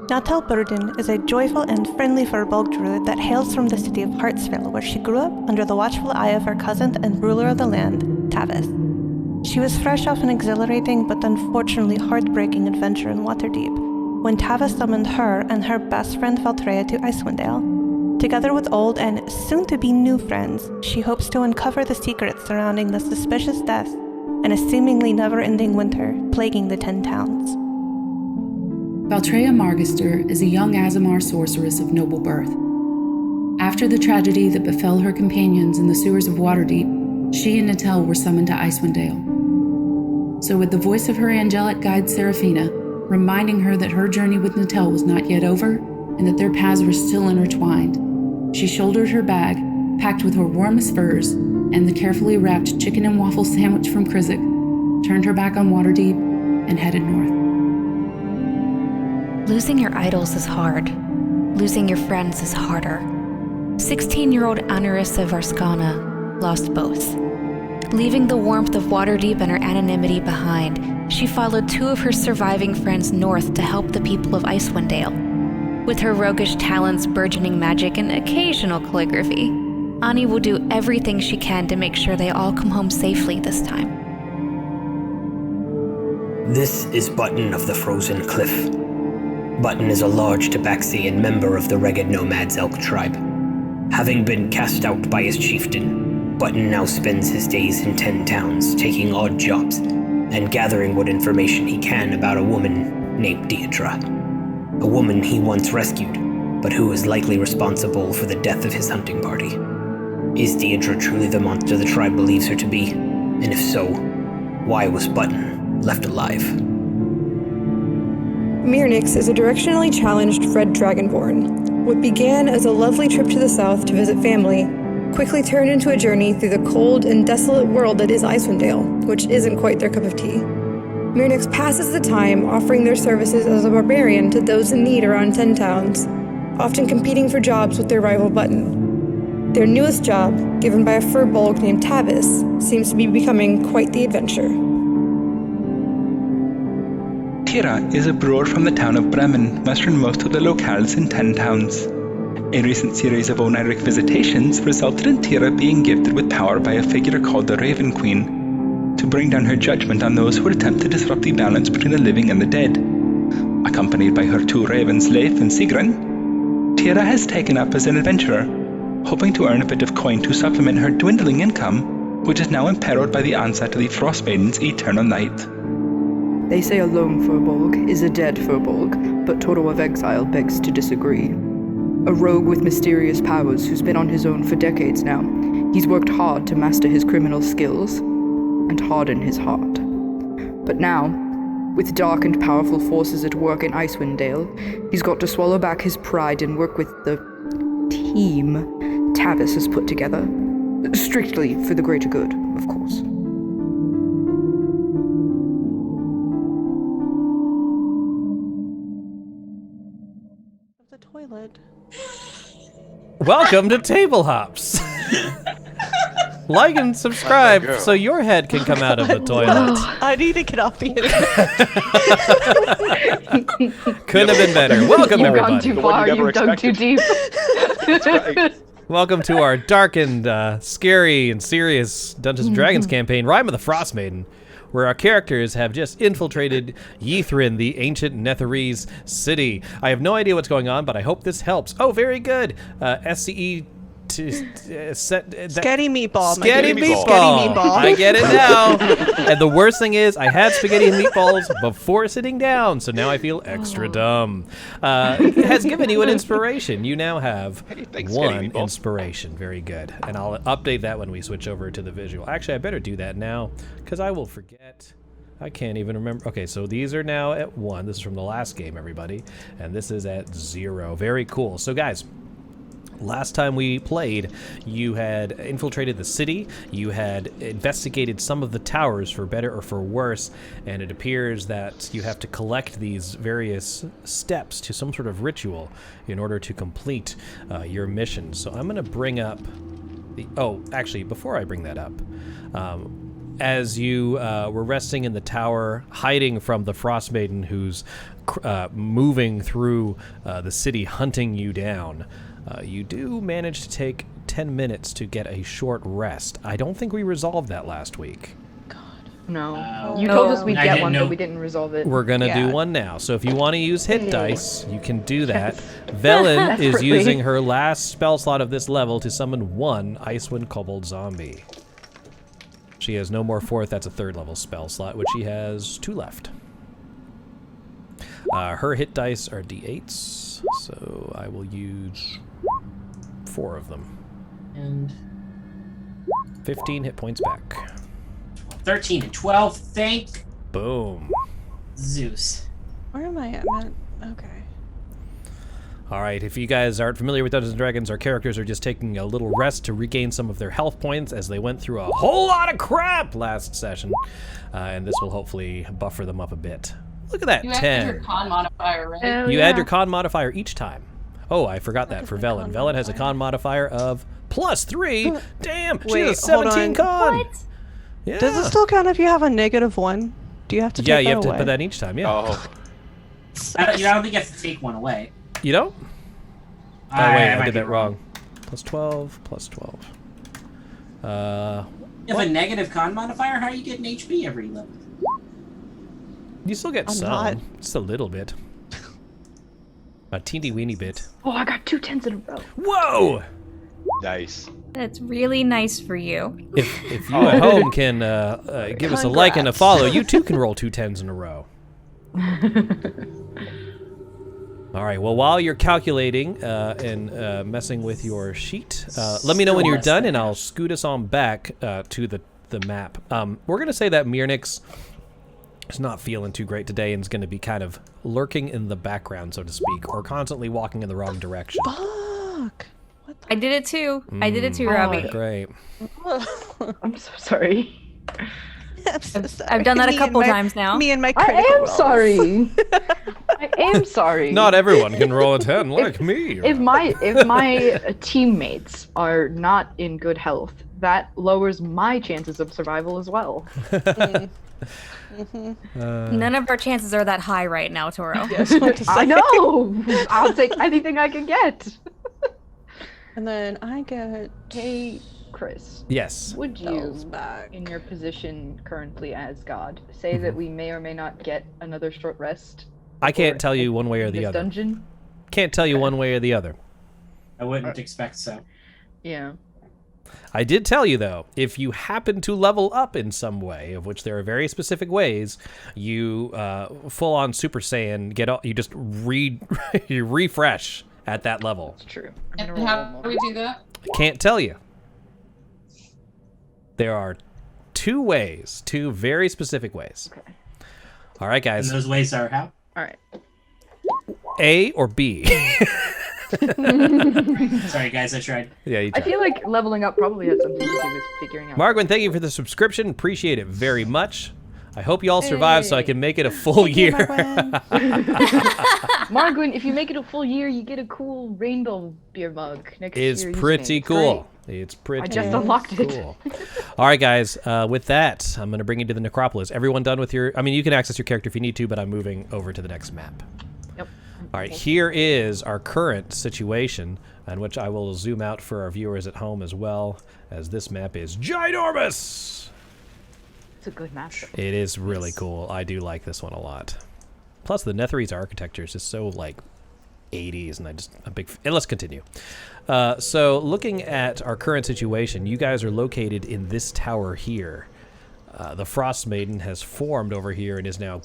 Natal Burden is a joyful and friendly Firbolg druid that hails from the city of Hartsville, where she grew up under the watchful eye of her cousin and ruler of the land, Tavis. She was fresh off an exhilarating but unfortunately heartbreaking adventure in Waterdeep, when Tavis summoned her and her best friend Valtreya to Icewind Dale. Together with old and soon-to-be new friends, she hopes to uncover the secrets surrounding the suspicious deaths and a seemingly never-ending winter plaguing the 10 towns. Valtreya Margister is a young Aasimar sorceress of noble birth. After the tragedy that befell her companions in the sewers of Waterdeep, she and Natel were summoned to Icewind Dale. So with the voice of her angelic guide Seraphina, reminding her that her journey with Natel was not yet over, and that their paths were still intertwined, she shouldered her bag, packed with her warmest furs, and the carefully wrapped chicken and waffle sandwich from Krizik, turned her back on Waterdeep, and headed north. Losing your idols is hard. Losing your friends is harder. 16-year-old Anarissa Varskana lost both. Leaving the warmth of Waterdeep and her anonymity behind, she followed two of her surviving friends north to help the people of Icewind Dale. With her roguish talents, burgeoning magic, and occasional calligraphy, Ani will do everything she can to make sure they all come home safely this time. This is Button of the Frozen Cliff. Button is a large tabaxi and member of the Ragged Nomads Elk tribe. Having been cast out by his chieftain, Button now spends his days in 10 towns, taking odd jobs, and gathering what information he can about a woman named Deirdre. A woman he once rescued, but who is likely responsible for the death of his hunting party. Is Deirdre truly the monster the tribe believes her to be? And if so, why was Button left alive? Mirnix is a directionally challenged Red Dragonborn. What began as a lovely trip to the south to visit family quickly turned into a journey through the cold and desolate world that is Icewind Dale, which isn't quite their cup of tea. Mirnix passes the time offering their services as a barbarian to those in need around 10 towns, often competing for jobs with their rival Button. Their newest job, given by a Firbolg named Tavis, seems to be becoming quite the adventure. Tira is a brewer from the town of Bremen, westernmost of the locales in 10 towns. A recent series of oniric visitations resulted in Tira being gifted with power by a figure called the Raven Queen, to bring down her judgment on those who would attempt to disrupt the balance between the living and the dead. Accompanied by her 2 ravens, Leif and Sigrun, Tira has taken up as an adventurer, hoping to earn a bit of coin to supplement her dwindling income, which is now imperiled by the onset of the Frostmaiden's eternal night. They say a lone Firbolg is a dead Firbolg, but Toro of Exile begs to disagree. A rogue with mysterious powers who's been on his own for decades now. He's worked hard to master his criminal skills and harden his heart. But now, with dark and powerful forces at work in Icewind Dale, he's got to swallow back his pride and work with the team Tavis has put together. Strictly for the greater good, of course. The toilet. Welcome to Table Hops. Like and subscribe so your head can come out of the toilet. I need to get off the internet. Couldn't have been better. Welcome, You've everybody. gone too far, you've dug too deep. Welcome to our dark and scary and serious Dungeons & Dragons campaign, Rime of the Frostmaiden, where our characters have just infiltrated Ythryn, the ancient Netherese city. I have no idea what's going on, but I hope this helps. Oh, very good. SCE Spaghetti meatball. Spaghetti meatball. I get it now. And the worst thing is, I had spaghetti and meatballs before sitting down, so now I feel extra dumb. It has given you an inspiration. You now have one inspiration. Very good. And I'll update that when we switch over to the visual. Actually, I better do that now, because I will forget. I can't even remember. Okay, so these are now at 1. This is from the last game, everybody. And this is at 0. Very cool. So, guys, last time we played, you had infiltrated the city, you had investigated some of the towers for better or for worse, and it appears that you have to collect these various steps to some sort of ritual in order to complete your mission. So I'm going to bring up the... Oh, actually, before I bring that up, as you were resting in the tower, hiding from the Frostmaiden who's moving through the city, hunting you down, you do manage to take 10 minutes to get a short rest. I don't think we resolved that last week. No. You told us we'd get one, but we didn't resolve it. We're going to do one now. So if you want to use hit dice, you can do that. Velen is using her last spell slot of this level to summon one Icewind Kobold zombie. She has no more fourth. That's a third level spell slot, which she has 2 left. Her hit dice are d8s, so I will use 4 of them. And 15 hit points back. 13 and 12. Thank Boom. Zeus. Where am I at? Okay. All right, if you guys aren't familiar with Dungeons & Dragons, our characters are just taking a little rest to regain some of their health points as they went through a whole lot of crap last session. And this will hopefully buffer them up a bit. Look at that, You 10. add your con modifier, right? You add your con modifier each time. Oh, I forgot that for Velen. Velen has a con modifier of +3. Damn, she has a 17 con. What? Yeah. Does it still count if you have a -1? Do you have to take Yeah, you that have to away? put that each time, yeah. Oh. I don't think you have to take one away. You don't? Oh, wait, I did that wrong. +12, +12. You have a negative con modifier? How are you getting HP every level? You still get some. not. Just a little bit. A teeny weeny bit. Oh, I got 2 10s in a row. Whoa! Nice. That's really nice for you. If you at home can give us a like and a follow, you too can roll 2 10s in a row. All right, well, while you're calculating and messing with your sheet, let me know when you're done, and I'll scoot us on back to the map. We're going to say that Mirnix is not feeling too great today and is going to be kind of lurking in the background, so to speak, or constantly walking in the wrong direction. Fuck. I did it too. I did it too, Robbie. Great. I'm so sorry. I'm so sorry. I've done that a Me couple and my- times now. Me and my I critical am rolls. sorry. I am sorry. Not everyone can roll a 10 like me. If my teammates are not in good health, that lowers my chances of survival as well. None of our chances are that high right now, Toro. I know. I'll take anything I can get. And then I get Hey, Chris. Yes. Would you, those back. in your position currently as God, say that we may or may not get another short rest? I can't tell you one way or the this other. Dungeon? Can't tell you one way or the other. I wouldn't expect so. Yeah. I did tell you, though, if you happen to level up in some way, of which there are very specific ways, you full-on Super Saiyan you just you refresh at that level. It's true. And how do we do that? I can't tell you. There are 2 ways, 2 very specific ways. Okay. All right, guys. And those ways are how? All right. A or B? Sorry, guys, I tried. Yeah, you I tried. feel like leveling up probably has something to do with figuring out. Margwin, thank you for the subscription. Appreciate it very much. I hope you all survive so I can make it a full year. Margwin, if you make it a full year, you get a cool rainbow beer mug next It's year. pretty cool. It's pretty I just unlocked it. cool. All right, guys. With that, I'm going to bring you to the Necropolis. Everyone done with your... I mean, you can access your character if you need to, but I'm moving over to the next map. Yep. All right, here is our current situation, in which I will zoom out for our viewers at home as well, as this map is ginormous. It's a good map. It is really cool. I do like this one a lot. Plus, the Netherese architecture is just so, like, 80s, and I'm big... And let's continue. So, looking at our current situation, you guys are located in this tower here. The Frostmaiden has formed over here and is now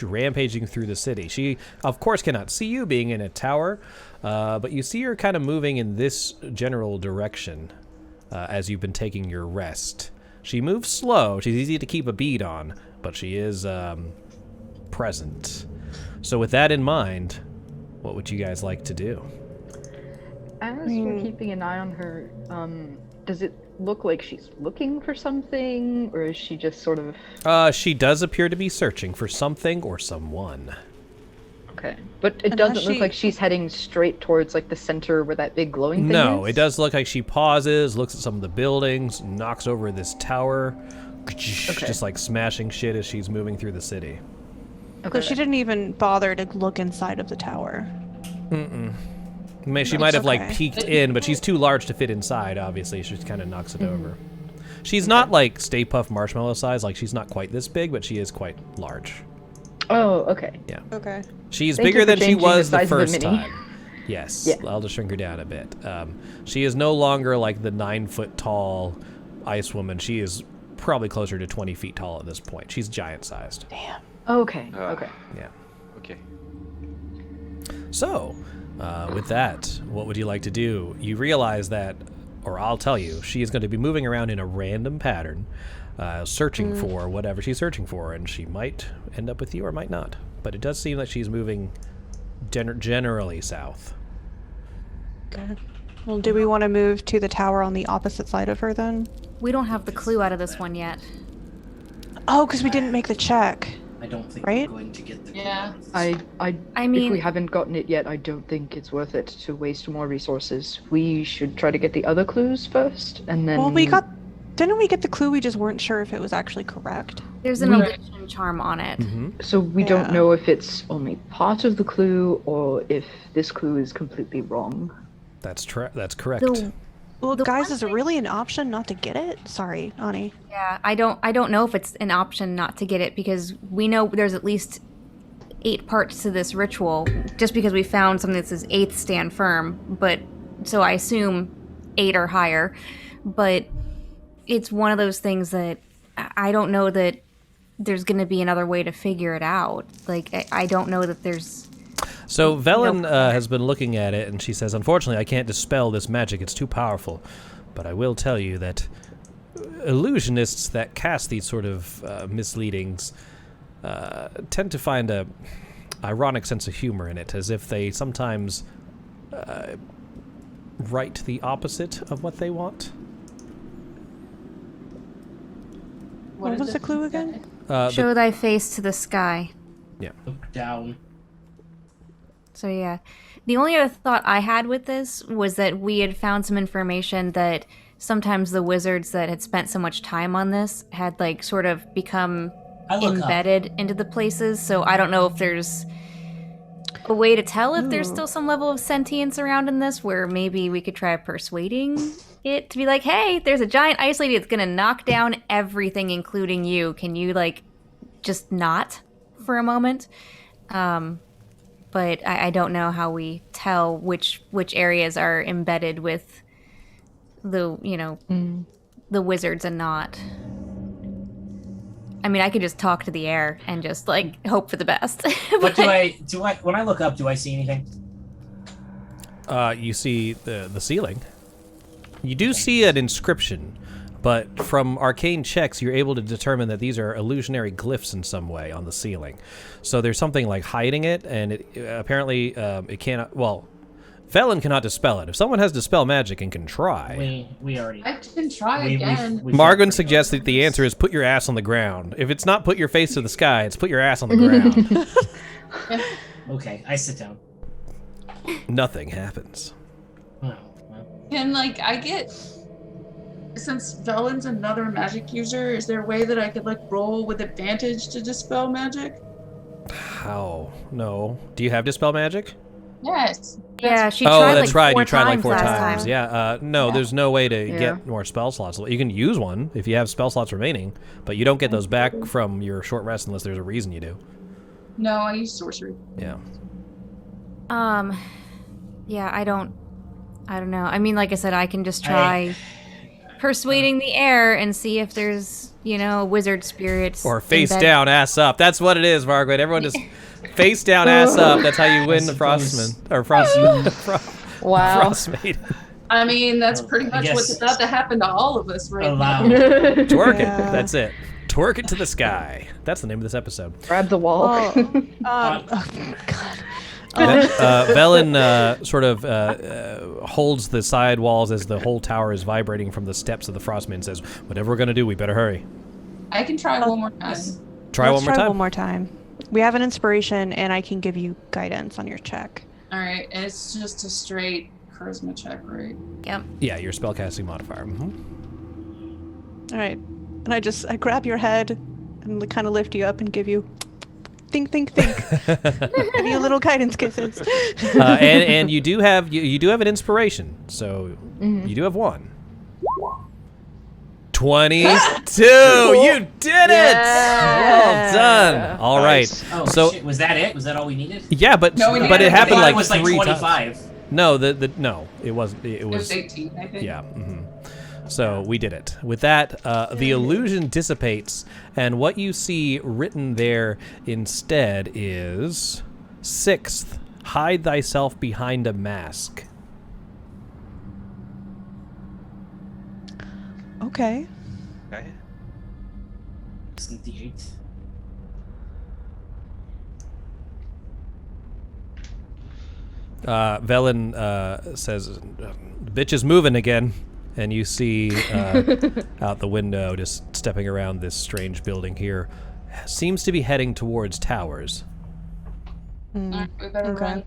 rampaging through the city. She, of course, cannot see you being in a tower, but you see her kind of moving in this general direction as you've been taking your rest. She moves slow. She's easy to keep a bead on, but she is present. So with that in mind, what would you guys like to do? As we're keeping an eye on her, does it look like she's looking for something, or is she just sort of... She does appear to be searching for something or someone. Okay. But it doesn't look like she's heading straight towards, like, the center where that big glowing thing is? No, it does look like she pauses, looks at some of the buildings, knocks over this tower, just like smashing shit as she's moving through the city. So she didn't even bother to look inside of the tower. She might have like peeked in, but she's too large to fit inside. Obviously, she just kind of knocks it over. She's not like Stay Puft Marshmallow size. Like she's not quite this big, but she is quite large. Oh, okay. Yeah. Okay. She's bigger than she was the first mini. time. Yes. Yeah. I'll just shrink her down a bit. She is no longer like the 9-foot tall ice woman. She is probably closer to 20 feet tall at this point. She's giant sized. Damn. Okay. Okay. Yeah. Okay. So, with that, what would you like to do? You realize that, or I'll tell you, she is going to be moving around in a random pattern, searching for whatever she's searching for, and she might end up with you or might not. But it does seem that she's moving generally south. Okay. Well, do we want to move to the tower on the opposite side of her then? We don't have the clue out of this one yet. Oh, because we didn't make the check. I don't think Right? we're going to get the Yeah. I mean- if we haven't gotten it yet, I don't think it's worth it to waste more resources. We should try to get the other clues first, and then... Well, didn't we get the clue? We just weren't sure if it was actually correct. There's an illusion charm on it. So we don't Yeah. know if it's only part of the clue, or if this clue is completely wrong. That's correct. Well, The guys, one is it really an option not to get it? Sorry, Ani. Yeah, I don't know if it's an option not to get it, because we know there's at least 8 parts to this ritual, just because we found something that says 8th stand firm, but so I assume 8 or higher, but it's one of those things that I don't know that there's going to be another way to figure it out. Like, I don't know that there's... So Velen has been looking at it, and she says, unfortunately, I can't dispel this magic. It's too powerful. But I will tell you that illusionists that cast these sort of misleadings tend to find a ironic sense of humor in it, as if they sometimes write the opposite of what they want. What was the clue again? Show thy face to the sky. Yeah. Look down. So yeah, the only other thought I had with this was that we had found some information that sometimes the wizards that had spent so much time on this had like sort of become embedded into the places. So I don't know if there's a way to tell if there's still some level of sentience around in this, where maybe we could try persuading it to be like, hey, there's a giant ice lady that's gonna knock down everything, including you. Can you like just not for a moment? But I don't know how we tell which areas are embedded with the, the wizards and not. I mean, I could just talk to the air and just like hope for the best. But do I when I look up, do I see anything? You see the ceiling. You do see an inscription, but from arcane checks, you're able to determine that these are illusionary glyphs in some way on the ceiling. So there's something like hiding it, and it apparently it cannot. Well, Velen cannot dispel it. If someone has dispel magic and can try, we already. I can try again. Margwyn suggests that the answer is put your ass on the ground. If it's not put your face to the sky, it's put your ass on the ground. Okay, I sit down. Nothing happens. Oh, well. Can I get, since Velen's another magic user, is there a way that I could roll with advantage to dispel magic? How? No. Do you have dispel magic? Yes. Yeah, she tried. tried That's right. You tried like 4 last times. time. Yeah. No, there's no way to get more spell slots. You can use one if you have spell slots remaining, but you don't get those back from your short rest unless there's a reason you do. No, I use sorcery. Yeah. Yeah, I don't know. I mean, like I said, I can just try persuading the air and see if there's, wizard spirits. Or face down, ass up. That's what it is, Margaret. Everyone just face down, ass up. That's how you win the Frostman. Or Frostmaiden. I mean, that's pretty much what's about to happen to all of us right now. Twerk it. That's it. Twerk it to the sky. That's the name of this episode. Grab the wall. Velen sort of holds the side walls as the whole tower is vibrating from the steps of the Frostmaiden and says, whatever we're going to do, we better hurry. I can try one more time. Try one more time. We have an inspiration, and I can give you guidance on your check. All right, and it's just a straight charisma check, right? Yep. Yeah, your spellcasting modifier. Mm-hmm. All right. And I grab your head and kind of lift you up and give you think. Give you little guidance kisses. And you do have an inspiration, so you do have one. 22. You did it. Well done. All right. Oh, so shit. Was that it? Was that all we needed? Yeah, but it happened like 3 times. 25. No, no, it wasn't. It was 18, I think. Yeah. So we did it. With that, the illusion dissipates, and what you see written there instead is 6th, hide thyself behind a mask. Okay. Isn't the 8th? Velen says, "The bitch is moving again." And you see out the window, just stepping around this strange building here, seems to be heading towards towers. Alright, we better run.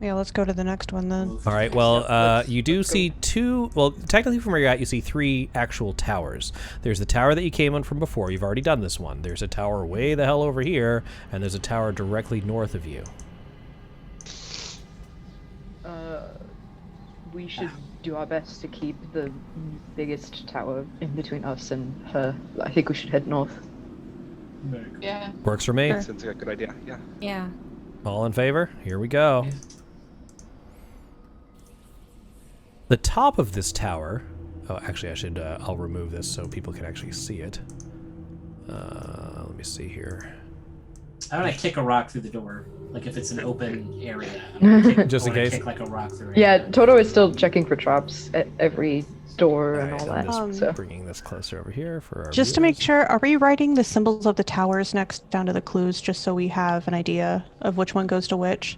Yeah, let's go to the next one then. All right, well, you do see 2, well, technically from where you're at, you see 3 actual towers. There's the tower that you came on from before. You've already done this one. There's a tower way the hell over here, and there's a tower directly north of you. We should do our best to keep the biggest tower in between us and her. I think we should head north. Yeah. Works for me. Sounds like a good idea, yeah. Yeah. All in favor? Here we go. The top of this tower... Oh, actually, I'll remove this so people can actually see it. Let me see here. How would I kick a rock through the door? Like if it's an open area. Just in case. Kick like a rock through it. Yeah, Toto is still checking for traps at every door and all I'm that. just So. bringing this closer over here for our Just to viewers. make sure, are we writing the symbols of the towers next down to the clues, just so we have an idea of which one goes to which?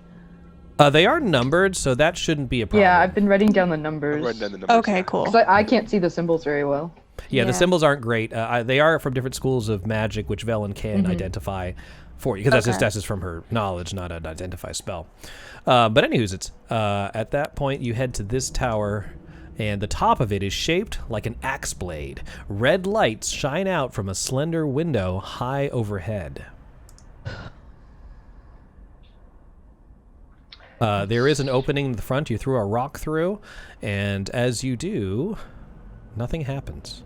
They are numbered, so that shouldn't be a problem. Yeah, I've been writing down the numbers. Okay, cool. 'Cause I can't see the symbols very well. Yeah, the symbols aren't great. They are from different schools of magic, which Velen can identify for you, because that's just from her knowledge, not an identify spell. But anywho's, it's at that point you head to this tower, and the top of it is shaped like an axe blade. Red lights shine out from a slender window high overhead. There is an opening in the front. You throw a rock through, and as you do, nothing happens.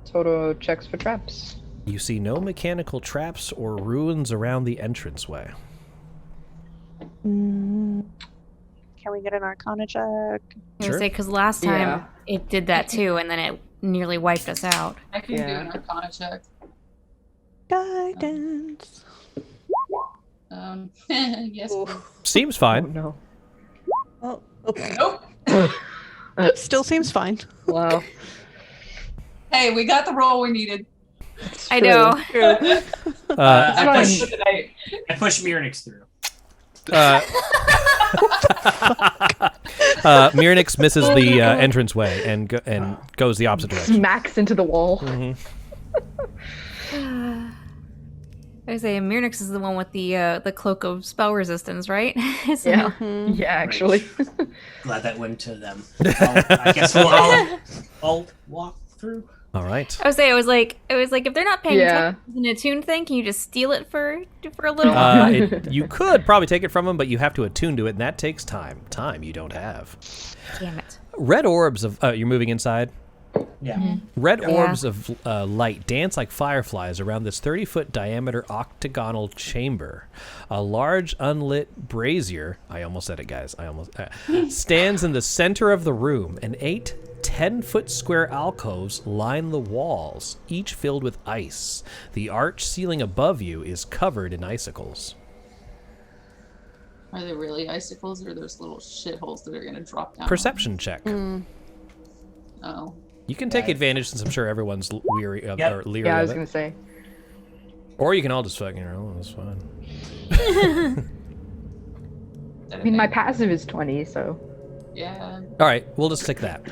Toto checks for traps. You see no mechanical traps or ruins around the entranceway. Can we get an Arcana check? I was gonna say, because last time it did that too, and then it nearly wiped us out. I can do an Arcana check. Guidance. Yes. Seems fine. No. Oh, Nope. Still seems fine. Wow. Hey, we got the roll we needed. I know. I pushed Mirnix through. Mirnix misses the entranceway and goes the opposite direction. Smacks into the wall. I was say Mirnix is the one with the cloak of spell resistance, right? So, Yeah. Yeah, actually. Glad that went to them. I guess we'll all walk through. All right. I would say it was like if they're not paying attention to the attune thing, can you just steal it for a little while? You could probably take it from them, but you have to attune to it, and that takes time. Time you don't have. Damn it. Red orbs of you're moving inside. Yeah. Red orbs of light dance like fireflies around this 30-foot diameter octagonal chamber. A large unlit brazier, I almost said it, guys, stands in the center of the room, and 8 10-foot square alcoves line the walls, each filled with ice. The arch ceiling above you is covered in icicles. Are they really icicles, or are those little shitholes that are gonna drop down? Perception check. Oh. You can take advantage since I'm sure everyone's weary of or leery Yeah, I of was it. gonna say. Or you can all just fucking roll. That's fine. I mean, my passive is 20, so. Yeah. All right, we'll just stick that.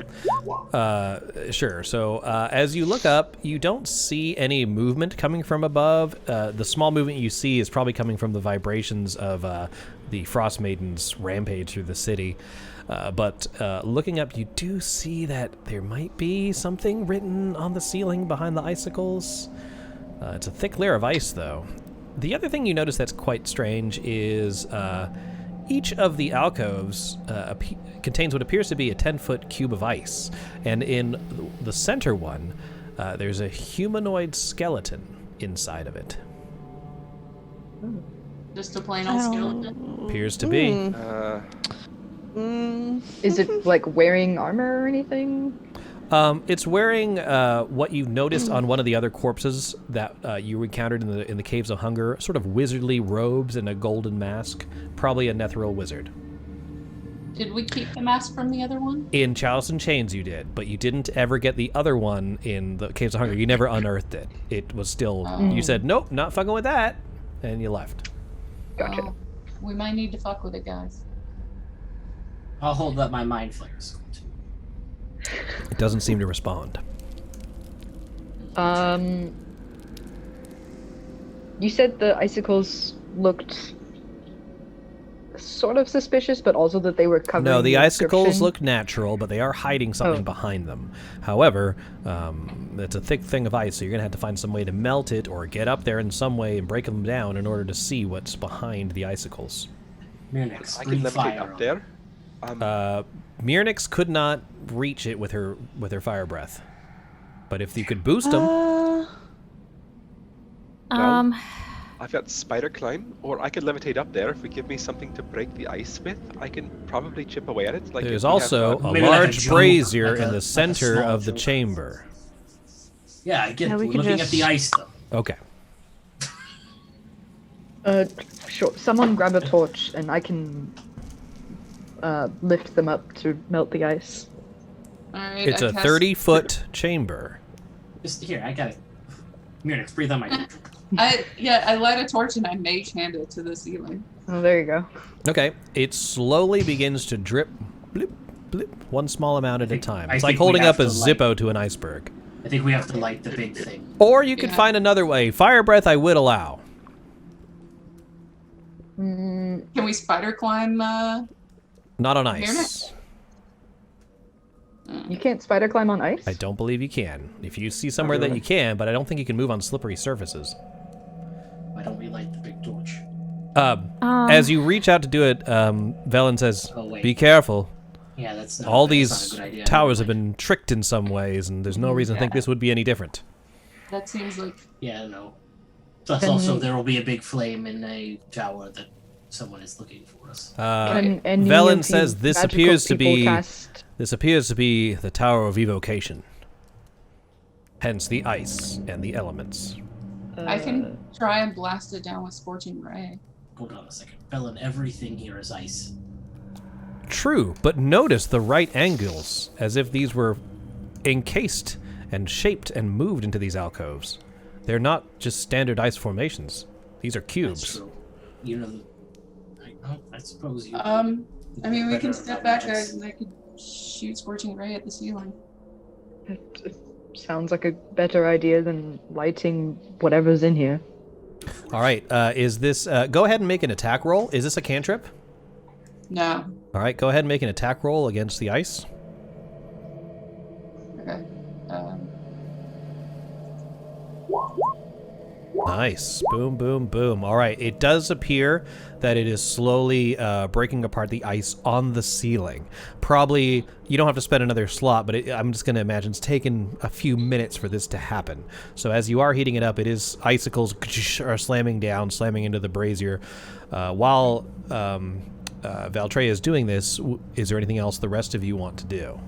Sure. So as you look up, you don't see any movement coming from above. The small movement you see is probably coming from the vibrations of the Frostmaidens rampage through the city. But looking up, you do see that there might be something written on the ceiling behind the icicles. It's a thick layer of ice, though. The other thing you notice that's quite strange is each of the alcoves contains what appears to be a 10-foot cube of ice. And in the center one, there's a humanoid skeleton inside of it. Just a plain old skeleton? Appears to be. Is it like wearing armor or anything? It's wearing what you noticed on one of the other corpses that you encountered in the Caves of Hunger, sort of wizardly robes and a golden mask, probably a Netheril wizard. Did we keep the mask from the other one? In Chalice and Chains you did, but you didn't ever get the other one in the Caves of Hunger. You never unearthed it. It was still, you said, nope, not fucking with that, and you left. Gotcha. We might need to fuck with it, guys. I'll hold up my mind flayer skull too. It doesn't seem to respond. You said the icicles looked sort of suspicious, but also that they were covered. No, the icicles look natural, but they are hiding something behind them. However, it's a thick thing of ice, so you're going to have to find some way to melt it or get up there in some way and break them down in order to see what's behind the icicles. Myrnix, I can levitate up there. Myrnix could not reach it with her fire breath. But if you could boost them... I've got spider climb, or I could levitate up there. If we give me something to break the ice with, I can probably chip away at it. Like there's also a large brazier in the center of the chamber. Yeah, I get looking at the ice, though. Okay. Sure. Someone grab a torch, and I can lift them up to melt the ice. All right, it's a 30-foot chamber. Just here, I got it. Myrnix, breathe on my torch. I light a torch and I mage hand it to the ceiling. Oh, there you go. Okay, it slowly begins to drip, blip, blip, one small amount at a time. It's like think holding up a Zippo to an iceberg. I think we have to light the big thing. Or you could find another way. Fire breath I would allow. Can we spider climb? Not on ice. You can't spider climb on ice? I don't believe you can. If you see somewhere that you can, but I don't think you can move on slippery surfaces. Why don't we light the big torch? As you reach out to do it, Velen says, be careful. Yeah, that's not, all that's these not a good idea. towers have been tricked in some ways, and there's no reason to think this would be any different. That seems like... Yeah, no. Plus also there will be a big flame in a tower that someone is looking for us. Velen says this appears to be the Tower of Evocation. Hence the ice and the elements. I can try and blast it down with Scorching Ray. Hold on a second. Velen, everything here is ice. True, but notice the right angles, as if these were encased and shaped and moved into these alcoves. They're not just standard ice formations. These are cubes. That's true. You know, I suppose you... I mean, we can step back, guys, and I could shoot Scorching Ray at the ceiling. It sounds like a better idea than lighting whatever's in here. All right, is this... go ahead and make an attack roll. Is this a cantrip? No. All right, go ahead and make an attack roll against the ice. Okay. Nice. Boom, boom, boom. All right, it does appear that it is slowly breaking apart the ice on the ceiling. Probably, you don't have to spend another slot, but I'm just going to imagine it's taken a few minutes for this to happen. So as you are heating it up, it is icicles are slamming down, slamming into the brazier. While Valtreya is doing this, is there anything else the rest of you want to do?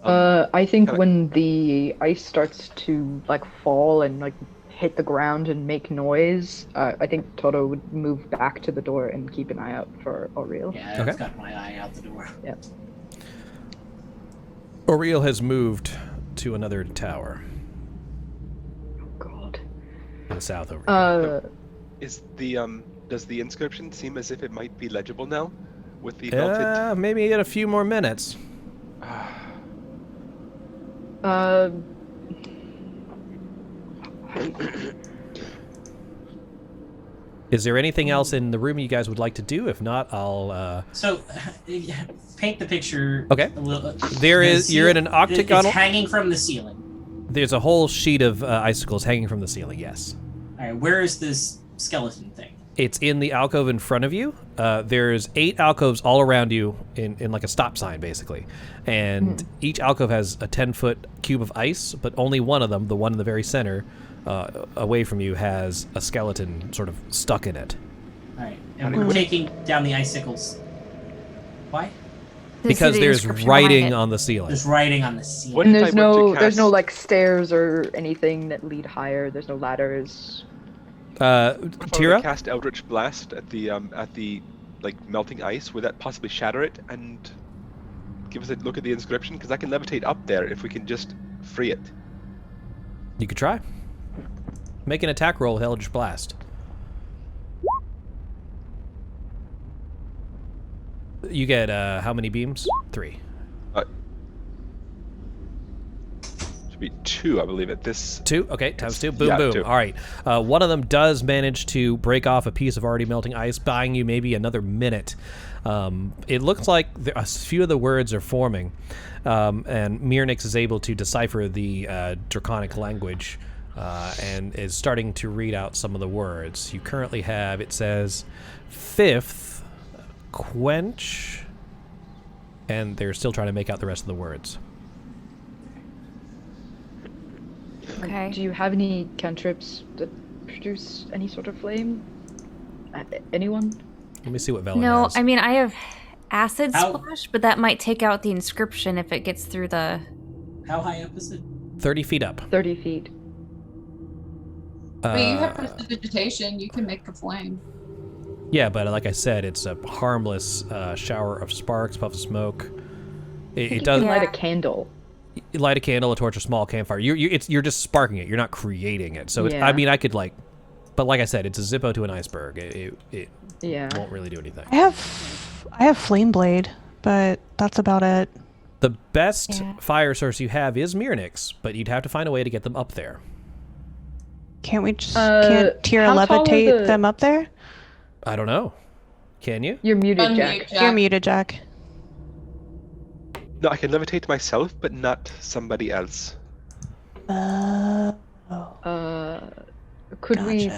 I think when the ice starts to like fall and like hit the ground and make noise, I think Toto would move back to the door and keep an eye out for Auriel. Yeah, I've got my eye out the door. Yeah. Auriel has moved to another tower. Oh God. In the south over here. Is the does the inscription seem as if it might be legible now? With the melted... maybe in a few more minutes. Is there anything else in the room you guys would like to do? If not, I'll... So, paint the picture. Okay. A little, You're in an octagonal... It's hanging from the ceiling. There's a whole sheet of icicles hanging from the ceiling, yes. All right, where is this skeleton thing? It's in the alcove in front of you. There's 8 alcoves all around you in like a stop sign, basically. And each alcove has a 10-foot cube of ice, but only one of them, the one in the very center, away from you, has a skeleton sort of stuck in it. All right, and we're taking down the icicles. Why? Because there's writing on the ceiling. There's writing on the ceiling. And there's no like stairs or anything that lead higher. There's no ladders. Tira? Cast Eldritch Blast at the like melting ice. Would that possibly shatter it and give us a look at the inscription? Because I can levitate up there if we can just free it. You could try. Make an attack roll with Eldritch Blast. You get how many beams? 3. Should be 2, I believe, at this. 2? Okay, times 2. Boom, yeah, boom. 2. All right. One of them does manage to break off a piece of already melting ice, buying you maybe another minute. It looks like a few of the words are forming, and Mirnix is able to decipher the Draconic language and is starting to read out some of the words. You currently have, it says, 5th, quench, and they're still trying to make out the rest of the words. Okay. Do you have any cantrips that produce any sort of flame? Anyone? Let me see what Velen No, has. I mean, I have acid splash, but that might take out the inscription if it gets through the... How high up is it? 30 feet up. 30 feet. Wait, you have prestidigitation. You can make a flame. Yeah, but like I said, it's a harmless shower of sparks, puff of smoke. It doesn't light a candle. Light a candle, a torch, a small campfire. You're just sparking it. You're not creating it. So I mean, I could but like I said, it's a Zippo to an iceberg. It won't really do anything. I have flame blade, but that's about it. The best fire source you have is Mirnix, but you'd have to find a way to get them up there. Can't we just can't Tira levitate them up there? I don't know. Can you? You're muted, Jack. You're muted, Jack. No, I can levitate myself, but not somebody else. Could we?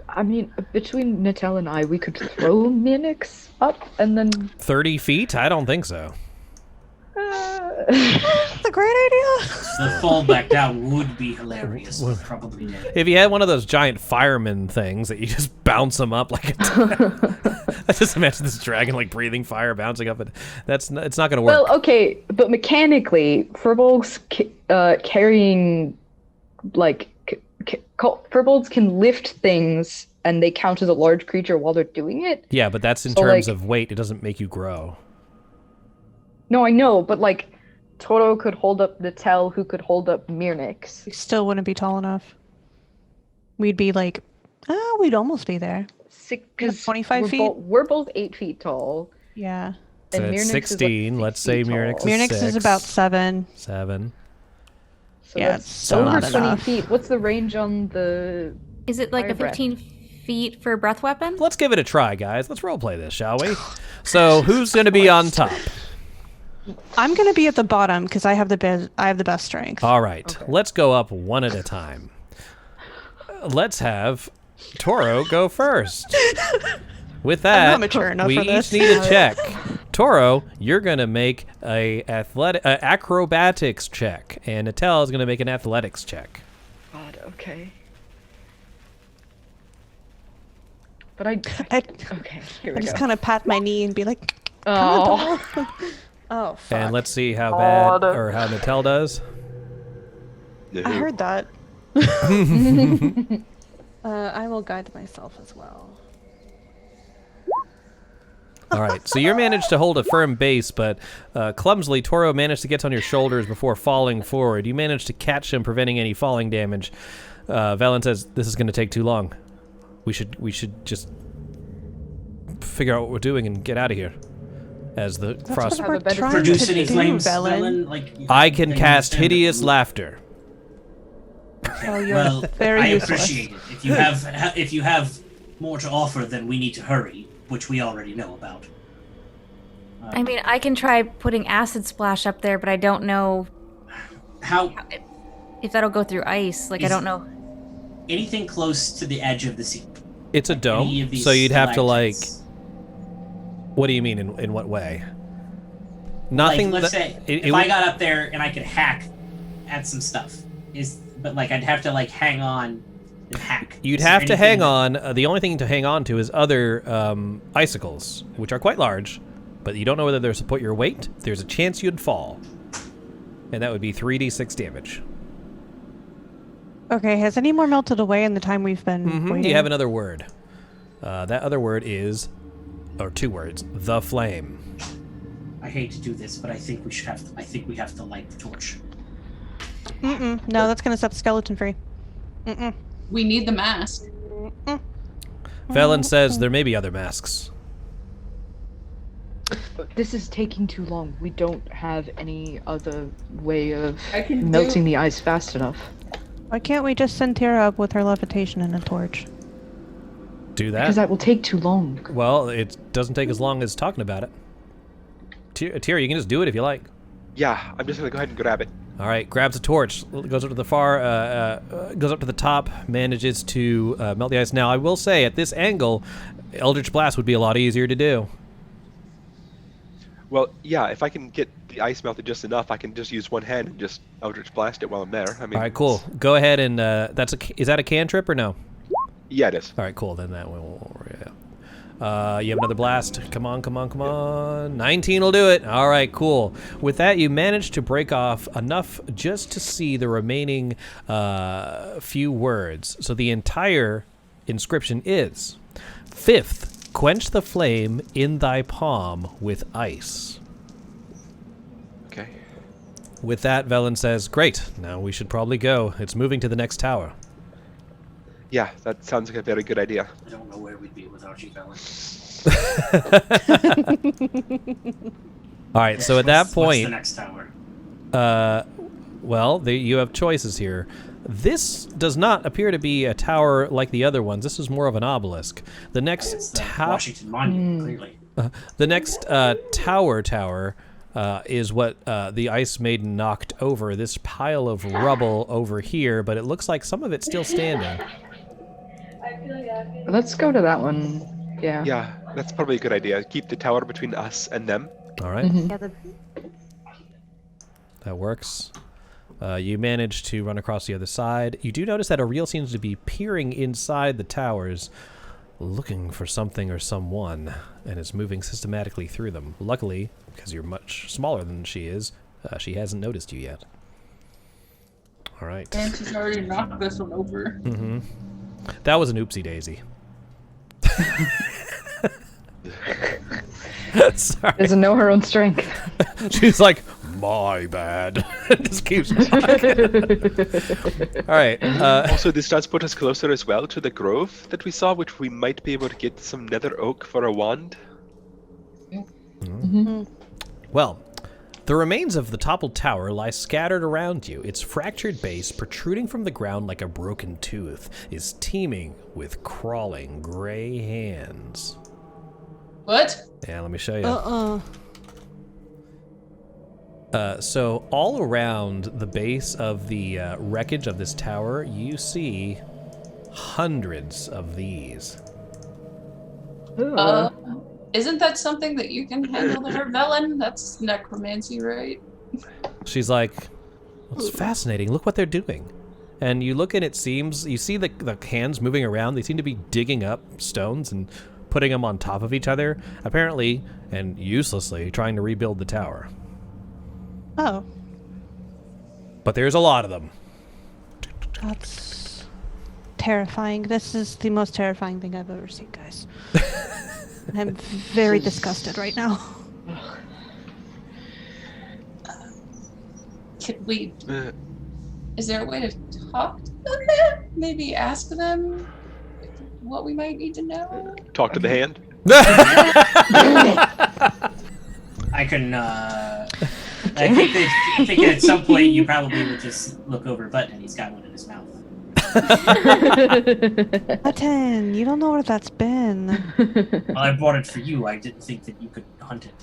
I mean, between Natel and I, we could throw Mirnix up and then. 30 feet? I don't think so. That's a great idea. The fall back down would be hilarious. Probably dead. If you had one of those giant fireman things that you just bounce them up like I just imagine this dragon like breathing fire bouncing up, and it's not going to work. Well, okay, but mechanically, furbolgs carrying furbolgs can lift things, and they count as a large creature while they're doing it. Yeah, but that's in terms of weight. It doesn't make you grow. No, I know, but Toro could hold up Natel, who could hold up Mirnix. We still wouldn't be tall enough. We'd be we'd almost be there. 25 feet? We're both 8 feet tall. Yeah. So And it's Mirnix 16. Let's say Mirnix is 6. Mirnix is about 7. 7. So yeah, that's so over not 20 enough. feet. What's the range on the... Is it like fire a 15 feet for a breath weapon? Let's give it a try, guys. Let's roleplay this, shall we? So who's going to be on top? I'm gonna be at the bottom because I have the best strength. All right, Let's go up one at a time. Let's have Toro go first. With that, I'm not mature enough we for each this. need a check. Toro, you're gonna make a acrobatics check, and Natel is gonna make an athletics check. God, okay. But okay, here we I just go. kind of pat my knee and be like, Oh. oh, fuck. And let's see how bad or how Natel does. I heard that. I will guide myself as well. All right, so you managed to hold a firm base, but clumsily, Toro managed to get on your shoulders before falling forward. You managed to catch him, preventing any falling damage. Valen says, "This is going to take too long. We should just figure out what we're doing and get out of here." As the frost produce any flames, Velen? I can cast hideous laughter. Oh, you're Well, very I useless. appreciate it. If you have more to offer, then we need to hurry, which we already know about. I mean, I can try putting acid splash up there, but I don't know if that'll go through ice. Like, I don't know. Anything close to the edge of the sea. It's a dome, so you'd have to, like... What do you mean, in what way? Nothing. Like, let's say, if I got up there and I could hack at some stuff, but, like, I'd have to, like, hang on and hack. You'd have to hang on. The only thing to hang on to is other icicles, which are quite large, but you don't know whether they'll support your weight. There's a chance you'd fall. And that would be 3d6 damage. Okay, has any more melted away in the time we've been waiting? You have another word. That other word is, or 2 words, the flame. I hate to do this, but I think we have to light the torch. No, that's gonna set the skeleton free. We need the mask. Velen says there may be other masks. But this is taking too long. We don't have any other way of melting the ice fast enough. Why can't we just send Tira up with her levitation and a torch? Do that? Because that will take too long. Well, it doesn't take as long as talking about it. Tira, you can just do it if you like. Yeah, I'm just gonna go ahead and grab it. All right, grabs a torch, goes up to the goes up to the top, manages to melt the ice. Now, I will say, at this angle, Eldritch Blast would be a lot easier to do. Well, yeah, if I can get the ice melted just enough, I can just use one hand and just Eldritch Blast it while I'm there. I mean, all right, cool. Go ahead and is that a cantrip or no? Yeah, it is. All right, cool. Then that one will. Yeah. You have another blast. Come on. 19 will do it. All right, cool. With that, you manage to break off enough just to see the remaining few words. So the entire inscription is: 5th, quench the flame in thy palm with ice. Okay. With that, Velen says, great. Now we should probably go. It's moving to the next tower. Yeah, that sounds like a very good idea. I don't know where we'd be without you, Velen. All right, so at that point... What's the next tower? Well, you have choices here. This does not appear to be a tower like the other ones. This is more of an obelisk. The next Washington Monument, clearly. The next tower is what the Ice Maiden knocked over. This pile of rubble over here, but it looks like some of it's still standing. Let's go to that one. Yeah. Yeah, that's probably a good idea. Keep the tower between us and them. All right. Mm-hmm. That works. You manage to run across the other side. You do notice that Ariel seems to be peering inside the towers, looking for something or someone, and is moving systematically through them. Luckily, because you're much smaller than she is, she hasn't noticed you yet. All right. And she's already knocked this one over. Mm-hmm. That was an oopsie daisy. Sorry. Doesn't know her own strength. She's like, my bad. Just keeps walking. All right. Also, this does put us closer as well to the grove that we saw, which we might be able to get some nether oak for a wand. Mm-hmm. Well, the remains of the toppled tower lie scattered around you. Its fractured base, protruding from the ground like a broken tooth, is teeming with crawling gray hands. What? Yeah, let me show you. So all around the base of the wreckage of this tower, you see hundreds of these. Isn't that something that you can handle there, Velen? That's necromancy, right? She's like, it's fascinating. Look what they're doing. And you look and it seems, you see the hands moving around. They seem to be digging up stones and putting them on top of each other, apparently, and uselessly, trying to rebuild the tower. Oh. But there's a lot of them. That's terrifying. This is the most terrifying thing I've ever seen, guys. I'm very disgusted right now. Can we... Is there a way to talk to them? Maybe ask them what we might need to know? Talk to the hand? I can, I think at some point you probably would just look over a button and he's got one in his mouth. Button, you don't know where that's been. Well, I brought it for you. I didn't think that you could hunt it.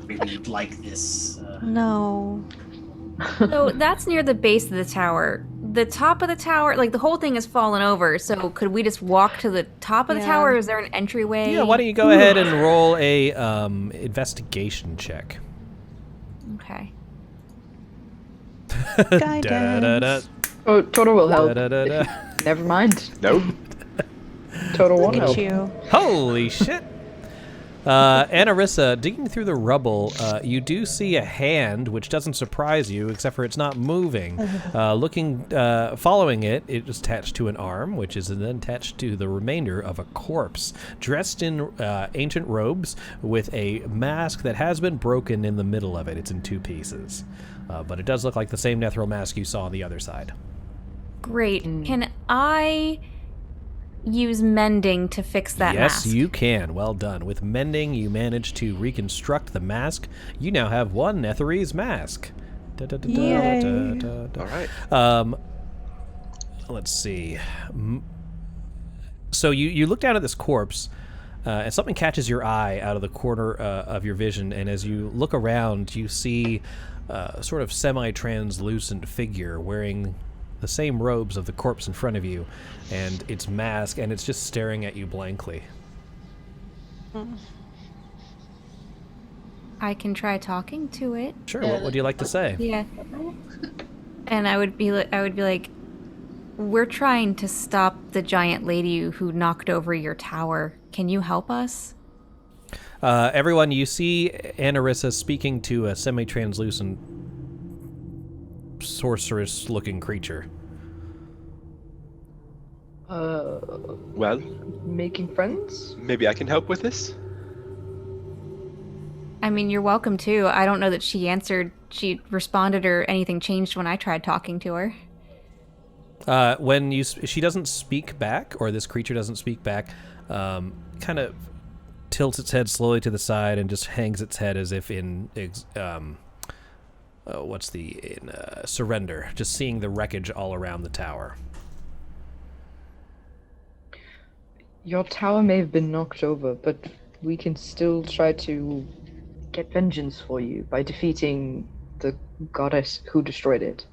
Maybe you'd like this. No. So that's near the base of the tower. The top of the tower, like the whole thing has fallen over. So could we just walk to the top of the tower? Or is there an entryway? Yeah, why don't you go ahead and roll a investigation check. Okay. Guidance. Oh, Total will help. Da-da-da-da. Never mind. Nope. Total won't Look help. at you. Holy shit! Anarissa, digging through the rubble, you do see a hand, which doesn't surprise you, except for it's not moving. Following it, it is attached to an arm, which is then attached to the remainder of a corpse, dressed in ancient robes with a mask that has been broken in the middle of it. It's in two pieces. But it does look like the same Nethril mask you saw on the other side. Great. Can I use mending to fix that mask? Yes, you can. Well done. With mending, you managed to reconstruct the mask. You now have one Netherese mask. Yay. All right. Let's see. So you look down at this corpse, and something catches your eye out of the corner of your vision, and as you look around, you see a sort of semi-translucent figure wearing the same robes of the corpse in front of you, and its mask, and it's just staring at you blankly. I can try talking to it. Sure. What would you like to say? Yeah. And I would be like, we're trying to stop the giant lady who knocked over your tower. Can you help us? Everyone, you see Anarissa speaking to a semi-translucent sorceress-looking creature. Well, Making friends? maybe I can help with this? I mean, you're welcome to. I don't know that she answered, she responded, or anything changed when I tried talking to her. She doesn't speak back, or this creature doesn't speak back, kind of tilts its head slowly to the side and just hangs its head as if in surrender, just seeing the wreckage all around the tower. Your tower may have been knocked over, but we can still try to get vengeance for you by defeating the goddess who destroyed it.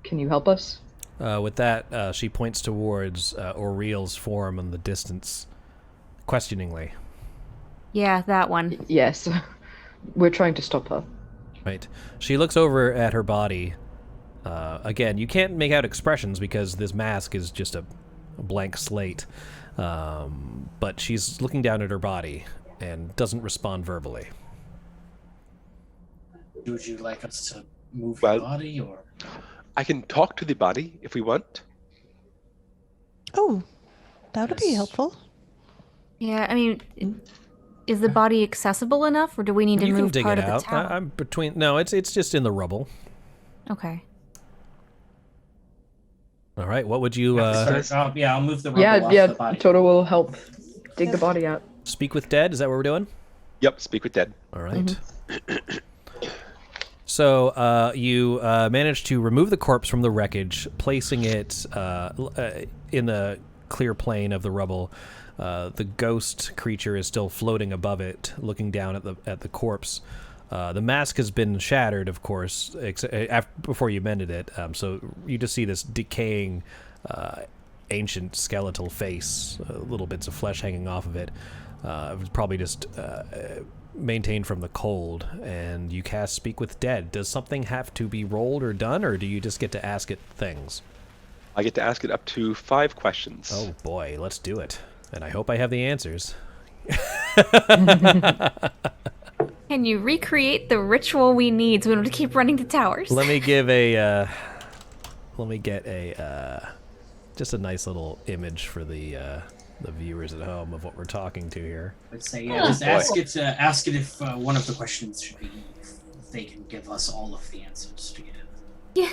Can you help us? With that, she points towards Auriel's form in the distance, questioningly. Yeah, that one. Yes. We're trying to stop her. Right. She looks over at her body. Again, you can't make out expressions because this mask is just a blank slate. But she's looking down at her body and doesn't respond verbally. Would you like us to move your body, or? I can talk to the body if we want. Oh, that would be helpful. Yeah, I mean, is the body accessible enough, or do we need to move part of the tower? I'm between. No, it's just in the rubble. Okay. All right. What would you? I'll move the rubble off the body. Total will help dig the body out. Speak with dead. Is that what we're doing? Yep. Speak with dead. All right. So you managed to remove the corpse from the wreckage, placing it in the clear plane of the rubble. The ghost creature is still floating above it, looking down at the corpse. The mask has been shattered, of course, before you mended it. So you just see this decaying, ancient skeletal face, little bits of flesh hanging off of it. It was probably just maintained from the cold. And you cast Speak with Dead. Does something have to be rolled or done, or do you just get to ask it things? I get to ask it up to 5 questions. Oh boy, let's do it. And I hope I have the answers. Can you recreate the ritual we need so we don't have to keep running to towers? Let me get a just a nice little image for the viewers at home of what we're talking to here. Let's say, just ask it if one of the questions should be, if they can give us all of the answers to get it. Yeah.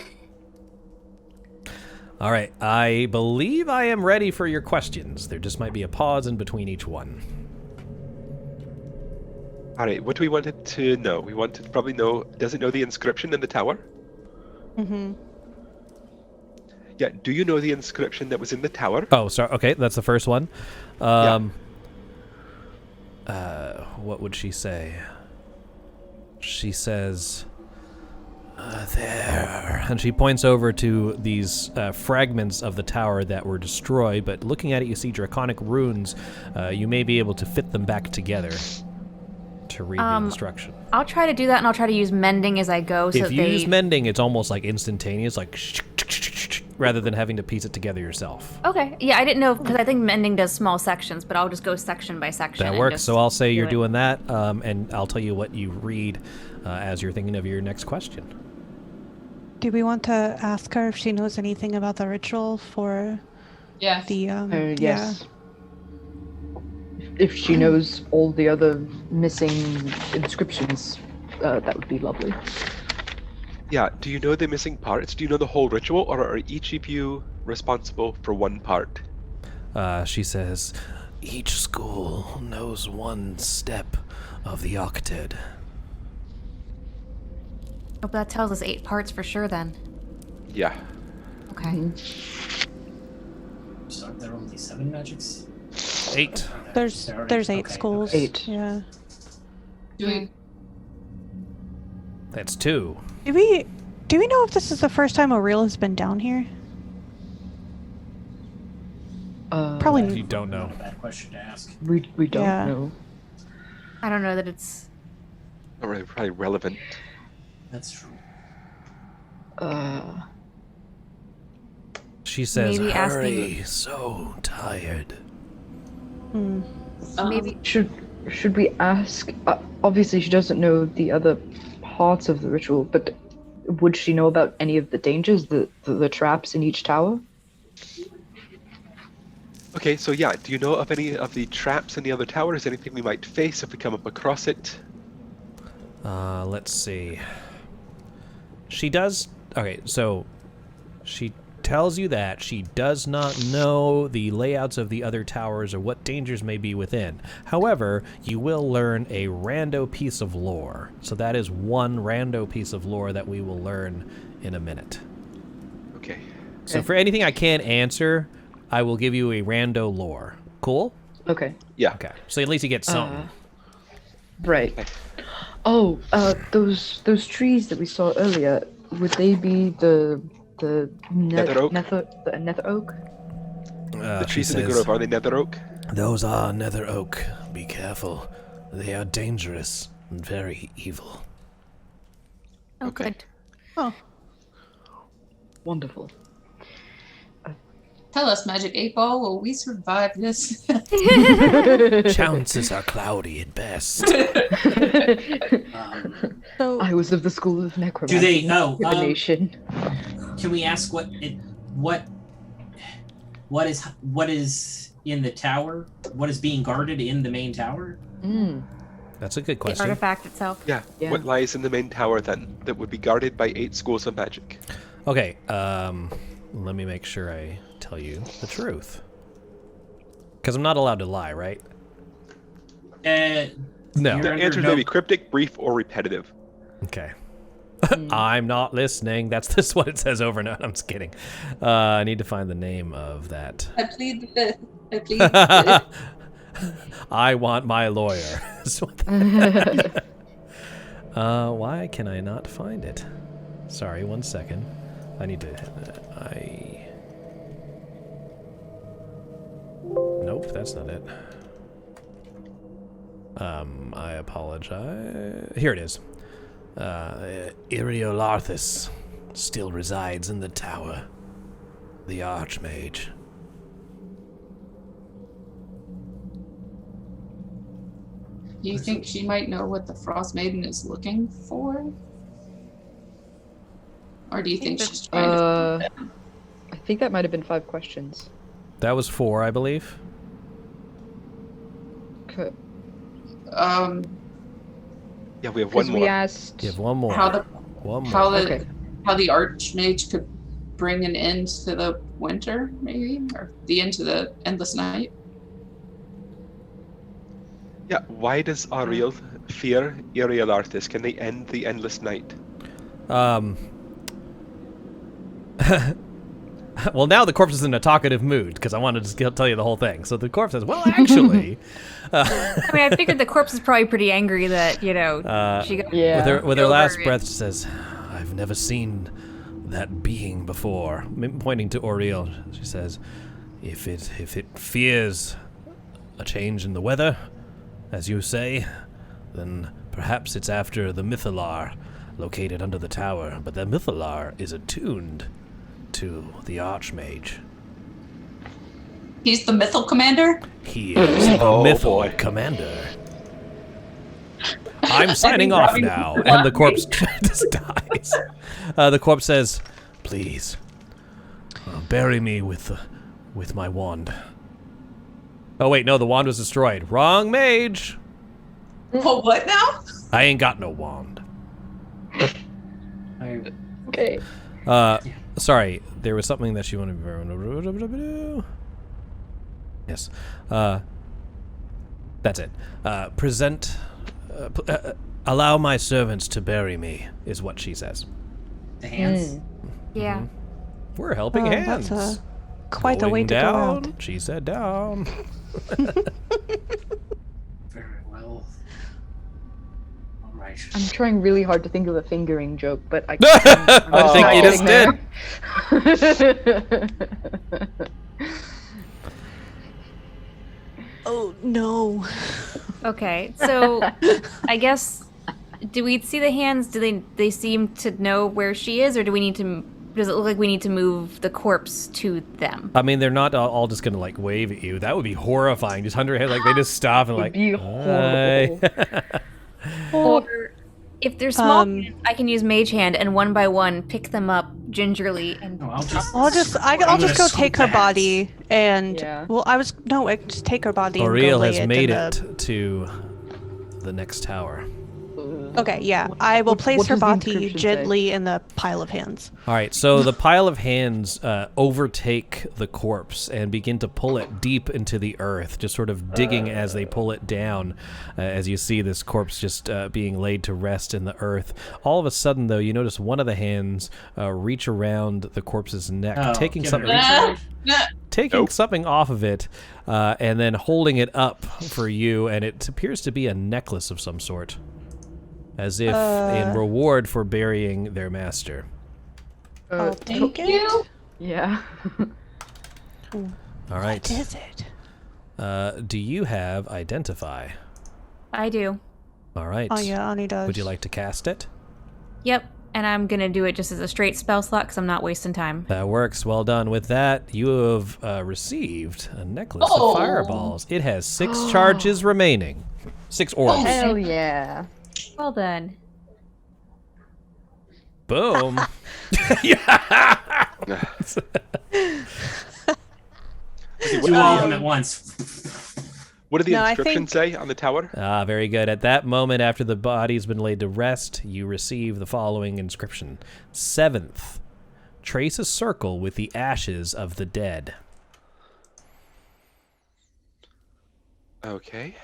All right, I believe I am ready for your questions. There just might be a pause in between each one. All right, what do we want it to know? We want it to probably know, does it know the inscription in the tower? Mm-hmm. Yeah, do you know the inscription that was in the tower? Oh, sorry. Okay, that's the first one. What would she say? She says, there. And she points over to these fragments of the tower that were destroyed, but looking at it, you see draconic runes. You may be able to fit them back together to read the instruction. I'll try to do that, and I'll try to use mending as I go. So if you use mending, it's almost like instantaneous, like rather than having to piece it together yourself. Okay. Yeah, I didn't know, because I think mending does small sections, but I'll just go section by section. That works. So I'll say you're doing that, and I'll tell you what you read as you're thinking of your next question. Do we want to ask her if she knows anything about the ritual for the yes. If she knows all the other missing inscriptions, that would be lovely. Yeah, do you know the missing parts? Do you know the whole ritual, or are each of you responsible for one part? She says, each school knows one step of the Octad. Oh, but that tells us 8 parts for sure, then. Yeah. Okay. So there are only 7 magics? 8. There's 8 schools. 8. Yeah. That's 2. Do we know if this is the first time Auril has been down here? Probably. You don't know. Bad question to ask. We don't know. I don't know that it's... Not really probably relevant. That's true. She says, maybe hurry, so tired. Maybe... Should we ask... obviously she doesn't know the other parts of the ritual, but would she know about any of the dangers, the traps in each tower? Okay, so yeah, do you know of any of the traps in the other towers? Anything we might face if we come up across it? Let's see. She does... Okay, so she tells you that she does not know the layouts of the other towers or what dangers may be within. However, you will learn a rando piece of lore. So that is one rando piece of lore that we will learn in a minute. Okay. So for anything I can't answer, I will give you a rando lore. Cool? Okay. Yeah. Okay. So at least you get something. Right. Oh, those trees that we saw earlier, would they be the Nether oak? The nether oak? The trees in the grove, are they nether oak? Those are nether oak. Be careful. They are dangerous and very evil. Oh, good. Oh. Wonderful. Tell us, Magic 8 Ball, will we survive this? Chances are cloudy at best. I was of the school of necromancy. Do they? Divination. Can we ask what is in the tower? What is being guarded in the main tower? That's a good The question. artifact itself. Yeah. What lies in the main tower then that would be guarded by 8 schools of magic? Okay, let me make sure I tell you the truth. Because I'm not allowed to lie, right? No. The answers may be cryptic, brief, or repetitive. Okay. I'm not listening. That's what it says over and over. I'm just kidding. I need to find the name of that. I plead the fifth. I plead the fifth. I want my lawyer. Why can I not find it? Sorry, 1 second. I need to... Nope, that's not it. I apologize. Here it is. Iriolarthus still resides in the tower. The Archmage. Do you think she might know what the Frostmaiden is looking for? Or do you think she's trying to... I think that might have been 5 questions. That was 4, I believe. Okay. Yeah, we have one more. We asked... You have one more. How the Archmage could bring an end to the winter, maybe? Or the end to the endless night? Yeah, why does Auriel fear Iriolarthus? Can they end the endless night? Well, now the corpse is in a talkative mood because I wanted to tell you the whole thing. So the corpse says, well, actually... I mean, I figured the corpse is probably pretty angry that, she got... With her last breath, she says, I've never seen that being before. Pointing to Oriel, she says, if it fears a change in the weather, as you say, then perhaps it's after the Mythalar located under the tower. But the Mythalar is attuned to the Archmage. He's the Mythal Commander? He is the Mythal Commander. I'm signing off now. And the corpse just dies. The corpse says, please, bury me with my wand. Oh, wait, no, the wand was destroyed. Wrong mage. Well, what now? I ain't got no wand. Okay. Sorry, there was something that she wanted to... Yes. That's it. Allow my servants to bury me, is what she says. The hands? Yeah. We're helping hands. That's quite a Going way to down, go around. She said down. Very well. All right. I'm trying really hard to think of a fingering joke, but I I think you just did. Oh, no. Okay, so I guess, do we see the hands? Do they seem to know where she is, or does it look like we need to move the corpse to them? I mean, they're not all just gonna like wave at you. That would be horrifying. Just under her head, like they just stop and like. It'd be horrible. Or if they're small, I can use Mage Hand and one by one pick them up gingerly and. I'll just go take her body and Yeah. just take her body. Oriel and go has lay made it it to the next tower. Okay, yeah. I will place what her does the body inscription gently in the pile of hands. All right, so the pile of hands overtake the corpse and begin to pull it deep into the earth, just sort of digging as they pull it down, as you see this corpse just being laid to rest in the earth. All of a sudden, though, you notice one of the hands reach around the corpse's neck, taking something something off of it, and then holding it up for you, and it appears to be a necklace of some sort. As if in reward for burying their master. I'll take it. Yeah. All right. What is it? Do you have Identify? I do. All right. Oh, yeah, Ani does. Would you like to cast it? Yep, and I'm gonna do it just as a straight spell slot because I'm not wasting time. That works. Well done. With that, you have received a necklace of fireballs. It has 6 charges remaining. 6 orbs. Hell yeah. Well done. Boom. Yeah. Do all of them at once. What did the inscription say on the tower? Very good. At that moment, after the body's been laid to rest, you receive the following inscription. 7th, trace a circle with the ashes of the dead. Okay.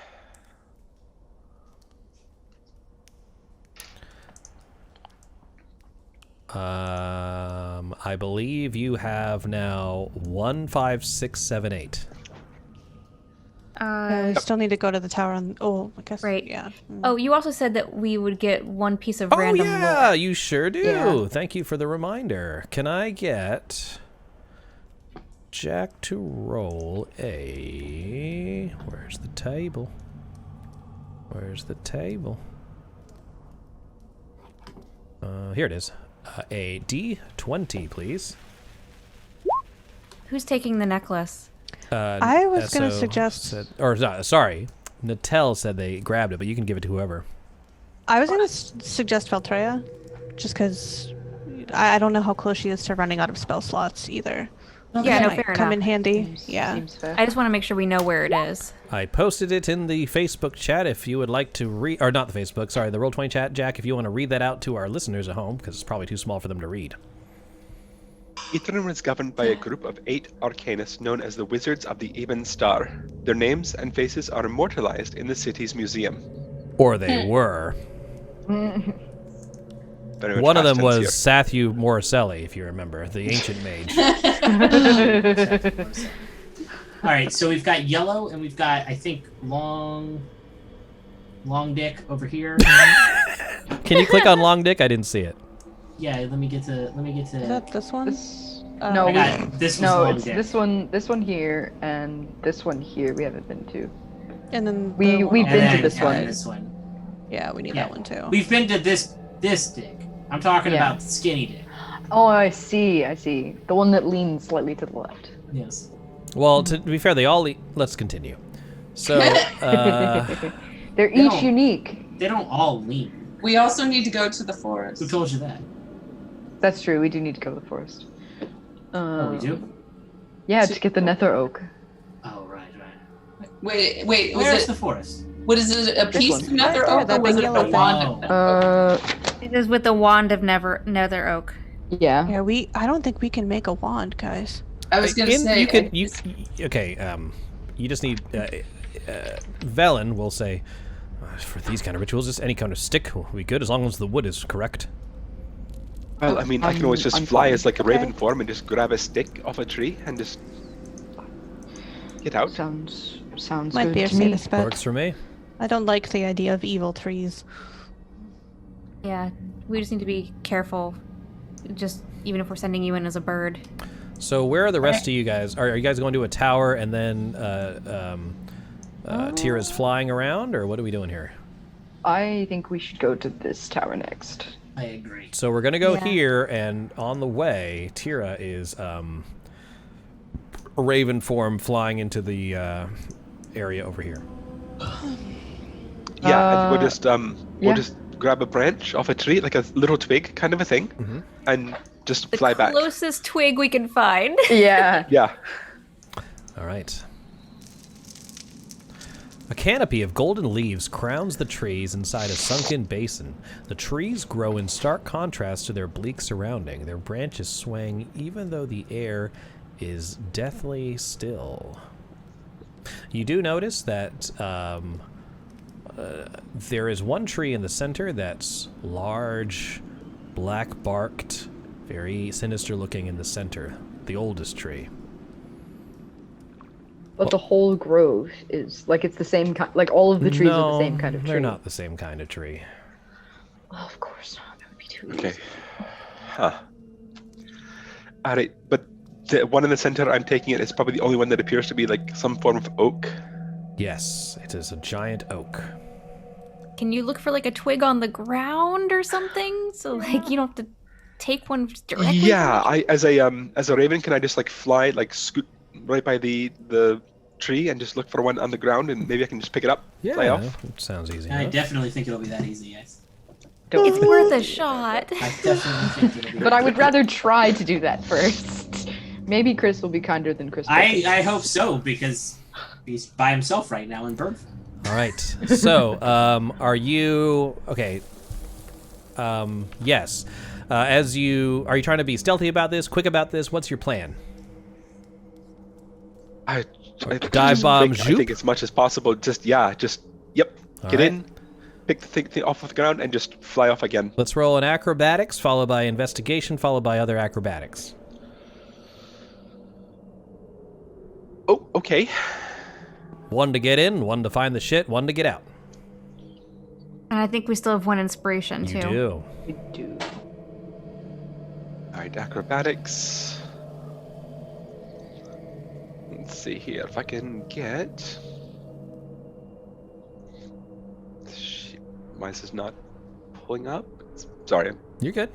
I believe you have now 1, 5, 6, 7, 8. We still need to go to the tower. I guess. Right. Yeah. Oh, you also said that we would get one piece of Oh, random yeah, lore. you sure do. Yeah. Thank you for the reminder. Can I get Jack to roll a... Where's the table? Where's the table? Here it is. A D20, please. Who's taking the necklace? I was going to suggest... sorry, Natel said they grabbed it, but you can give it to whoever. I was going to suggest Valtreya, just because I don't know how close she is to running out of spell slots either. Yeah, no, Might fair come enough. in handy. Seems fair. I just want to make sure we know where it is. I posted it in the Facebook chat if you would like to read... Or not the Facebook, sorry, the Roll20 chat. Jack, if you want to read that out to our listeners at home, because it's probably too small for them to read. Ythryn was governed by a group of 8 arcanists known as the Wizards of the Even Star. Their names and faces are immortalized in the city's museum. Or they were. very much One of past them tense was here. Sathu Morriselli, if you remember, the ancient mage. All right, so we've got yellow, and we've got, I think, long dick over here. Can you click on long dick? I didn't see it. Yeah, let me get to. Is that this one? No, I got it. This was no, long it's dick. this one here, and this one here. We haven't been to. And then We've And been then to this one. This one. Yeah, we need that one too. We've been to this dick. I'm talking Yeah. about the skinny dick. Oh, I see. The one that leans slightly to the left. Yes. Well, to be fair, they all let's continue. So, They're each unique. They don't all lean. We also need to go to the forest. Who told you that? That's true. We do need to go to the forest. Oh, we do? Yeah, to get the nether oak. Oh, right. Wait, Where's was the it? forest? What is it? A This piece one. of nether Yeah, oak, that or was big it a yellow wand? of It is with the wand of nether oak. Yeah. Yeah, I don't think we can make a wand, guys. I was gonna say you could okay. You just need Velen will say for these kind of rituals, just any kind of stick will be good as long as the wood is correct. Well, I mean, I can always just I'm fly fine. as like a raven form and just grab a stick off a tree and just get out. Sounds Might good be our to me. safest bet. Works for me. I don't like the idea of evil trees. Yeah, we just need to be careful. Just even if we're sending you in as a bird. So where are the rest of you guys? Are you guys going to a tower and then Tira's flying around, or what are we doing here? I think we should go to this tower next. I agree. So we're gonna go Yeah. here, and on the way, Tira is a raven form flying into the area over here. Yeah, and we'll just yeah. we'll just grab a branch off a tree, like a little twig kind of a thing, and just fly back. Closest twig we can find. Yeah. Yeah. All right. A canopy of golden leaves crowns the trees inside a sunken basin. The trees grow in stark contrast to their bleak surrounding, their branches swaying even though the air is deathly still. You do notice that there is one tree in the center that's large, black-barked, very sinister looking in the center, the oldest tree. But the whole grove is like it's the same kind. Like all of the trees are the same kind of tree. They're not the same kind of tree. Oh, of course not. That would be too Okay. easy. Huh. Alright, but the one in the center, I'm taking it, is probably the only one that appears to be like some form of oak. Yes, it is a giant oak. Can you look for like a twig on the ground or something? So like you don't have to take one directly. Yeah, from as a raven, can I just like fly, like scoot right by the tree and just look for one on the ground, and maybe I can just pick it up, fly off? It sounds easy. I enough. definitely think it'll be that easy, yes. It's worth a shot. I definitely think it'll be But I would rather try to do that first. Maybe Chris will be kinder than Chris. I hope so, because he's by himself right now in bird form. All right. So, are you okay? Yes. Are you trying to be stealthy about this, quick about this? What's your plan? I Dive bomb, I zoop? think as much as possible. Yep. All Get right. in, pick the thing off of the ground, and just fly off again. Let's roll an acrobatics, followed by investigation, followed by other acrobatics. Oh, okay. One to get in, one to find the shit, one to get out. And I think we still have one inspiration You too. do. We do. Alright, acrobatics. Let's see here if I can get. Shit, why is this not pulling up? Sorry. You're good.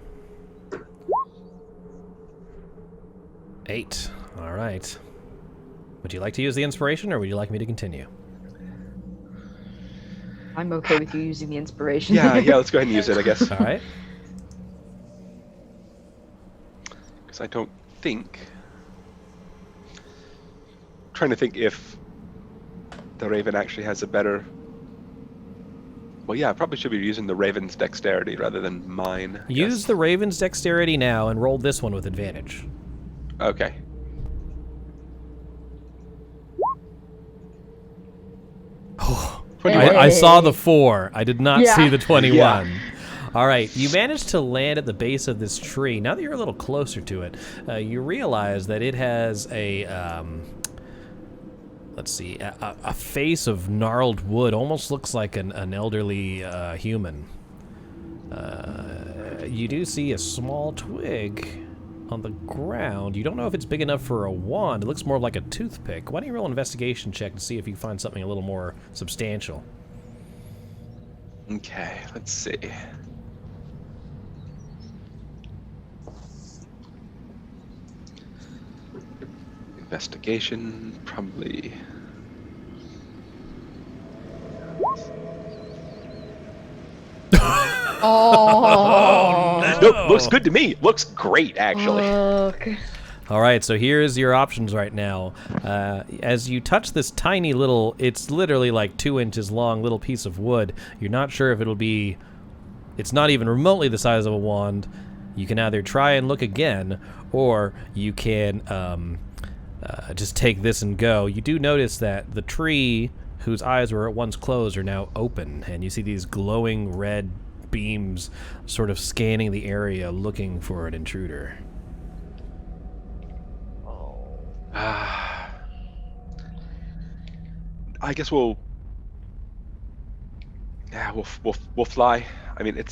8. All right. Would you like to use the inspiration, or would you like me to continue? I'm okay with you using the inspiration. Yeah, let's go ahead and use it, I guess. All right. Because I don't think. Trying to think if the raven actually has a better. Well, yeah, I probably should be using the raven's dexterity rather than mine. I Use guess. the Raven's dexterity now and roll this one with advantage. Okay. I saw the 4. I did not Yeah. see the 21. All right, you managed to land at the base of this tree. Now that you're a little closer to it, you realize that it has a, let's see, a face of gnarled wood. Almost looks like an elderly human. You do see a small twig on the ground. You don't know if it's big enough for a wand. It looks more like a toothpick. Why don't you roll an investigation check to see if you find something a little more substantial? Okay, let's see. Investigation, probably. Oh, no, looks good to me. Looks great, actually. Okay. All right, so here's your options right now. As you touch this tiny little, it's literally like 2 inches long little piece of wood, you're not sure if it'll be, it's not even remotely the size of a wand. You can either try and look again, or you can just take this and go. You do notice that the tree, whose eyes were at once closed, are now open, and you see these glowing red beams sort of scanning the area looking for an intruder. I guess we'll fly. I mean,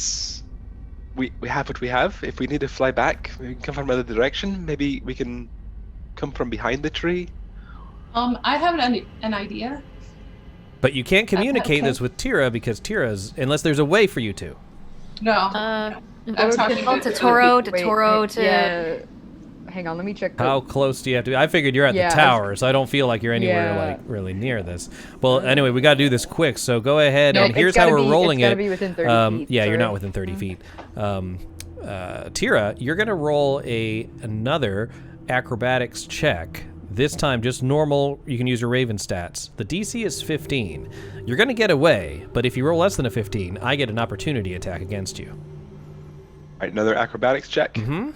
we have what we have. If we need to fly back, we can come from another direction. Maybe we can come from behind the tree. I have an idea. But you can't communicate this with Tira because Tira's, unless there's a way for you to. No. I'm talking to Toro, Yeah. Hang on, let me check. How close do you have to be? I figured you're at the tower, so I don't feel like you're anywhere like really near this. Well, anyway, we got to do this quick, so go ahead, and here's how we're rolling it. It's gotta be within 30 feet. Yeah, you're not within 30 feet. Tira, you're going to roll another acrobatics check. This time, just normal. You can use your Raven stats. The DC is 15. You're going to get away, but if you roll less than a 15, I get an opportunity attack against you. All right, another acrobatics check. Mm-hmm.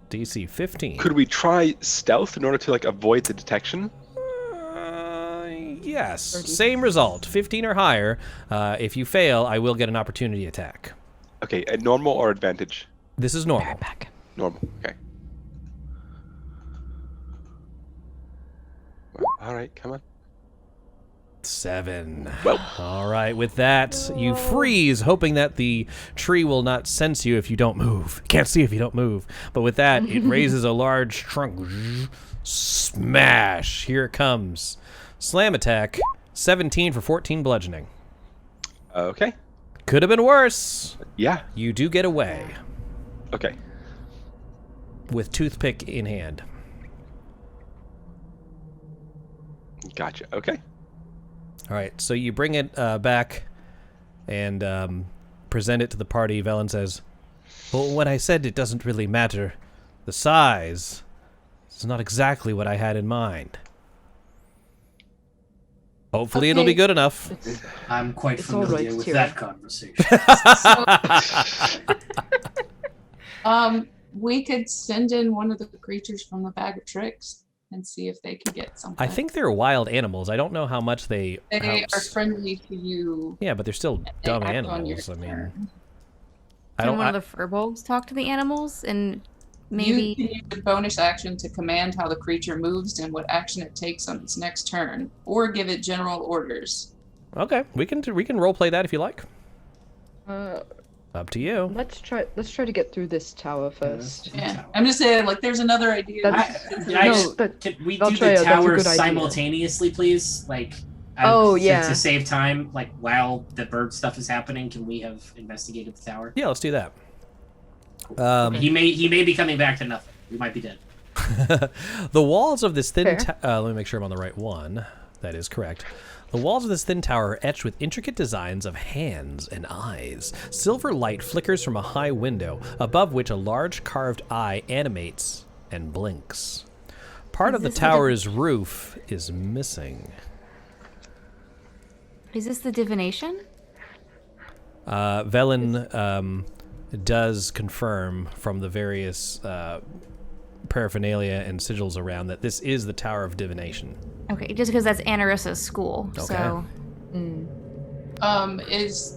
DC 15. Could we try stealth in order to avoid the detection? Yes. 30. Same result. 15 or higher. If you fail, I will get an opportunity attack. Okay, normal or advantage? This is normal. Back. Normal. Okay. All right, come on. 7. Well. All right, with that, you freeze, hoping that the tree will not sense you if you don't move. Can't see if you don't move. But with that, it raises a large trunk. Smash. Here it comes. Slam attack. 17 for 14 bludgeoning. Okay. Could have been worse. Yeah. You do get away. Okay. With toothpick in hand. Gotcha. Okay. All right, so you bring it back and present it to the party. Velen says, well, when I said it doesn't really matter, the size is not exactly what I had in mind. Hopefully it'll be good enough. I'm quite familiar with that conversation. We could send in one of the creatures from the bag of tricks and see if they can get something. I think they're wild animals. I don't know how much they are friendly to you. Yeah, but they're still dumb animals. I mean, Can one of the furbolgs talk to the animals and maybe... You can use a bonus action to command how the creature moves and what action it takes on its next turn, or give it general orders. Okay, we can role play that if you like. Up to you. Let's try to get through this tower first. Yeah, I'm just saying, there's another idea. Can we do the tower simultaneously, please? To save time, while the bird stuff is happening, can we have investigated the tower? Yeah, let's do that. He may be coming back to nothing. We might be dead. The walls of this thin let me make sure I'm on the right one. That is correct. The walls of this thin tower are etched with intricate designs of hands and eyes. Silver light flickers from a high window, above which a large carved eye animates and blinks. Part of the tower's roof is missing. Is this the divination? Velen does confirm from the various paraphernalia and sigils around that this is the Tower of Divination. Okay, just because that's Anarissa's school. Okay. So. Was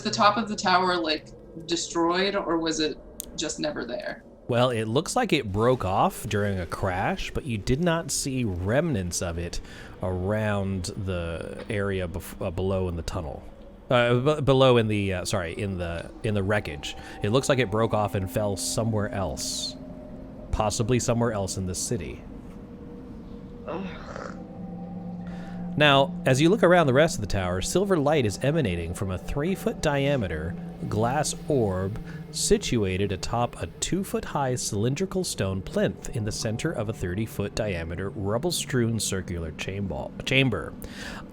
the top of the tower like destroyed, or was it just never there? Well, it looks like it broke off during a crash, but you did not see remnants of it around the area below in the tunnel. Below in the in the wreckage. It looks like it broke off and fell somewhere else, possibly somewhere else in the city. Now, as you look around the rest of the tower, silver light is emanating from a 3-foot diameter glass orb situated atop a 2-foot-high cylindrical stone plinth in the center of a 30-foot diameter rubble-strewn circular chamber.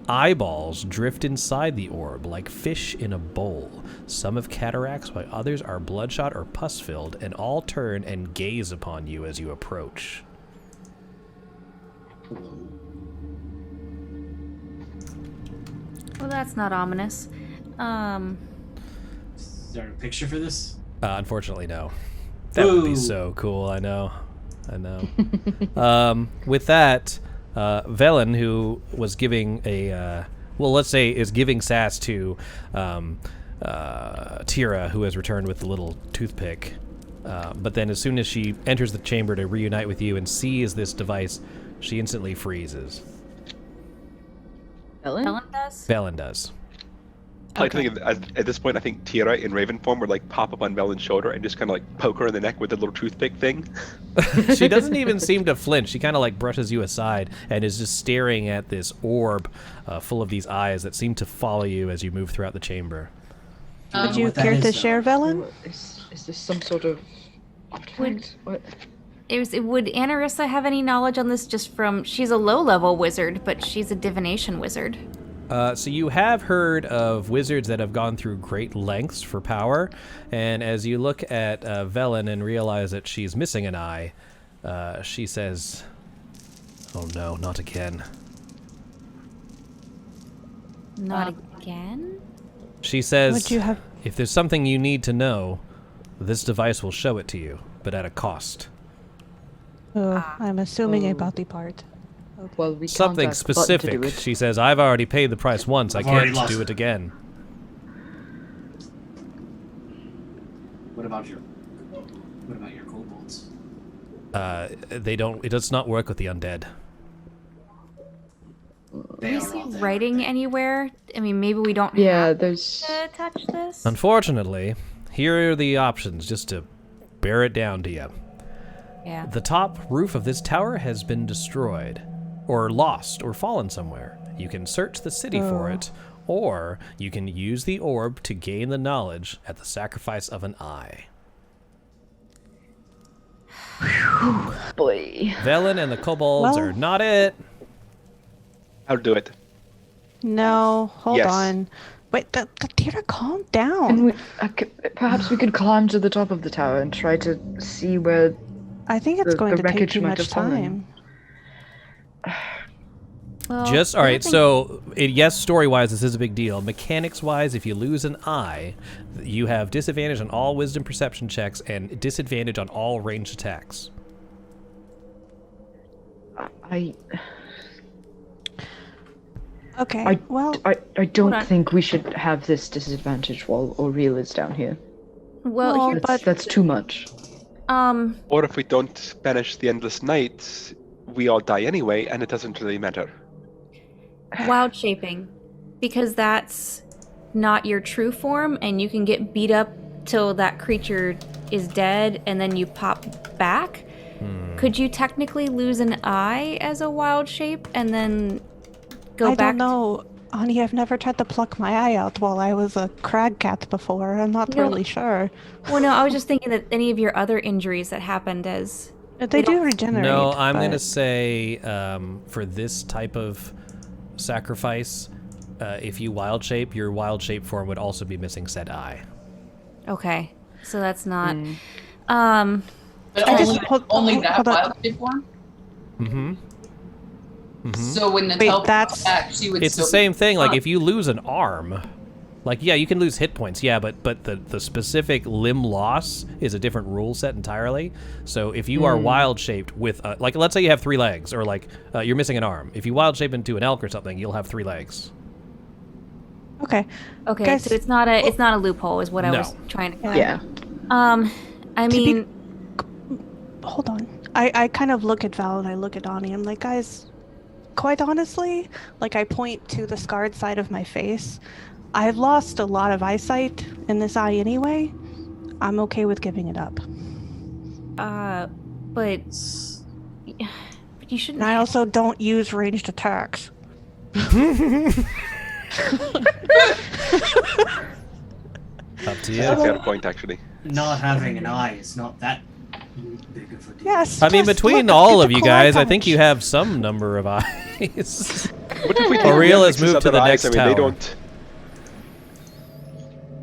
Eyeballs drift inside the orb like fish in a bowl. Some have cataracts, while others are bloodshot or pus-filled, and all turn and gaze upon you as you approach. Well, that's not ominous. Is there a picture for this? Unfortunately, no. That would be so cool. I know. With that, Velen, who was giving a, let's say is giving sass to Tira, who has returned with the little toothpick. But then as soon as she enters the chamber to reunite with you and sees this device, she instantly freezes. Velen does. Okay. At this point, I think Tira in Raven form would like pop up on Velen's shoulder and just kind of like poke her in the neck with the little toothpick thing. She doesn't even seem to flinch. She kind of like brushes you aside and is just staring at this orb full of these eyes that seem to follow you as you move throughout the chamber. Would you care to share, Velen? Is this some sort of object? What? Would Anarissa have any knowledge on this just from... She's a low-level wizard, but she's a divination wizard. So you have heard of wizards that have gone through great lengths for power, and as you look at Velen and realize that she's missing an eye, she says, "Oh no, not again." Not again? She says, "If there's something you need to know, this device will show it to you, but at a cost." Oh, I'm assuming a body part. Okay. Well, we something specific. She says, "I've already paid the price once. I can't do it again." What about your kobolds? They don't. It does not work with the undead. Do you see writing anywhere? I mean, maybe we don't have to touch this? Unfortunately, here are the options, just to bear it down to you. Yeah. The top roof of this tower has been destroyed, or lost, or fallen somewhere. You can search the city for it, or you can use the orb to gain the knowledge at the sacrifice of an eye. Boy. Velen and the kobolds are not it. I'll do it. No, hold on. Wait, Tira, calm down. Perhaps we could climb to the top of the tower and try to see where... I think it's going to take too much time. Well, Just, all right, so, yes, story-wise, this is a big deal. Mechanics-wise, if you lose an eye, you have disadvantage on all wisdom perception checks and disadvantage on all ranged attacks. Okay, I don't think we should have this disadvantage while Aurel is down here. Well, that's too much. Or if we don't banish the endless night, we all die anyway, and it doesn't really matter. Wild shaping, because that's not your true form, and you can get beat up till that creature is dead, and then you pop back. Could you technically lose an eye as a wild shape, and then go back? I don't know. Honey, I've never tried to pluck my eye out while I was a crag cat before. I'm not really sure. Well, no, I was just thinking that any of your other injuries that happened as... They do regenerate. No, I'm going to say for this type of sacrifice, if you wild shape, your wild shape form would also be missing said eye. Okay, so that's not... But only that wild shape form? Mm-hmm. So when Natal comes back, she would It's the same thing, like if you lose an arm, like, yeah, you can lose hit points, yeah, but the specific limb loss is a different rule set entirely. So if you are wild shaped with, let's say you have 3 legs, or like you're missing an arm. If you wild shape into an elk or something, you'll have 3 legs. Okay. Okay, Guys, so it's not a loophole, is what I was trying to. Yeah. I mean, hold on. I kind of look at Val and I look at Ani. I'm like, guys, quite honestly, like I point to the scarred side of my face. I've lost a lot of eyesight in this eye anyway. I'm okay with giving it up. but you shouldn't. And I also don't use ranged attacks. Up to you. That's a fair point, actually. Not having an eye is not that big of a deal. Yes. I mean, between all of you guys, I think you have some number of eyes. What if we take Auriel has Mirnix's moved to other the eyes? next I mean, tower. they don't.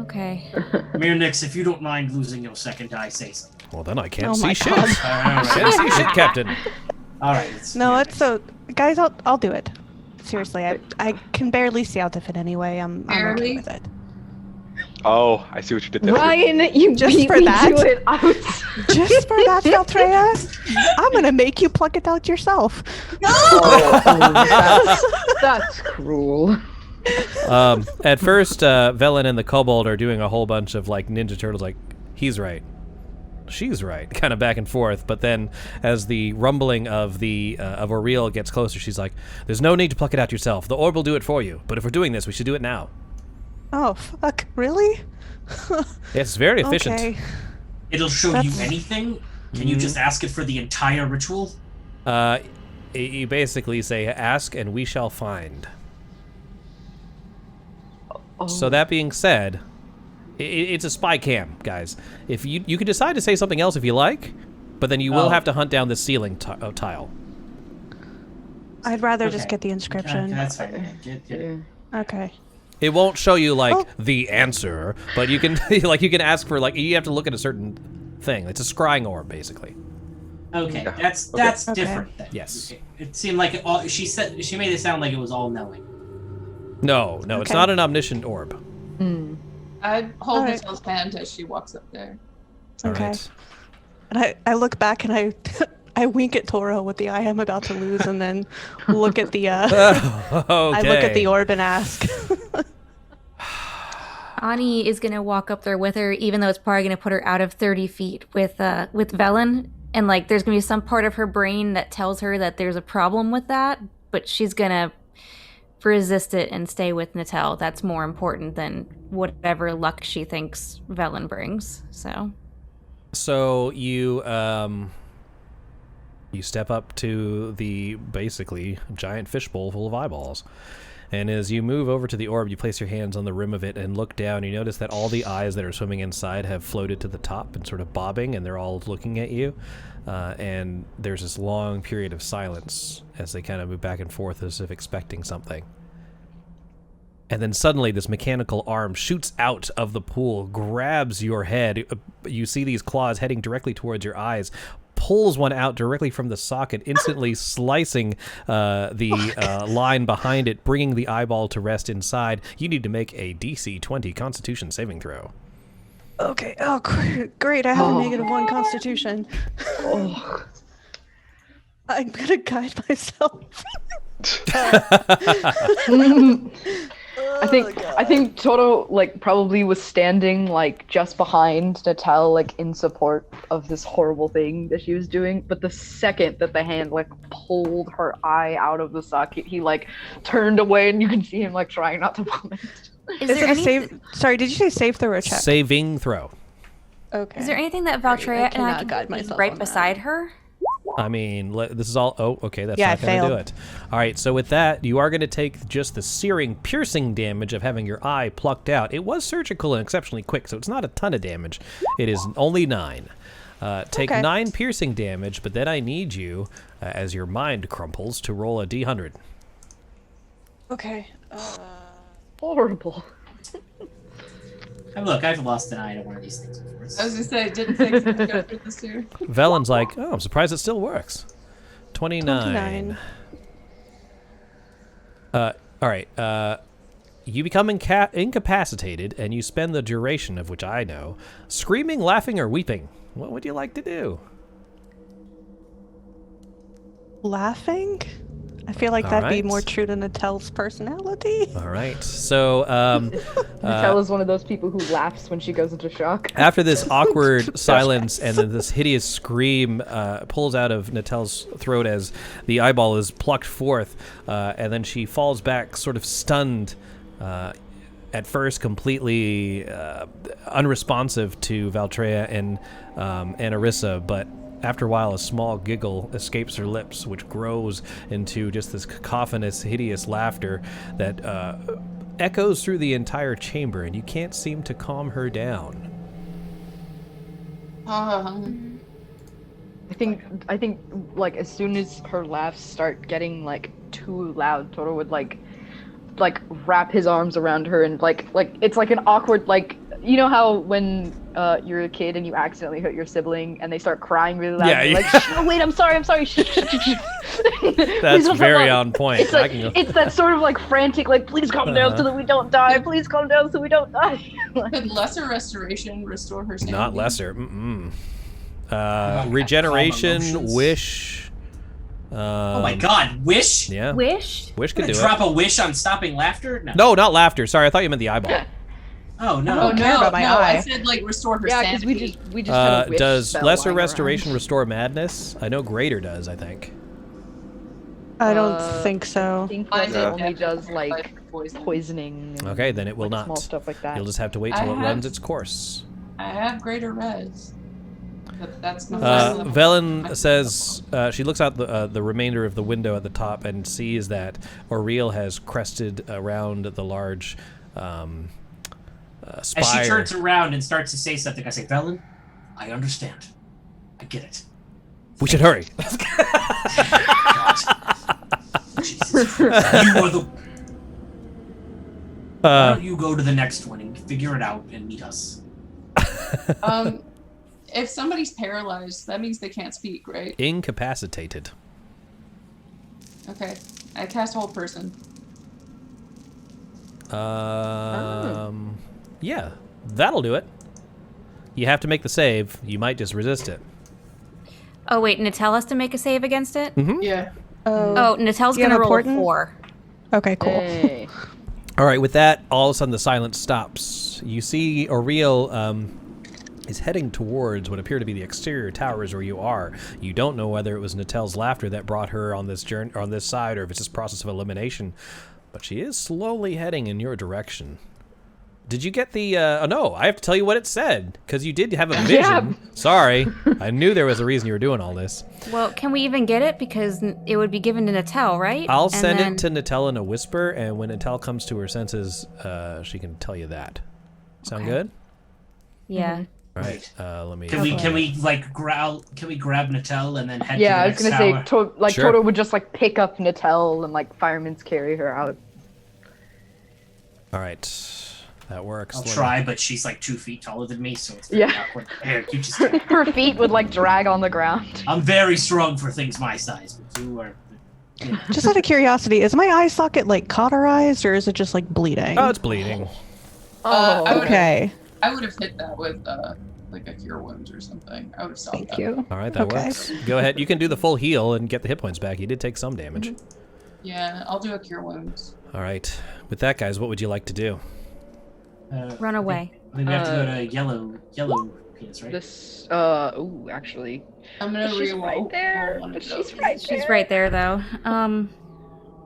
Okay. Mirnix, if you don't mind losing your second eye, say something. Well, then I can't Oh see my shit. God. Can't see shit, Captain. All right. No, it's so, guys. I'll do it. Seriously, I can barely see out of it anyway. I'm okay with it. Oh, I see what you did there. Ryan, you Just beat for me that? to it. Just for that, Valtreya, I'm gonna make you pluck it out yourself. That's cruel. At first, Velen and the Kobold are doing a whole bunch of like Ninja Turtles, like, he's right, she's right, kind of back and forth. But then, as the rumbling of Auriel gets closer, she's like, "There's no need to pluck it out yourself. The orb will do it for you. But if we're doing this, we should do it now." Oh fuck! Really? It's very efficient. Okay. It'll show you anything. Can you just ask it for the entire ritual? You basically say, "Ask and we shall find." Oh. So that being said, it's a spy cam, guys. If you can decide to say something else if you like, but then you will have to hunt down the ceiling tile. I'd rather just get the inscription. That's fine. Get it. Okay. It won't show you like the answer, but you can you can ask for, like, you have to look at a certain thing. It's a scrying orb, basically. Okay, that's different. Then. Yes. It seemed like she made it sound like it was all knowing. No, it's not an omniscient orb. I hold Michelle's hand as she walks up there. Okay. And I look back and I wink at Toro with the eye I'm about to lose, and then look at the I look at the orb and ask. Ani is gonna walk up there with her, even though it's probably gonna put her out of 30 feet with Velen, and like there's gonna be some part of her brain that tells her that there's a problem with that, but she's gonna resist it and stay with Natel. That's more important than whatever luck she thinks Velen brings. So you step up to the basically giant fishbowl full of eyeballs. And as you move over to the orb, you place your hands on the rim of it and look down. You notice that all the eyes that are swimming inside have floated to the top and sort of bobbing, and they're all looking at you. And there's this long period of silence as they kind of move back and forth as if expecting something. And then suddenly this mechanical arm shoots out of the pool, grabs your head. You see these claws heading directly towards your eyes, pulls one out directly from the socket, instantly slicing the line behind it, bringing the eyeball to rest inside. You need to make a DC 20 Constitution saving throw. Okay. Oh, great. I have a -1 Constitution. I'm gonna guide myself. I think Toro like probably was standing like just behind Natel, like in support of this horrible thing that she was doing. But the second that the hand like pulled her eye out of the socket, he like turned away, and you can see him like trying not to vomit. Is there a save? Sorry, did you say save throw or check? Saving throw. Okay. is there anything that Valtreya and I can do right beside her? I mean, this is all... Oh, okay, that's Yeah, not going to failed. do it. All right, so with that, you are going to take just the searing, piercing damage of having your eye plucked out. It was surgical and exceptionally quick, so it's not a ton of damage. It is only 9. Take 9 piercing damage, but then I need you, as your mind crumples, to roll a D100. Okay. Horrible. Look, I've lost an eye to one of these things before. I was gonna say, it didn't take so much effort this year. Velen's like, oh, I'm surprised it still works. 29. All right. You become incapacitated, and you spend the duration of which I know screaming, laughing, or weeping. What would you like to do? Laughing? I feel like that'd be right. more true to Natel's personality. All right. So, Natel is one of those people who laughs when she goes into shock. after this awkward silence and then this hideous scream pulls out of Natel's throat as the eyeball is plucked forth, and then she falls back sort of stunned, at first completely unresponsive to Valtreya and Arissa, but after a while, a small giggle escapes her lips, which grows into just this cacophonous, hideous laughter that echoes through the entire chamber, and you can't seem to calm her down. I think like as soon as her laughs start getting like too loud, Toro would like wrap his arms around her and like it's like an awkward, like, you know how when you're a kid and you accidentally hurt your sibling and they start crying really loud, and you're like, oh wait, I'm sorry. That's very on point. It's like, it's that sort of like frantic, like, please calm down so that we don't die. Please calm down so we don't die. Could lesser restoration restore her sanity? Not lesser. Regeneration, wish. Oh my god, wish? Yeah. Wish? Wish could do it. Drop a wish on stopping laughter? No, not laughter. Sorry, I thought you meant the eyeball. Oh no! Oh no! about my eye. I said like restore her Yeah, sanity. because we just had a wish Does spell lesser lying restoration around. restore madness? I know greater does. I think. I don't think so. I think Mine it did only does like poison. poisoning. And, Okay, then it will like, not. Small stuff like that. You'll just have to wait I till it have- runs its course. I have greater res. But that's not Velen says she looks out the remainder of the window at the top and sees that Auriel has crested around the large spire. As she turns around and starts to say something, I say, Velen, I understand. I get it. We should hurry. Jesus. You are the... Why don't you go to the next one and figure it out and meet us? If somebody's paralyzed, that means they can't speak, right? Incapacitated. Okay. I cast hold person. Yeah, that'll do it. You have to make the save. You might just resist it. Oh, wait, Natel has to make a save against it? Mm-hmm. Yeah. Oh, Natel's You have gonna roll a important? 4. Okay, cool. Hey. All right, with that, all of a sudden the silence stops. You see Auriel is heading towards what appear to be the exterior towers where you are. You don't know whether it was Natel's laughter that brought her on this journey, on this side, or if it's this process of elimination. But she is slowly heading in your direction. Did you get the? Oh no! I have to tell you what it said because you did have a vision. Yeah. Sorry, I knew there was a reason you were doing all this. Well, can we even get it? Because it would be given to Natel, right? I'll And send then- it to Natel in a whisper, and when Natel comes to her senses, she can tell you that. Sound good? Yeah. All right. Let me. Can we like growl? Can we grab Natel and then head Yeah, I to was the gonna next say, tower? Sure. Toto would just like pick up Natel and like firemen's carry her out. All right. That works. I'll Let me- try, but she's like 2 feet taller than me, so it's Yeah. very awkward. Here, you just. Her feet would like drag on the ground. I'm very strong for things my size, but you are. Just out of curiosity, is my eye socket like cauterized or is it just like bleeding? Oh, it's bleeding. I would've- okay. I would have hit that with like a cure wounds or something. I would have stopped Thank that. you. All right, that Okay. works. Go ahead. You can do the full heal and get the hit points back. You did take some damage. Yeah, I'll do a cure wounds. All right. With that, guys, what would you like to do? Run away. I think we have to go to yellow penis, right? This, actually. I'm gonna She's reroll. right there, roll one but of those. she's right She's right there, though. I'm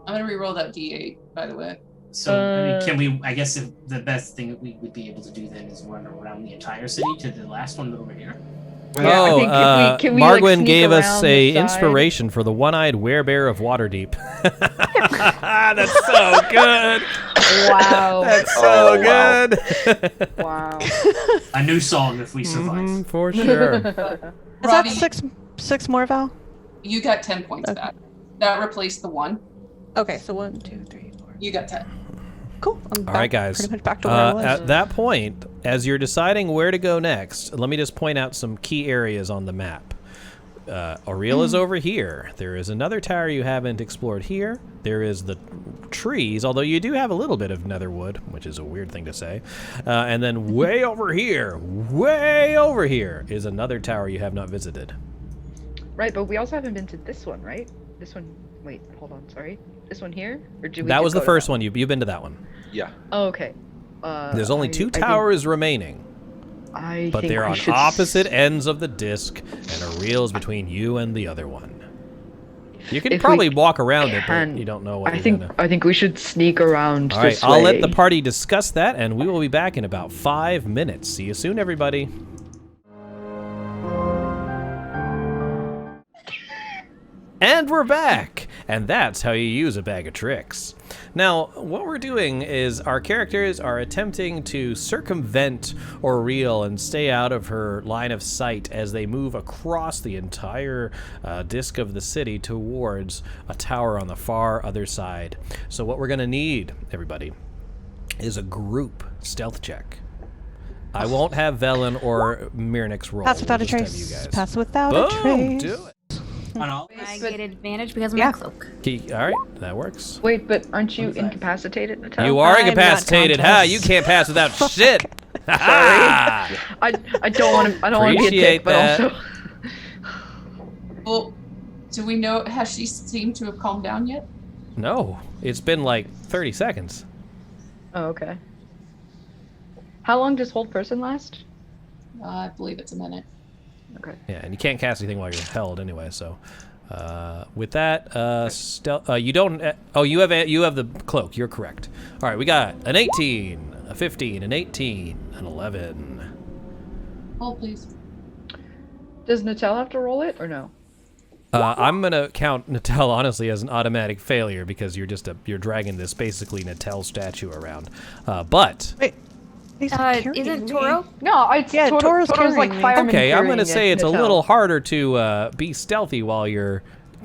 gonna reroll that D8, by the way. So, I mean, can we? I guess if the best thing that we would be able to do then is run around the entire city to the last one over here. Yeah, I think if we- can we, like, Margwin sneak gave us around a the side? inspiration for the one-eyed werebear of Waterdeep. That's so good. Wow. That's so good. Wow. A new song if we survive. For sure. Is Robbie, that six more, Val? you got 10 points back. That replaced the 1. Okay, so 1, 2, 3, 4. You got 10. Cool. I'm All right, guys. Pretty much back to where I was. At that point, as you're deciding where to go next, let me just point out some key areas on the map. Auriel is over here. There is another tower you haven't explored here. There is the trees, although you do have a little bit of netherwood, which is a weird thing to say. And then way over here is another tower you have not visited. Right, but we also haven't been to this one, right? This one Wait, hold on. Sorry. This one here, or do we? That was the first one. You've been to that one. Yeah. Oh, okay. There's only 2 towers remaining. But they're on opposite ends of the disc, and a rail's between you and the other one. You can probably walk around it, but you don't know what you're gonna... I think we should sneak around. All right, I'll let the party discuss that, and we will be back in about 5 minutes. See you soon, everybody. And we're back! And that's how you use a bag of tricks. Now, what we're doing is our characters are attempting to circumvent Oriel and stay out of her line of sight as they move across the entire disk of the city towards a tower on the far other side. So what we're going to need, everybody, is a group stealth check. I won't have Velen or Mirnix roll. Pass without a trace. Pass without a trace. Do it. I get advantage because of my cloak. All right, that works. Wait, but aren't you incapacitated, Natalia? You are incapacitated, huh? You can't pass without shit. Sorry. I don't want to. I don't want to be a dick, but also. Well, do we know? Has she seemed to have calmed down yet? No, it's been like 30 seconds. Oh, okay. How long does hold person last? I believe it's a minute. Okay. Yeah, and you can't cast anything while you're held anyway. So, with that, you don't. You have the cloak. You're correct. All right, we got an 18, a 15, an 18, an 11. Oh, please. Does Natel have to roll it or no? I'm gonna count Natel honestly as an automatic failure because you're dragging this basically Natel statue around. But. Wait. Isn't Toro? No, Toro's like fireman. Okay, I'm gonna say it's a little harder to be stealthy while you're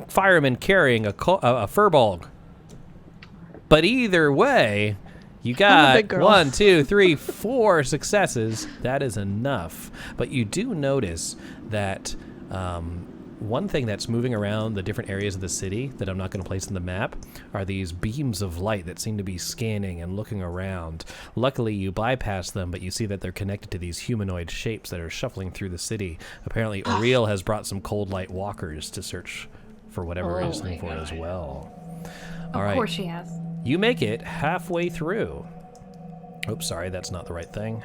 fireman carrying a furbolg. But either way, you got 1, 2, 3, 4 successes. That is enough. But you do notice that one thing that's moving around the different areas of the city that I'm not going to place on the map are these beams of light that seem to be scanning and looking around. Luckily, you bypass them, but you see that they're connected to these humanoid shapes that are shuffling through the city. Apparently, Oriel has brought some cold light walkers to search for whatever it is looking for as well. All right. Of course she has. You make it halfway through. Oops, sorry, that's not the right thing.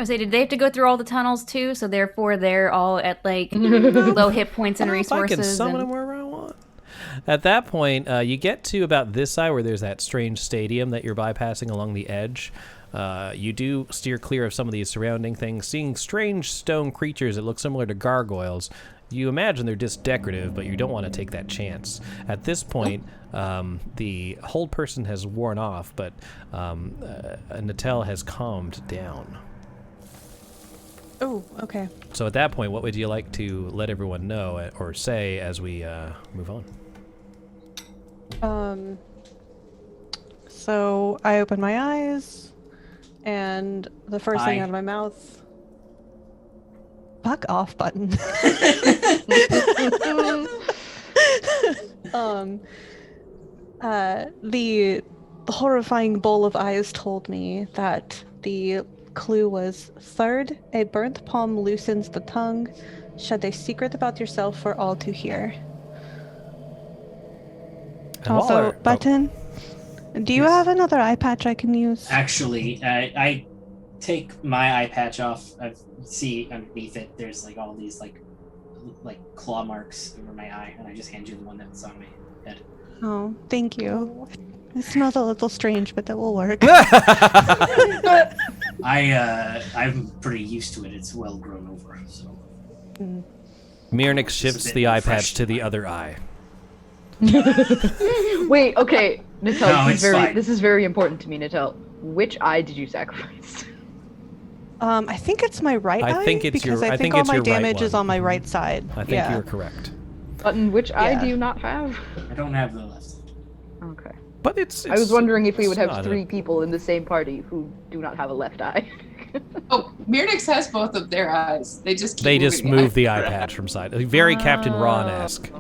I say, did they have to go through all the tunnels too? So therefore, they're all at like low hit points and resources. I can summon them wherever I want. At that point, you get to about this side where there's that strange stadium that you're bypassing along the edge. You do steer clear of some of these surrounding things, seeing strange stone creatures that look similar to gargoyles. You imagine they're just decorative, but you don't want to take that chance. At this point, the hold person has worn off, but Natel has calmed down. Oh, okay. So at that point, what would you like to let everyone know or say as we move on? So I open my eyes, and the first thing out of my mouth... Fuck off button. The horrifying bowl of eyes told me that the clue was third, a burnt palm loosens the tongue. Shed a secret about yourself for all to hear. And also, Button, do you have another eye patch I can use? Actually, I take my eye patch off. I see underneath it, there's like all these like claw marks over my eye, and I just hand you the one that's on my head. Oh, thank you. It smells a little strange, but that will work. I'm pretty used to it. It's well grown over, so. Mirnix shifts the eye patch to the other eye. Wait, okay, Natel, No, this is very important to me, Natel. Which eye did you sacrifice? I think it's my right eye. I think it's because your. I think all my damage is on my right side. I think you're correct. Button, which eye do you not have? I don't have the left. Okay. But it's I was wondering if we would have 3 people in the same party who do not have a left eye. Oh, Mirnix has both of their eyes. They just move the eye patch from side. Very Captain Ron-esque.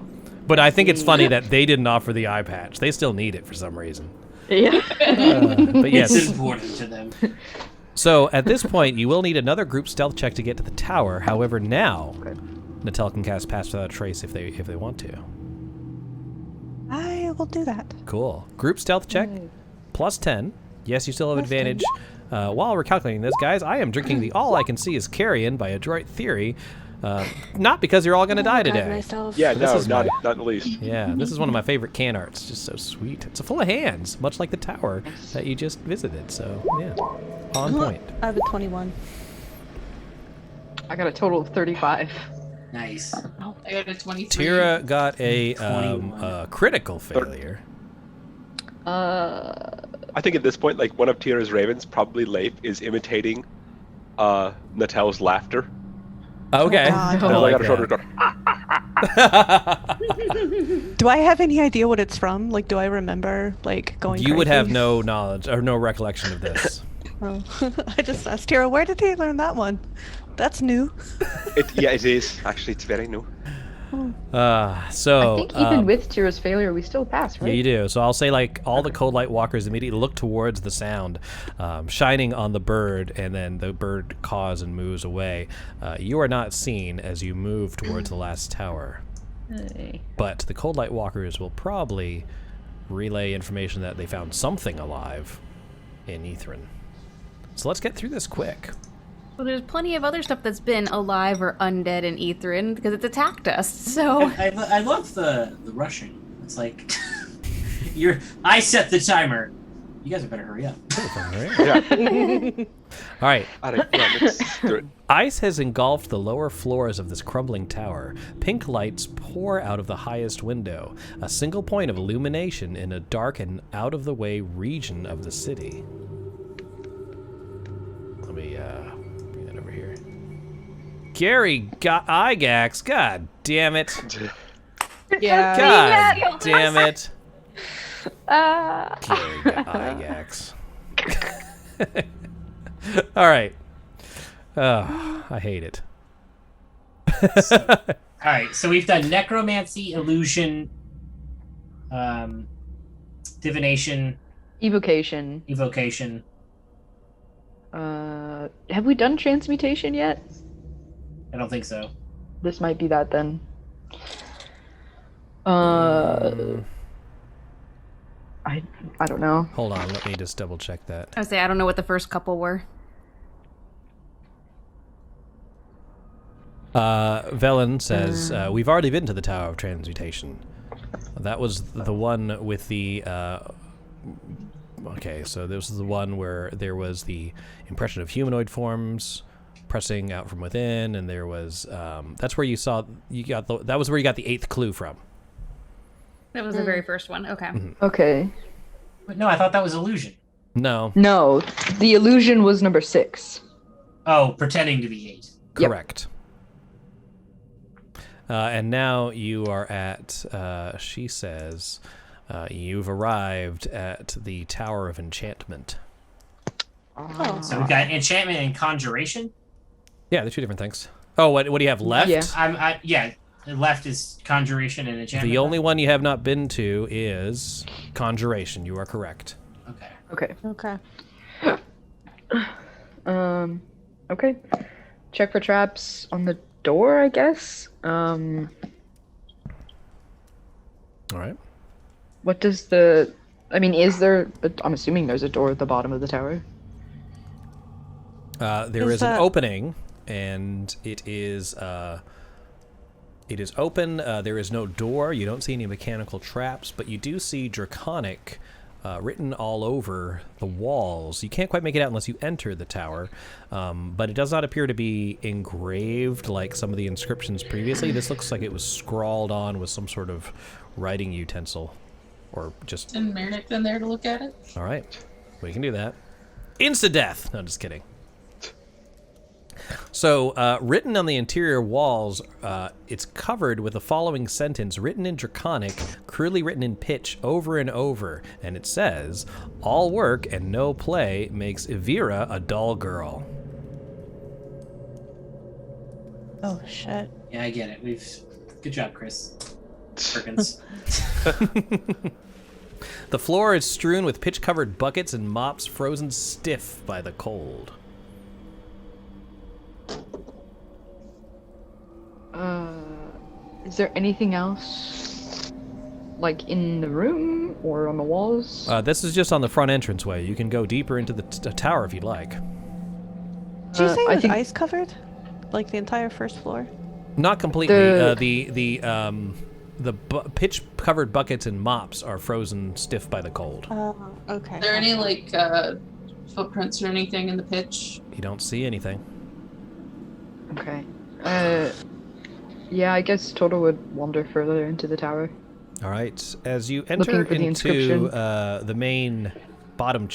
But I think it's funny that they didn't offer the eye patch. They still need it for some reason. Yeah. But yes. It's important to them. So at this point, you will need another group stealth check to get to the tower. However, now Natel can cast Pass Without a Trace if they want to. will do that. Cool. Group stealth check, plus 10. Yes, you still have advantage. While we're calculating this, guys, I am drinking the All I Can See is Carrion by Adroit Theory. Not because you're all going to die today. Yeah, But no, this is not my- in the least. Yeah, this is one of my favorite can arts. Just so sweet. It's full of hands, much like the tower that you just visited. So, yeah, on point. I have a 21. I got a total of 35. Nice. I got a 23. Tira got a critical failure. I think at this point, like, one of Tira's ravens, probably Leif, is imitating Natel's laughter. Okay. And I then like on her shoulder that. going, Do I have any idea what it's from? Like, do I remember, like, going You would crazy? have no knowledge or no recollection of this. Oh. I just asked Tira, where did he learn that one? That's new. Yeah, it is. Actually, it's very new. So I think even with Tira's failure, we still pass, right? Yeah, you do. So I'll say, like, all the Cold Light Walkers immediately look towards the sound, shining on the bird, and then the bird caws and moves away. You are not seen as you move towards the last tower. Hey. But the Cold Light Walkers will probably relay information that they found something alive in Ythryn. So let's get through this quick. Well, there's plenty of other stuff that's been alive or undead in Ythryn because it's attacked us. So I love the rushing. It's like I set the timer. You guys better hurry up. Yeah. All right. Let's do it. Ice has engulfed the lower floors of this crumbling tower. Pink lights pour out of the highest window, a single point of illumination in a dark and out-of-the-way region of the city. Let me bring that over here. Gary Gygax, god damn it. Yeah. God damn it. Gary Gygax. All right. Oh, I hate it. All right, so we've done necromancy, illusion, divination, Evocation. Have we done transmutation yet? I don't think so. This might be that then. I don't know. Hold on, let me just double check that. I would say I don't know what the first couple were. Velen says, we've already been to the Tower of Transmutation. That was the one with the... okay, so this was the one where there was the impression of humanoid forms pressing out from within, and there was... that's where that was where you got the 8th clue from. That was the very first one. Okay. Mm-hmm. Okay. But no, I thought that was illusion. No. No, the illusion was number 6. Oh, pretending to be 8. Correct. And now you are at, she says, you've arrived at the Tower of Enchantment. Oh. So we've got enchantment and conjuration? Yeah, they're two different things. Oh, what do you have left? Yeah. Left is conjuration and enchantment. The only one you have not been to is conjuration. You are correct. Okay. Okay. Check for traps on the door, I guess. All right. What does is there... I'm assuming there's a door at the bottom of the tower. There is an opening, and it is open. There is no door. You don't see any mechanical traps, but you do see Draconic written all over the walls. You can't quite make it out unless you enter the tower, but it does not appear to be engraved like some of the inscriptions previously. This looks like it was scrawled on with some sort of writing utensil, or just... And Mernick been there to look at it? All right, we can do that. Insta-death! No, just kidding. So, written on the interior walls, it's covered with the following sentence, written in Draconic, crudely written in pitch, over and over, and it says, "All work and no play makes Evira a dull girl." Oh, shit. Yeah, I get it. Good job, Chris. Perkins. The floor is strewn with pitch-covered buckets and mops frozen stiff by the cold. Is there anything else? like in the room or on the walls? This is just on the front entranceway. You can go deeper into the tower if you'd like. Did you say it was ice covered? Like the entire first floor? Not completely. The pitch-covered buckets and mops are frozen stiff by the cold. Okay. Are there any like footprints or anything in the pitch? You don't see anything. Okay. Yeah, I guess Toto would wander further into the tower. All right. As you enter into the main lower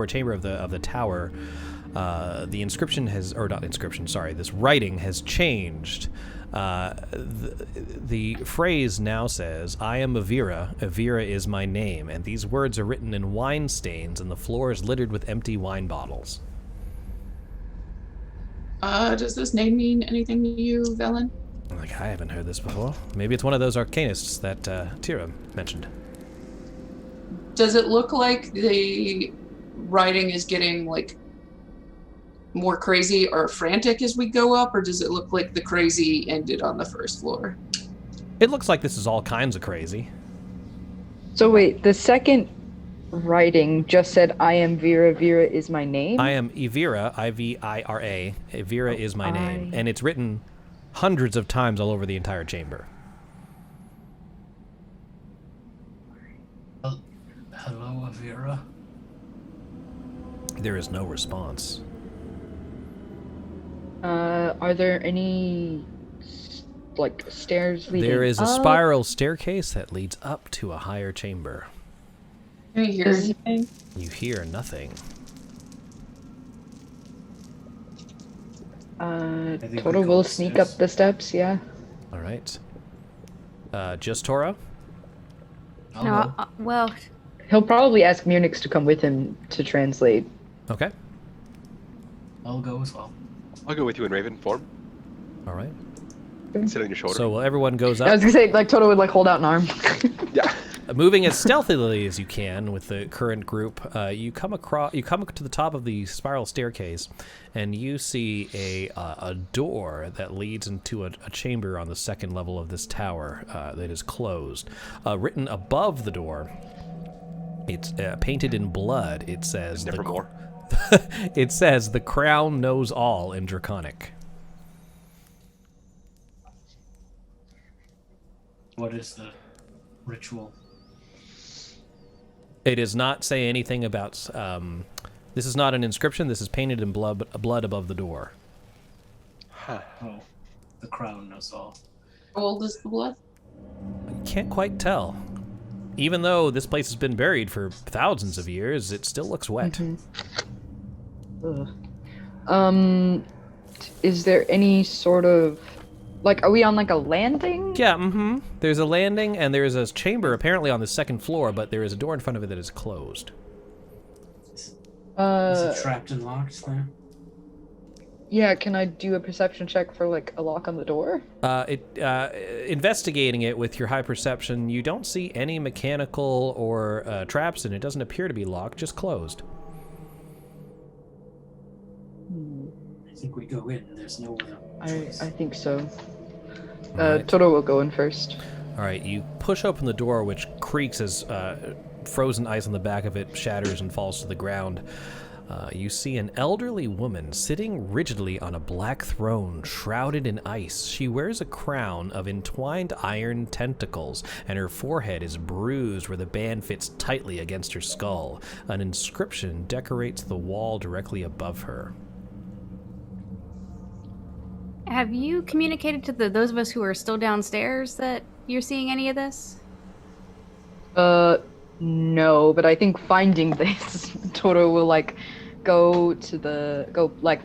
chamber of the tower, the inscription has, or not inscription, sorry, this writing has changed. The phrase now says, "I am Avira. Avira is my name," and these words are written in wine stains, and the floor is littered with empty wine bottles. Does this name mean anything to you, Velen? Like, I haven't heard this before. Maybe it's one of those arcanists that Tira mentioned. Does it look like the writing is getting like more crazy or frantic as we go up, or does it look like the crazy ended on the first floor? It looks like this is all kinds of crazy. So wait, the second writing just said, "I am Vera, Vera is my name"? I am Yvira, Ivira. Yvira is my name. And it's written hundreds of times all over the entire chamber. Hello, Avira. There is no response. Are there any like stairs leading There is a up? spiral staircase that leads up to a higher chamber. Can you hear anything? You hear nothing. Toto will sneak up the steps, yeah. All right. Just Tora? No, well... He'll probably ask Munix to come with him to translate. Okay. I'll go as well. I'll go with you in Raven form. All right. Sit on your shoulder. So everyone goes up. I was gonna say, like, Toto would, like, hold out an arm. Yeah. Moving as stealthily as you can with the current group, you come to the top of the spiral staircase, and you see a door that leads into a chamber on the second level of this tower that is closed. Written above the door, it's painted in blood. It says Nevermore. It says the crown knows all in Draconic. What is the ritual? It does not say anything about... this is not an inscription. This is painted in blood above the door. Huh. Oh, the crown knows all. How old is the blood? You can't quite tell. Even though this place has been buried for thousands of years, it still looks wet. Is there any sort of... Like, are we on, like, a landing? Yeah, There's a landing, and there's a chamber apparently on the second floor, but there is a door in front of it that is closed. Is it trapped and locked there? Yeah, can I do a perception check for, like, a lock on the door? Investigating it with your high perception, you don't see any mechanical or traps, and it doesn't appear to be locked, just closed. I think we go in. There's no other choice. I think so. Right. Toto will go in first. All right, you push open the door, which creaks as frozen ice on the back of it shatters and falls to the ground. You see an elderly woman sitting rigidly on a black throne, shrouded in ice. She wears a crown of entwined iron tentacles, and her forehead is bruised where the band fits tightly against her skull. An inscription decorates the wall directly above her. Have you communicated to those of us who are still downstairs that you're seeing any of this? No, but I think finding this, Toto will, like, go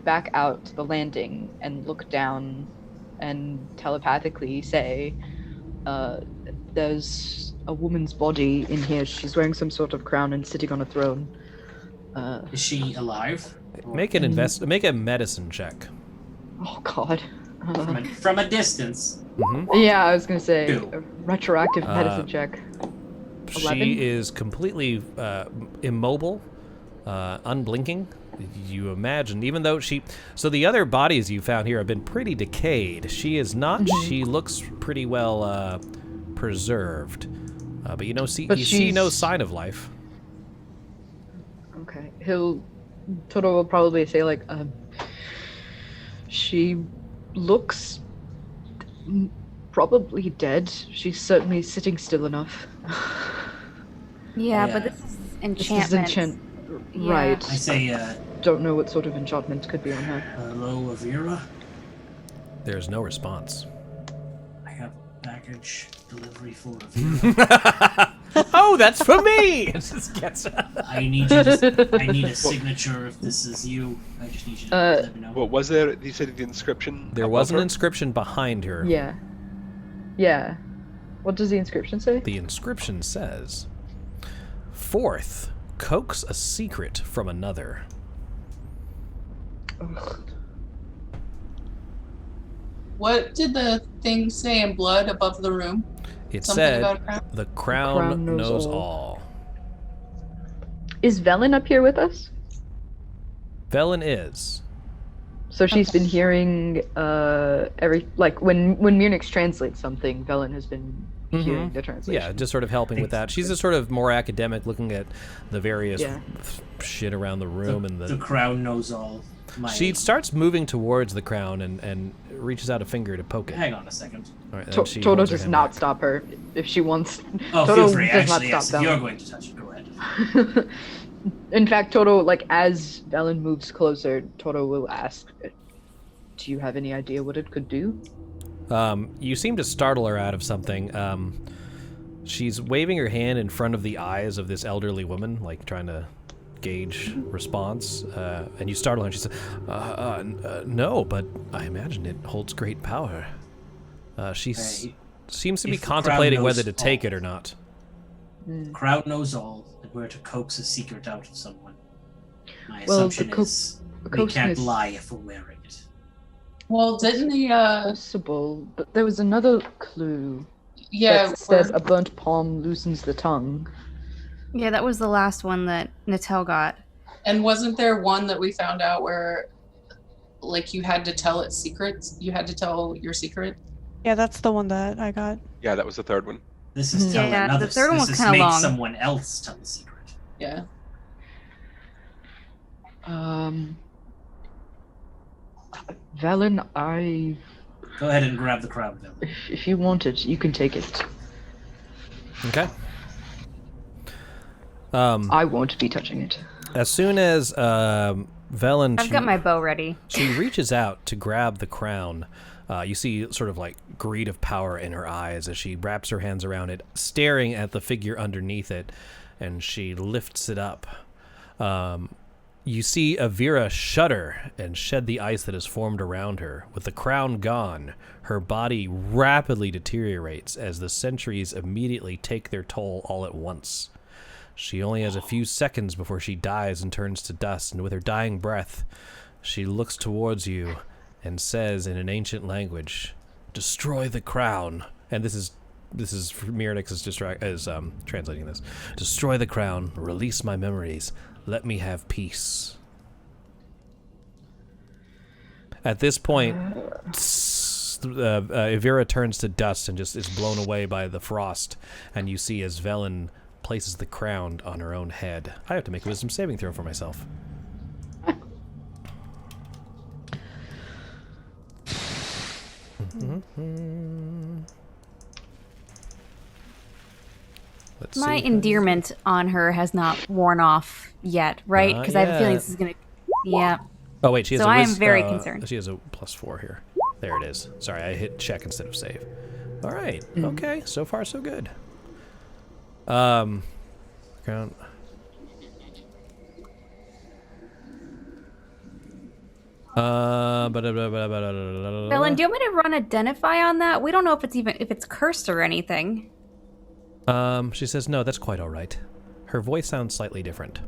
back out to the landing and look down and telepathically say, there's a woman's body in here. She's wearing some sort of crown and sitting on a throne. Is she alive? Make a medicine check. Oh, God. From a distance. Yeah, I was going to say, 2. a retroactive medicine check. 11? She is completely immobile, unblinking. You imagine, even though so the other bodies you found here have been pretty decayed. She is not. She looks pretty well preserved. But you see no sign of life. Okay. Toto will probably say, like, she looks probably dead. She's certainly sitting still enough. Yeah, but this is enchantment. Right. I say, don't know what sort of enchantment could be on her. Hello, Avira. There's no response. I have a package delivery for Avira. Oh, that's for me! I need a signature if this is you. I just need you to let me know. What was there? You said the inscription. There was an inscription behind her. Yeah. Yeah. What does the inscription say? The inscription says, "Fourth, coax a secret from another." Ugh. What did the thing say in blood above the room? It Something said, about a crown? "The crown knows all." Is Velen up here with us? Velen is. So she's been hearing when Mirnix translates something, Velen has been hearing the translation. Yeah, just sort of helping with that. She's just sort of more academic, looking at the various shit around the room and the crown knows all. She starts moving towards the crown and reaches out a finger to poke it. Hang on a second. All right, Toto does not stop her if she wants. Oh, Toto feel free. does Actually, not stop if Velen. you're going to touch it, go ahead. In fact, Toto, as Velen moves closer, Toto will ask, "Do you have any idea what it could do?" You seem to startle her out of something. She's waving her hand in front of the eyes of this elderly woman, like trying to gauge response, and you startle her and she says, "No, but I imagine it holds great power." She seems to be contemplating whether to take it or not. Crowd knows all, and we're to coax a secret out of someone. My assumption is we can't lie if we're wearing it. Well, didn't the possible? But there was another clue. Yeah, that said a burnt palm loosens the tongue. Yeah, that was the last one that Natel got. And wasn't there one that we found out where, you had to tell it secrets? You had to tell your secret? Yeah, that's the one that I got. Yeah, that was the third one. This is telling another. The third one was this is kind of make long. someone else tell the secret. Yeah. Velen, I... Go ahead and grab the crown, Velen. If you want it, you can take it. Okay. I won't be touching it. As soon as Velen... I've got my bow ready. She reaches out to grab the crown. You see sort of greed of power in her eyes as she wraps her hands around it, staring at the figure underneath it, and she lifts it up. You see Avira shudder and shed the ice that has formed around her. With the crown gone, her body rapidly deteriorates as the centuries immediately take their toll all at once. She only has a few seconds before she dies and turns to dust, and with her dying breath, she looks towards you and says in an ancient language, "Destroy the crown." And this is Mirnix is translating this. "Destroy the crown, release my memories, let me have peace." At this point, Avira turns to dust and just is blown away by the frost, and you see as Velen places the crown on her own head. I have to make a wisdom saving throw for myself. Let's My see. endearment on her has not worn off yet, right? Because I have a feeling this is gonna. Yeah. Oh wait, she has. So I am very concerned. She has a +4 here. There it is. Sorry, I hit check instead of save. All right. Okay. So far, so good. Crown. Velen, do you want me to run Identify on that? We don't know if it's cursed or anything. She says, "No, that's quite all right." Her voice sounds slightly different.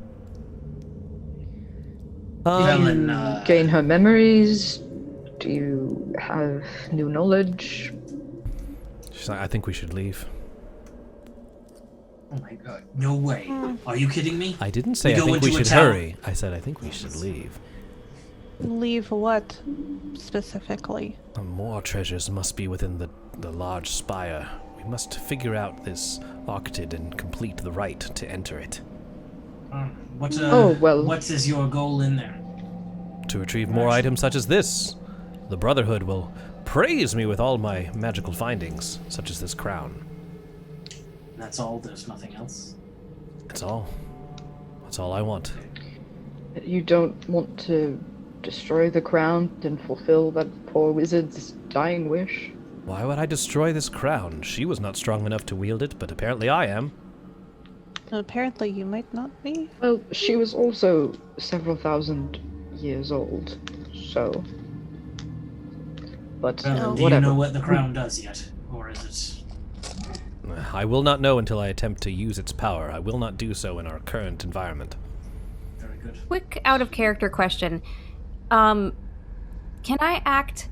You gain her memories? Do you have new knowledge? She's like, "I think we should leave." Oh my god, no way. Are you kidding me? I didn't say I think we should hurry. I said I think we should leave. Leave what, specifically? More treasures must be within the large spire. We must figure out this Octad and complete the rite to enter it. What is your goal in there? To retrieve more items such as this. The Brotherhood will praise me with all my magical findings, such as this crown. That's all? There's nothing else? That's all. That's all I want. You don't want to destroy the crown and fulfill that poor wizard's dying wish? Why would I destroy this crown? She was not strong enough to wield it, but apparently I am. Apparently you might not be. Well, she was also several thousand years old, so... But, do you know what the crown does yet? Or is it... I will not know until I attempt to use its power. I will not do so in our current environment. Very good. Quick out-of-character question. Can I act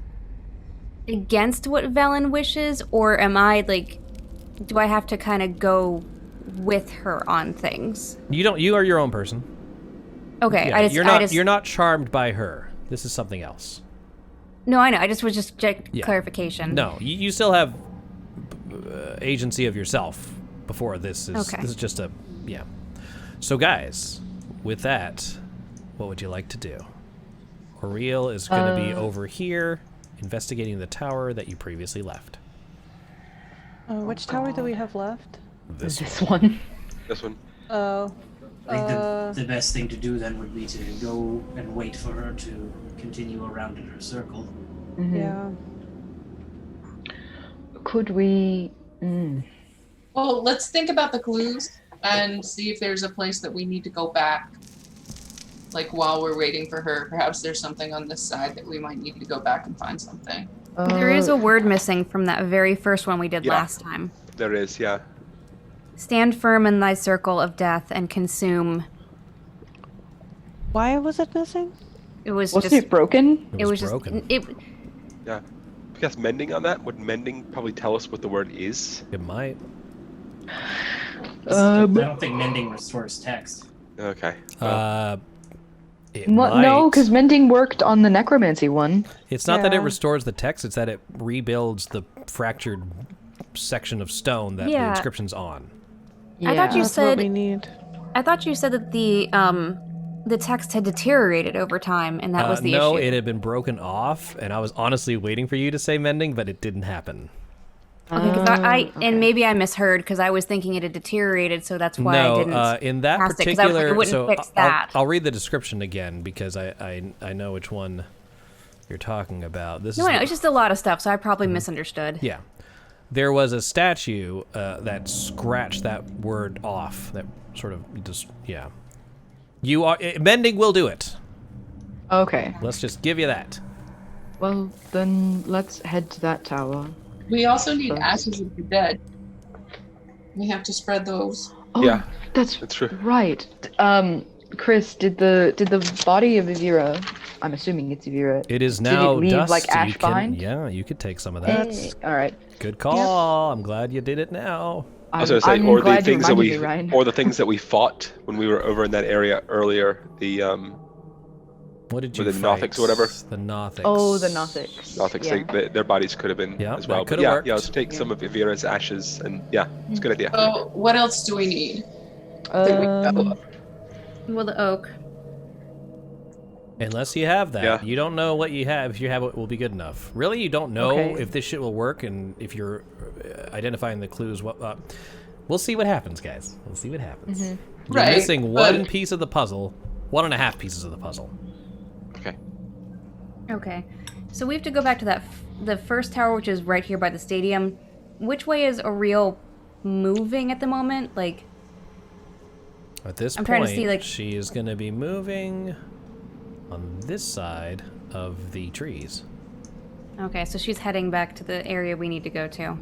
against what Velen wishes, or am I, do I have to kind of go with her on things? You are your own person. Okay, yeah, you're not charmed by her. This is something else. No, I know. I just was clarification. No, you still have agency of yourself before this is. Okay. This is just a So guys, with that, what would you like to do? Auriel is going to be over here investigating the tower that you previously left. Which tower do we have left? This one. This one. Oh. I think the best thing to do then would be to go and wait for her to continue around in her circle. Mm-hmm. Yeah. Could we... Well, let's think about the clues and see if there's a place that we need to go back. While we're waiting for her, perhaps there's something on this side that we might need to go back and find something. There is a word missing from that very first one we did last time. There is, yeah. Stand firm in thy circle of death and consume. Why was it missing? It was Wasn't it broken? It was broken. Yeah. Because mending on that, would mending probably tell us what the word is? It might. I don't think mending restores text. Okay. No, because mending worked on the necromancy one. It's not that it restores the text, it's that it rebuilds the fractured section of stone that the inscription's on. I thought you said what we need. I thought you said that the text had deteriorated over time, and that was the issue. No, it had been broken off, and I was honestly waiting for you to say mending, but it didn't happen. Okay, because and maybe I misheard because I was thinking it had deteriorated, so that's why I didn't. In that cast particular, it, wouldn't fix that. I'll read the description again because I know which one you're talking about. This I know it's just a lot of stuff, so I probably misunderstood. Yeah. There was a statue that scratched that word off. That sort of just mending will do it. Okay. Let's just give you that. Well, then let's head to that tower. We also need ashes of the dead. We have to spread those. Oh, yeah, that's true. Right. Chris, did the body of Ythryn, I'm assuming it's Ythryn. It is now did it leave dust. ash behind? Yeah, you could take some of that. Hey, all right. Good call. Yep. I'm glad you did it now. I was going to say, or the things that or the things that we fought when we were over in that area earlier. The what did you the Nothics or whatever? The Nothics. Oh, the Nothics. Nothics. Yeah. Their bodies could have been as well. But worked. let's take some of Ythryn's ashes, and it's a good idea. So, what else do we need? Well, the oak. Unless you have that. You don't know what you have. If you have it, will be good enough. Really, you don't know if this shit will work, and if you're identifying the clues. We'll see what happens, guys. We'll see what happens. Mm-hmm. You're missing one piece of the puzzle. 1.5 pieces of the puzzle. Okay. So we have to go back to the first tower, which is right here by the stadium. Which way is Auriel moving at the moment? At this point, trying to see, she is going to be moving on this side of the trees. Okay, so she's heading back to the area we need to go to.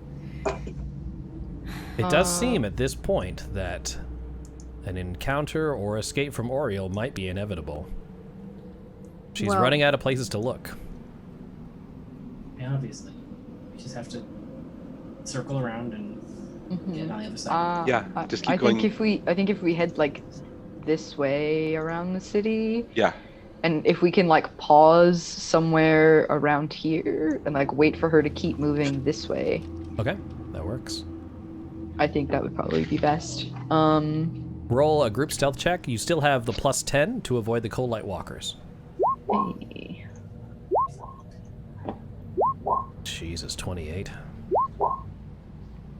It does seem at this point that an encounter or escape from Auriel might be inevitable. She's running out of places to look. Yeah, obviously. We just have to circle around and get on the other side. Just keep going. I think if we head this way around the city. Yeah. And if we can pause somewhere around here and wait for her to keep moving this way. Okay, that works. I think that would probably be best. Roll a group stealth check. You still have the +10 to avoid the cold light walkers. Hey. Jesus, 28.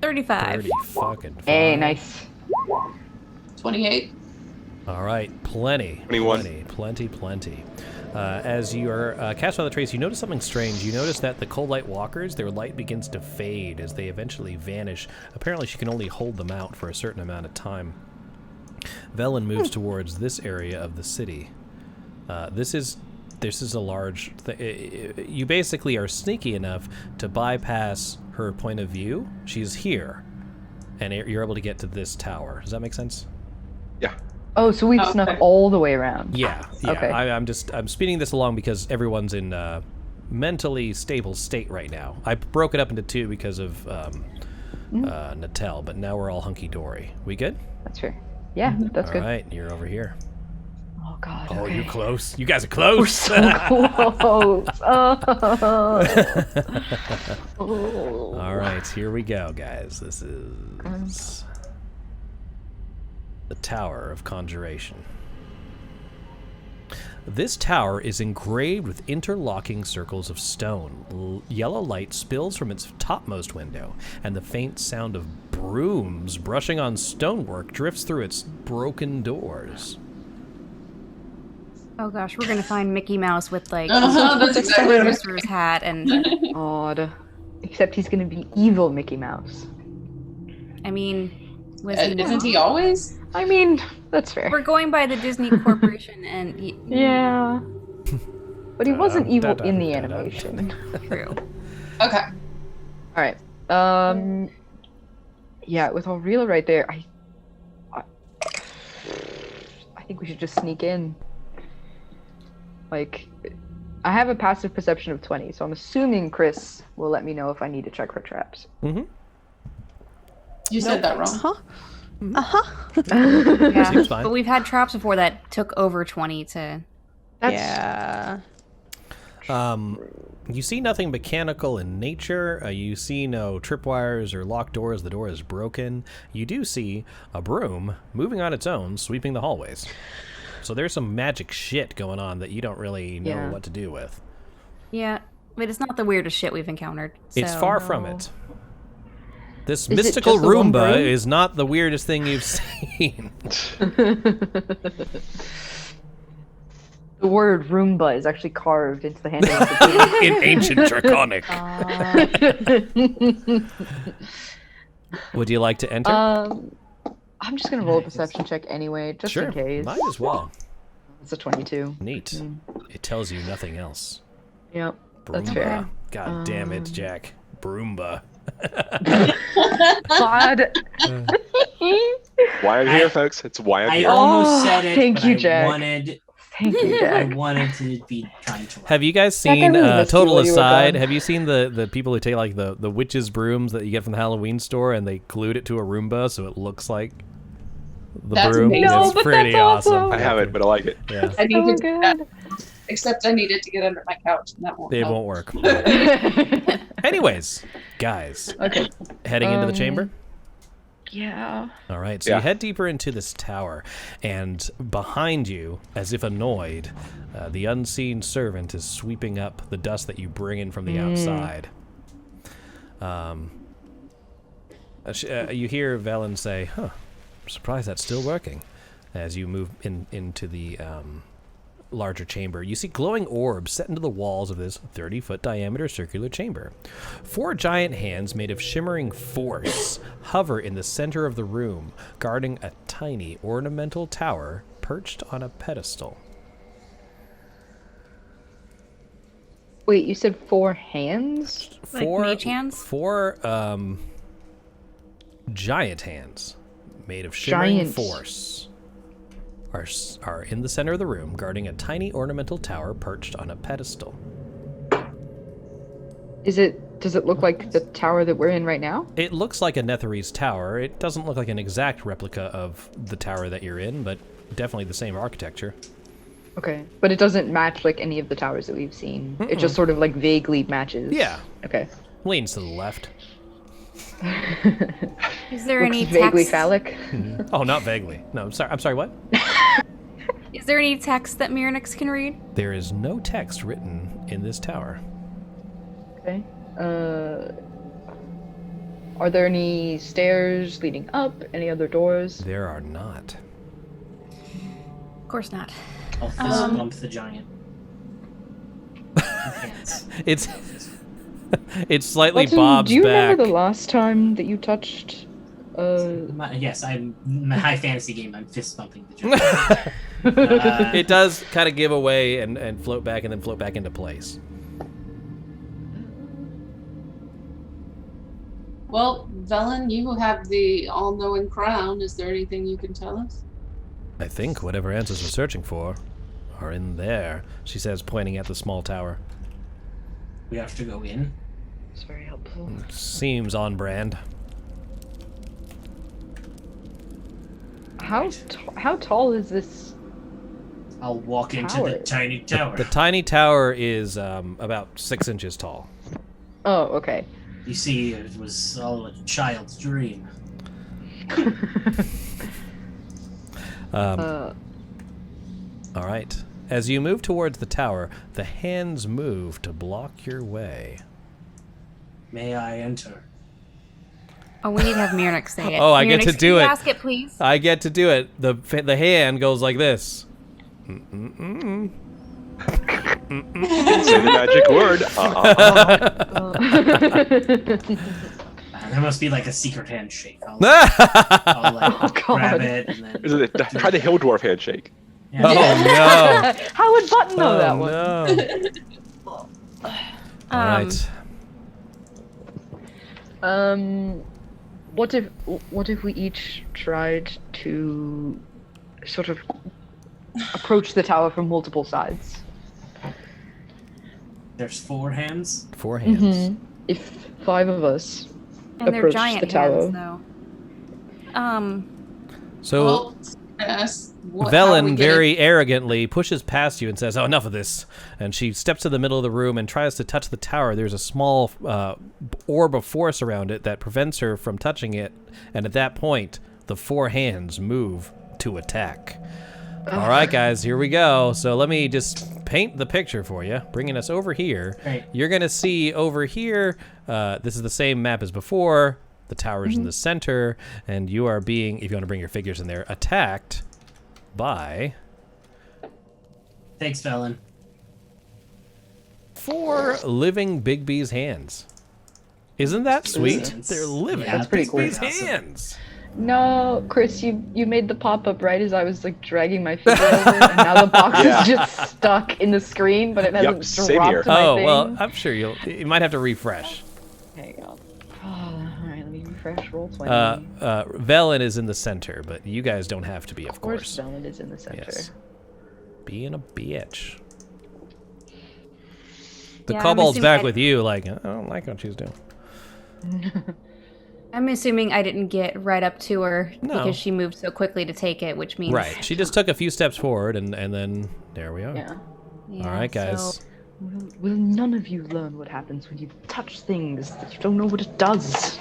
35. 30 fucking 5. Hey, nice. 28. All right, plenty. 21. Plenty. As you are cast by the trace, you notice something strange. You notice that the cold light walkers, their light begins to fade as they eventually vanish. Apparently, she can only hold them out for a certain amount of time. Velen moves towards this area of the city. This is a large. You basically are sneaky enough to bypass her point of view. She's here, and you're able to get to this tower. Does that make sense? Yeah. Oh, so we've snuck all the way around. Yeah. Okay. I'm speeding this along because everyone's in mentally stable state right now. I broke it up into 2 because of Natel, but now we're all hunky-dory. We good? That's fair. Yeah, that's good. All right, you're over here. Oh, God. Oh, okay. you're close. You guys are close. We're so close. All right, here we go, guys. This is the Tower of Conjuration. This tower is engraved with interlocking circles of stone. Yellow light spills from its topmost window, and the faint sound of brooms brushing on stonework drifts through its broken doors. Oh gosh, we're gonna find Mickey Mouse with like That's exactly what I was Mr. hat and Odd. Except he's gonna be evil Mickey Mouse. I mean, was he Isn't he always? I mean, that's fair. We're going by the Disney Corporation and Yeah. But he wasn't evil in the animation. True. Okay. Alright. Yeah, with Aurela right there, I think we should just sneak in. Like, I have a passive perception of 20, so I'm assuming Chris will let me know if I need to check for traps. Mm-hmm. You said that wrong. Yeah, Seems fine. but we've had traps before that took over 20 to. Yeah. You see nothing mechanical in nature. You see no tripwires or locked doors. The door is broken. You do see a broom moving on its own, sweeping the hallways. So there's some magic shit going on that you don't really know what to do with. Yeah, but it's not the weirdest shit we've encountered. So. It's far from it. This Is it mystical just the one Roomba broom? is not the weirdest thing you've seen. The word Roomba is actually carved into the handle of the In ancient Draconic. Would you like to enter? I'm just gonna roll a perception check anyway, just in case. Might as well. It's a 22. Neat. It tells you nothing else. Yep, that's Broomba. fair. God damn it, Jack. Broomba. God. Why I'm here, folks. It's why I'm I here. almost said it, thank but you, I Jack. wanted... Thank you, I Jack. wanted to be trying to. Have you guys Jack, I seen, really missed you total while you were aside, gone. have you seen the people who take like the witches' brooms that you get from the Halloween store and they glued it to a Roomba so it looks like the That's broom? amazing. No, It's but pretty that's awesome. I haven't, but I like it. Yeah. I need to do good. that. Except I need it to get under my couch, and that won't It help. won't work. Anyways, guys, Okay. heading into the chamber? Yeah. All right, so you head deeper into this tower, and behind you, as if annoyed, the unseen servant is sweeping up the dust that you bring in from the outside. You hear Velen say, "Huh, I'm surprised that's still working." As you move into the larger chamber, you see glowing orbs set into the walls of this 30-foot diameter circular chamber. 4 giant hands made of shimmering force hover in the center of the room, guarding a tiny ornamental tower perched on a pedestal. Wait, you said 4 hands? Like mage hands? 4 giant hands made of shimmering Giant. force are in the center of the room, guarding a tiny ornamental tower perched on a pedestal. Does it look like the tower that we're in right now? It looks like a Netherese tower. It doesn't look like an exact replica of the tower that you're in, but definitely the same architecture. Okay. But it doesn't match like any of the towers that we've seen. It just sort of like vaguely matches. Yeah. Okay. Leans to the left. Is there Looks any vaguely text? phallic? Oh, not vaguely. No, I'm sorry. I'm sorry. What? Is there any text that Miranix can read? There is no text written in this tower. Okay. Are there any stairs leading up? Any other doors? There are not. Of course not. I'll fist bump the giant. It's slightly Button, Bob's do you back. remember the last time that you touched? Yes, I'm my high fantasy game. I'm fist bumping the giant. It does kind of give away and float back and then float back into place. Well, Velen, you have the all-knowing crown. Is there anything you can tell us? I think whatever answers we're searching for are in there, she says, pointing at the small tower. We have to go in. It's very helpful. Seems on brand. How tall is this? I'll walk into tower? the tiny tower. The tiny tower is about 6 inches tall. Oh, okay. You see, it was all a child's dream. All right. As you move towards the tower, the hands move to block your way. May I enter? Oh, we need to have Miranix say it. Oh, I get Miranix, to can do you it. Ask it, please. I get to do it. The hand goes like this. Mm-mm-mm. Say the magic word. There must be like a secret handshake. I'll like grab it and then... Is it, try the hill dwarf handshake. Yeah. Oh no! How would Button know that one? No. All right. What if we each tried to sort of approach the tower from multiple sides? There's 4 hands? 4 hands. Mm-hmm. If 5 of us And they're approach giant the tower. hands, though. So Well, yes. How we Velen get very arrogantly pushes past you and says, "Oh, enough of this." And she steps to the middle of the room and tries to touch the tower. There's a small orb of force around it that prevents her from touching it. And at that point, the 4 hands move to attack. All right, guys, here we go. So let me just paint the picture for you, bringing us over here. Right. You're going to see over here, this is the same map as before. The tower's in the center, and you are being, if you want to bring your figures in there, attacked by... Thanks, Velen. 4 living Bigby's hands. Isn't that sweet? Hands. They're living Yeah, That's pretty cool. Bigby's Awesome. hands. No, Chris, you made the pop-up right as I was like dragging my finger over, and now the box Yeah. is just stuck in the screen, but it hasn't same dropped here. to my Oh, thing. well, I'm sure you might have to refresh. Hang on. Alright, let me refresh roll 20. Velen is in the center, but you guys don't have to be, of of course, course. Velen is in the center. Yes. Being a bitch. The Yeah, I'm kobold's assuming back I- with you, like, I don't like what she's doing. I'm assuming I didn't get right up to her No. because she moved so quickly to take it, which means... Right. She just took a few steps forward, and then there we are. Yeah. Yeah, All right, guys. so- Will none of you learn what happens when you touch things that you don't know what it does?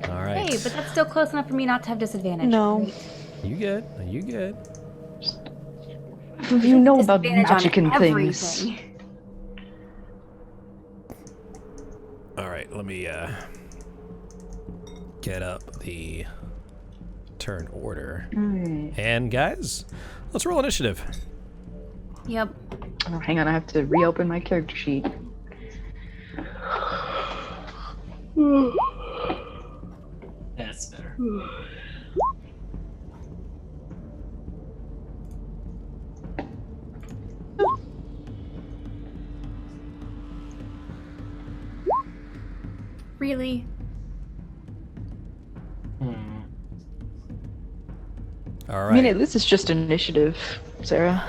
All right. Hey, but that's still close enough for me not to have disadvantage. No. Great. You good? You good? You know about Disadvantage on magic and things. everything. All right. Let me get up the turn order. Alright. And guys, let's roll initiative. Yep. Oh, hang on, I have to reopen my character sheet. That's better. Really? All I mean, right. this is just initiative, Sarah.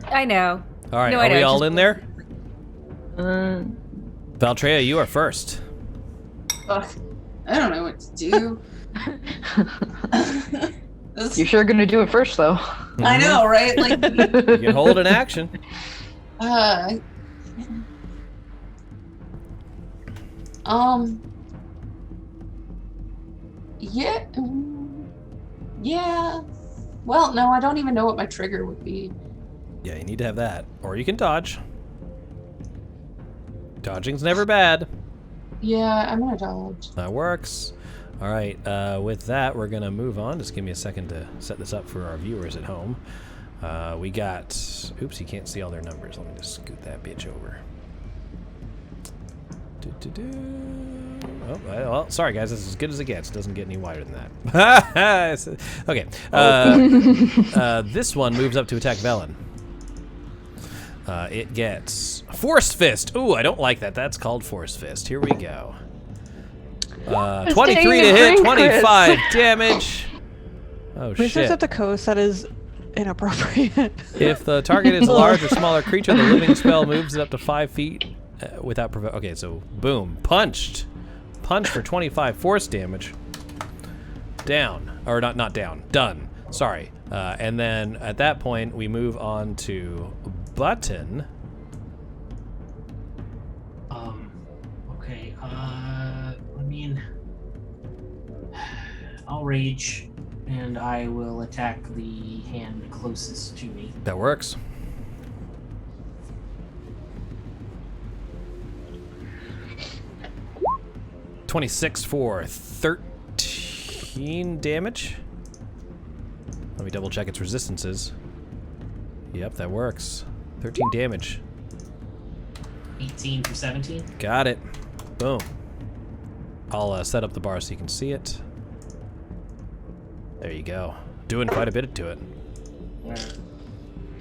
I know. All right. No, I Are we know, all just- in there? Uh, Valtreya, you are first. Ugh, I don't know what to do. you're sure gonna do it first, though. I know, right? Like, You can hold an action. uh, Yeah. Yeah. Well, no, I don't even know what my trigger would be. Yeah, you need to have that. Or you can dodge. Dodging's never bad. Yeah, I'm gonna dodge. That works. All right, with that, we're gonna move on. Just give me a second to set this up for our viewers at home. We got, oops, you can't see all their numbers. Let me just scoot that bitch over. Oh, well, sorry guys, this is as good as it gets. Doesn't get any wider than that. Okay, this one moves up to attack Velen. It gets Force Fist. Ooh, I don't like that. That's called Force Fist. Here we go. 23 to hit, 25 damage. Oh, shit. This is at the coast. That is inappropriate. If the target is a large or smaller creature, the living spell moves it up to 5 feet without provoke. Okay, so boom. Punched. Punch for 25 force damage. Down. Or not down. Done. Sorry. And then at that point, we move on to Button. Okay. I mean, I'll rage, and I will attack the hand closest to me. That works. $26 for 13 damage. Let me double check its resistances. Yep, that works. 13 damage. 18 for 17. Got it. Boom. I'll set up the bar so you can see it. There you go. Doing quite a bit to it.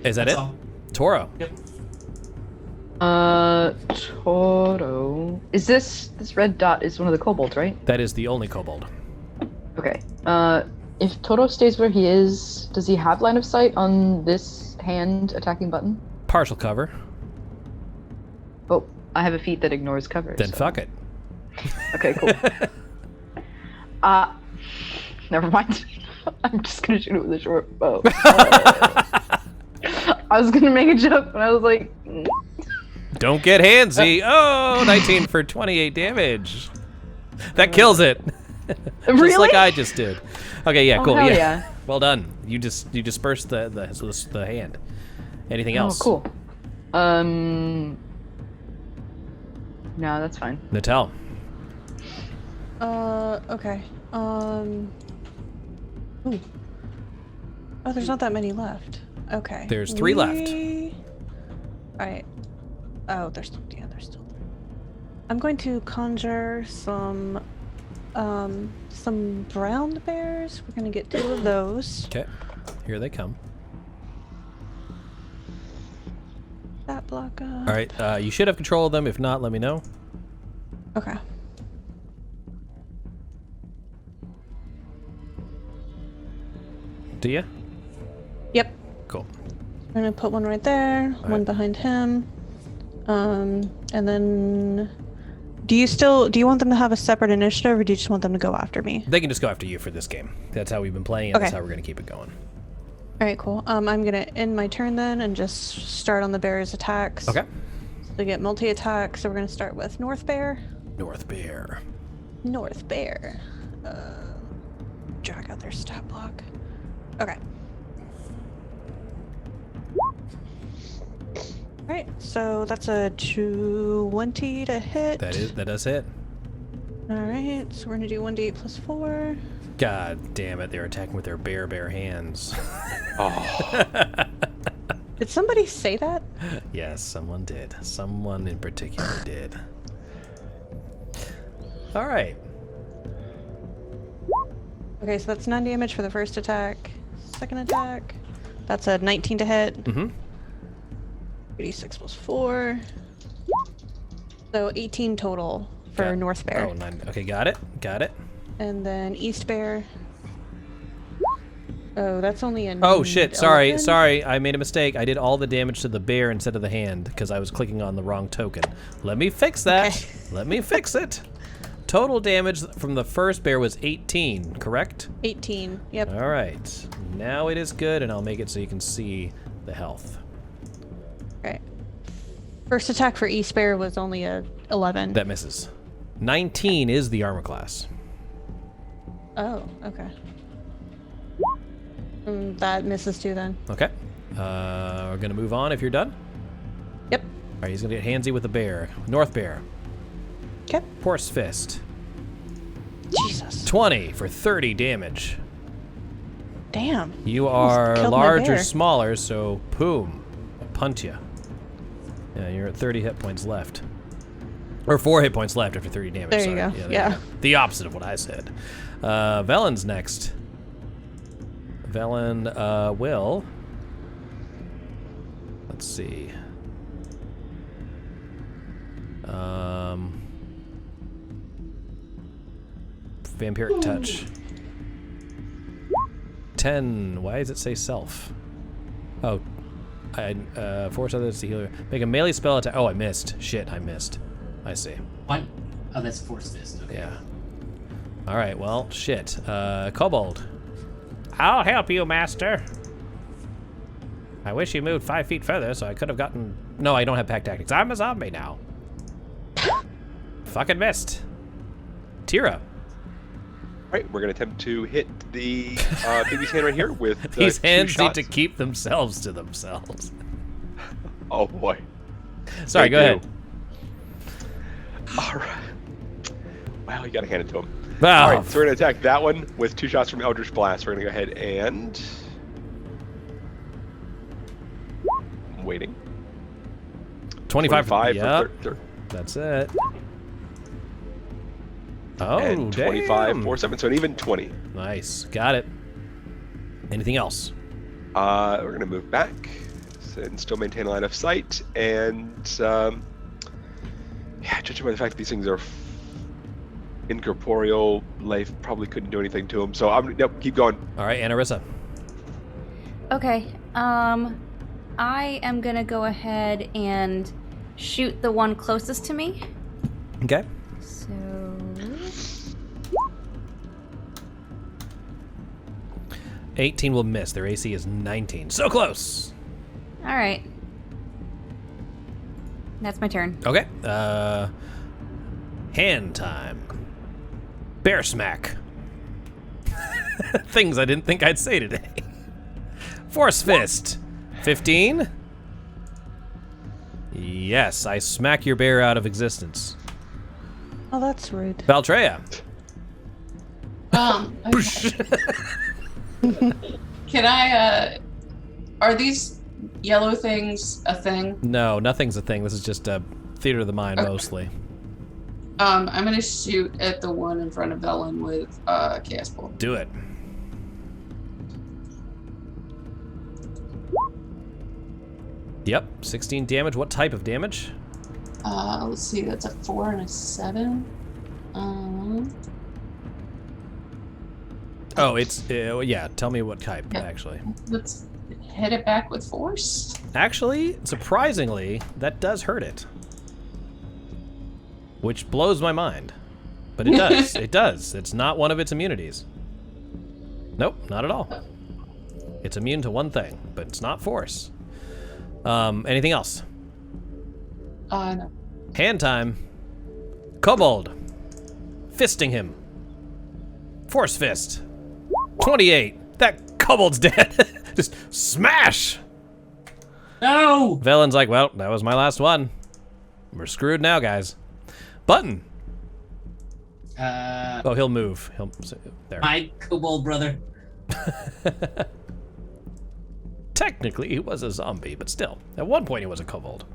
Is that it? All. Toro. Yep. Toro. Is this red dot is one of the kobolds, right? That is the only kobold. Okay. If Toro stays where he is, does he have line of sight on this hand attacking button? Partial cover. Oh, I have a feat that ignores cover. Then fuck it. Okay, cool. Never mind. I'm just gonna shoot it with a short bow. I was gonna make a joke, but I was like... Don't get handsy. Oh, 19 for 28 damage. That kills it. Just Really? like I just did. Okay, yeah, cool. Hell Yeah. yeah. Well done. You dispersed the hand. Anything else? Oh, cool. No, that's fine. Natal. Okay. Ooh. Oh, there's not that many left. Okay. There's 3 left. Alright. Oh, there's still 3. I'm going to conjure some brown bears. We're gonna get 2 of those. Okay. Here they come. That block up. All right. You should have control of them. If not, let me know. Okay. Do you? Yep. Cool. I'm gonna put one right there, one behind him. And then do you want them to have a separate initiative, or do you just want them to go after me? They can just go after you for this game. That's how we've been playing, and that's how we're gonna keep it going. All right, cool. I'm gonna end my turn then and just start on the bear's attacks. Okay. So they get multi-attack. So we're gonna start with North Bear. North Bear. North Bear. Drag out their stat block. Okay. Alright, so that's a 20 to hit. That does hit. Alright, so we're gonna do 1d8 plus 4. God damn it, they're attacking with their bare hands. Oh. Did somebody say that? Yes, someone did. Someone in particular did. Alright. Okay, so that's 9 damage for the first attack. Second attack. That's a 19 to hit. Mm-hmm. 86 plus 4. So 18 total for North Bear. Oh, 9. Okay, got it. And then East Bear. Oh, that's only an Oh shit, sorry, 11? I made a mistake. I did all the damage to the bear instead of the hand because I was clicking on the wrong token. Let me fix that. Okay. Let me fix it. Total damage from the first bear was 18, correct? 18, yep. All right, now it is good, and I'll make it so you can see the health. Right. First attack for East Bear was only a 11. That misses. 19 is the armor class. Oh, okay. That misses too then. Okay. We're gonna move on if you're done. Yep. All right, he's gonna get handsy with the bear. North bear. Okay. Horse fist. Jesus. 20 for 30 damage. Damn. You are Killed my large or bear. smaller, so boom, I'll punt you. Yeah, you're at 30 hit points left. Or 4 hit points left after 30 damage. There sorry. you go. There Yeah. you go. The opposite of what I said. Velen's next. Velen will. Let's see. Vampiric touch. 10. Why does it say self? Oh, I force others to heal. Make a melee spell attack. Oh, I missed. Shit, I missed. I see. What? Oh, that's force fist. Okay. Yeah. All right. Well, shit. Kobold. I'll help you, master. I wish you moved 5 feet further so I could have gotten... No, I don't have pack tactics. I'm a zombie now. Fucking missed. Tira. All right, we're gonna attempt to hit the baby's hand right here with These 2 hands shots. need to keep themselves to themselves. Oh boy. Sorry, go ahead. All right. Well, you gotta hand it to him. Wow. All right, so we're gonna attack that one with 2 shots from Eldritch Blast. We're gonna go ahead and... I'm waiting. 25 for That's it. Oh, and 25 damn. for 7, so an even 20. Nice. Got it. Anything else? We're gonna move back and still maintain a line of sight, and yeah, judging by the fact that these things are incorporeal, life probably couldn't do anything to them. So nope, keep going. All right, Anarissa. Okay. I am gonna go ahead and shoot the one closest to me. Okay. So 18 will miss. Their AC is 19. So close. all right. That's my turn. Okay. Hand time. Bear smack. Things I didn't think I'd say today. Force fist. 15. Yes, I smack your bear out of existence. Oh, that's rude. Valtreya. Can I, are these yellow things a thing? No, nothing's a thing. This is just a theater of the mind mostly. I'm gonna shoot at the one in front of Velen with Chaos Bolt. Do it. Yep, 16 damage. What type of damage? Let's see, that's a 4 and a 7. Oh, it's, yeah, tell me what type, actually. Let's hit it back with force. Actually, surprisingly, that does hurt it. Which blows my mind. But it does, it does. It's not one of its immunities. Nope, not at all. It's immune to one thing, but it's not force. Anything else? No. Hand time. Kobold. Fisting him. Force fist. 28. That kobold's dead. Just smash. No. Velen's like, well, that was my last one. We're screwed now, guys. Button. Oh, he'll move. He'll there. My kobold brother. Technically, he was a zombie, but still, at one point he was a kobold.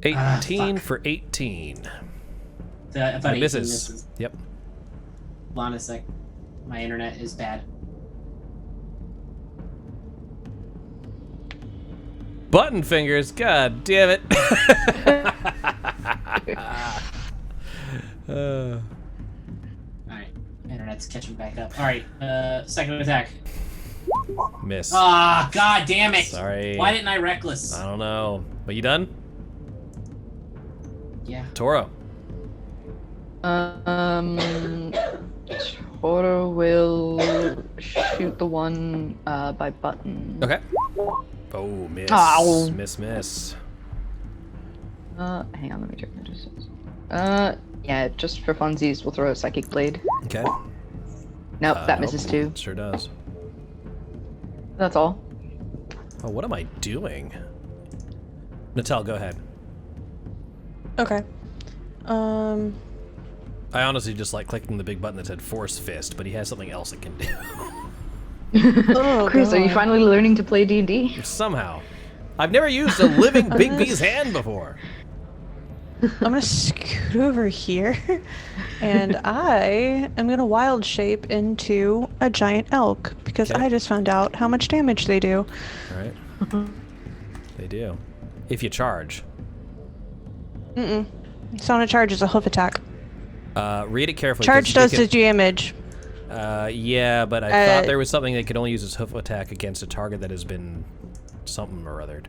18 for 18. I thought 18 misses. Yep. Hold on a sec. My internet is bad. Button fingers, god damn it. Alright, internet's catching back up. Alright, second attack. Miss. Ah, god damn it! Sorry. Why didn't I reckless? I don't know. But you done? Yeah. Toro. Toro will shoot the one by Button. Okay. Oh, miss. Ow. Miss. Hang on, let me check my distance. Yeah, just for funsies, we'll throw a Psychic Blade. Okay. Nope, that misses too. Sure does. That's all. Oh, what am I doing? Natal, go ahead. Okay. I honestly just like clicking the big button that said Force Fist, but he has something else it can do. Oh, Chris, are you finally learning to play D&D? Somehow. I've never used a living Big B's hand before. I'm gonna scoot over here, and I am gonna wild shape into a giant elk, because I just found out how much damage they do. Alright. They do. If you charge. Sauna charge is a hoof attack. Read it carefully. Charge does the damage. Yeah, but I thought there was something that could only use its hoof attack against a target that has been something or othered.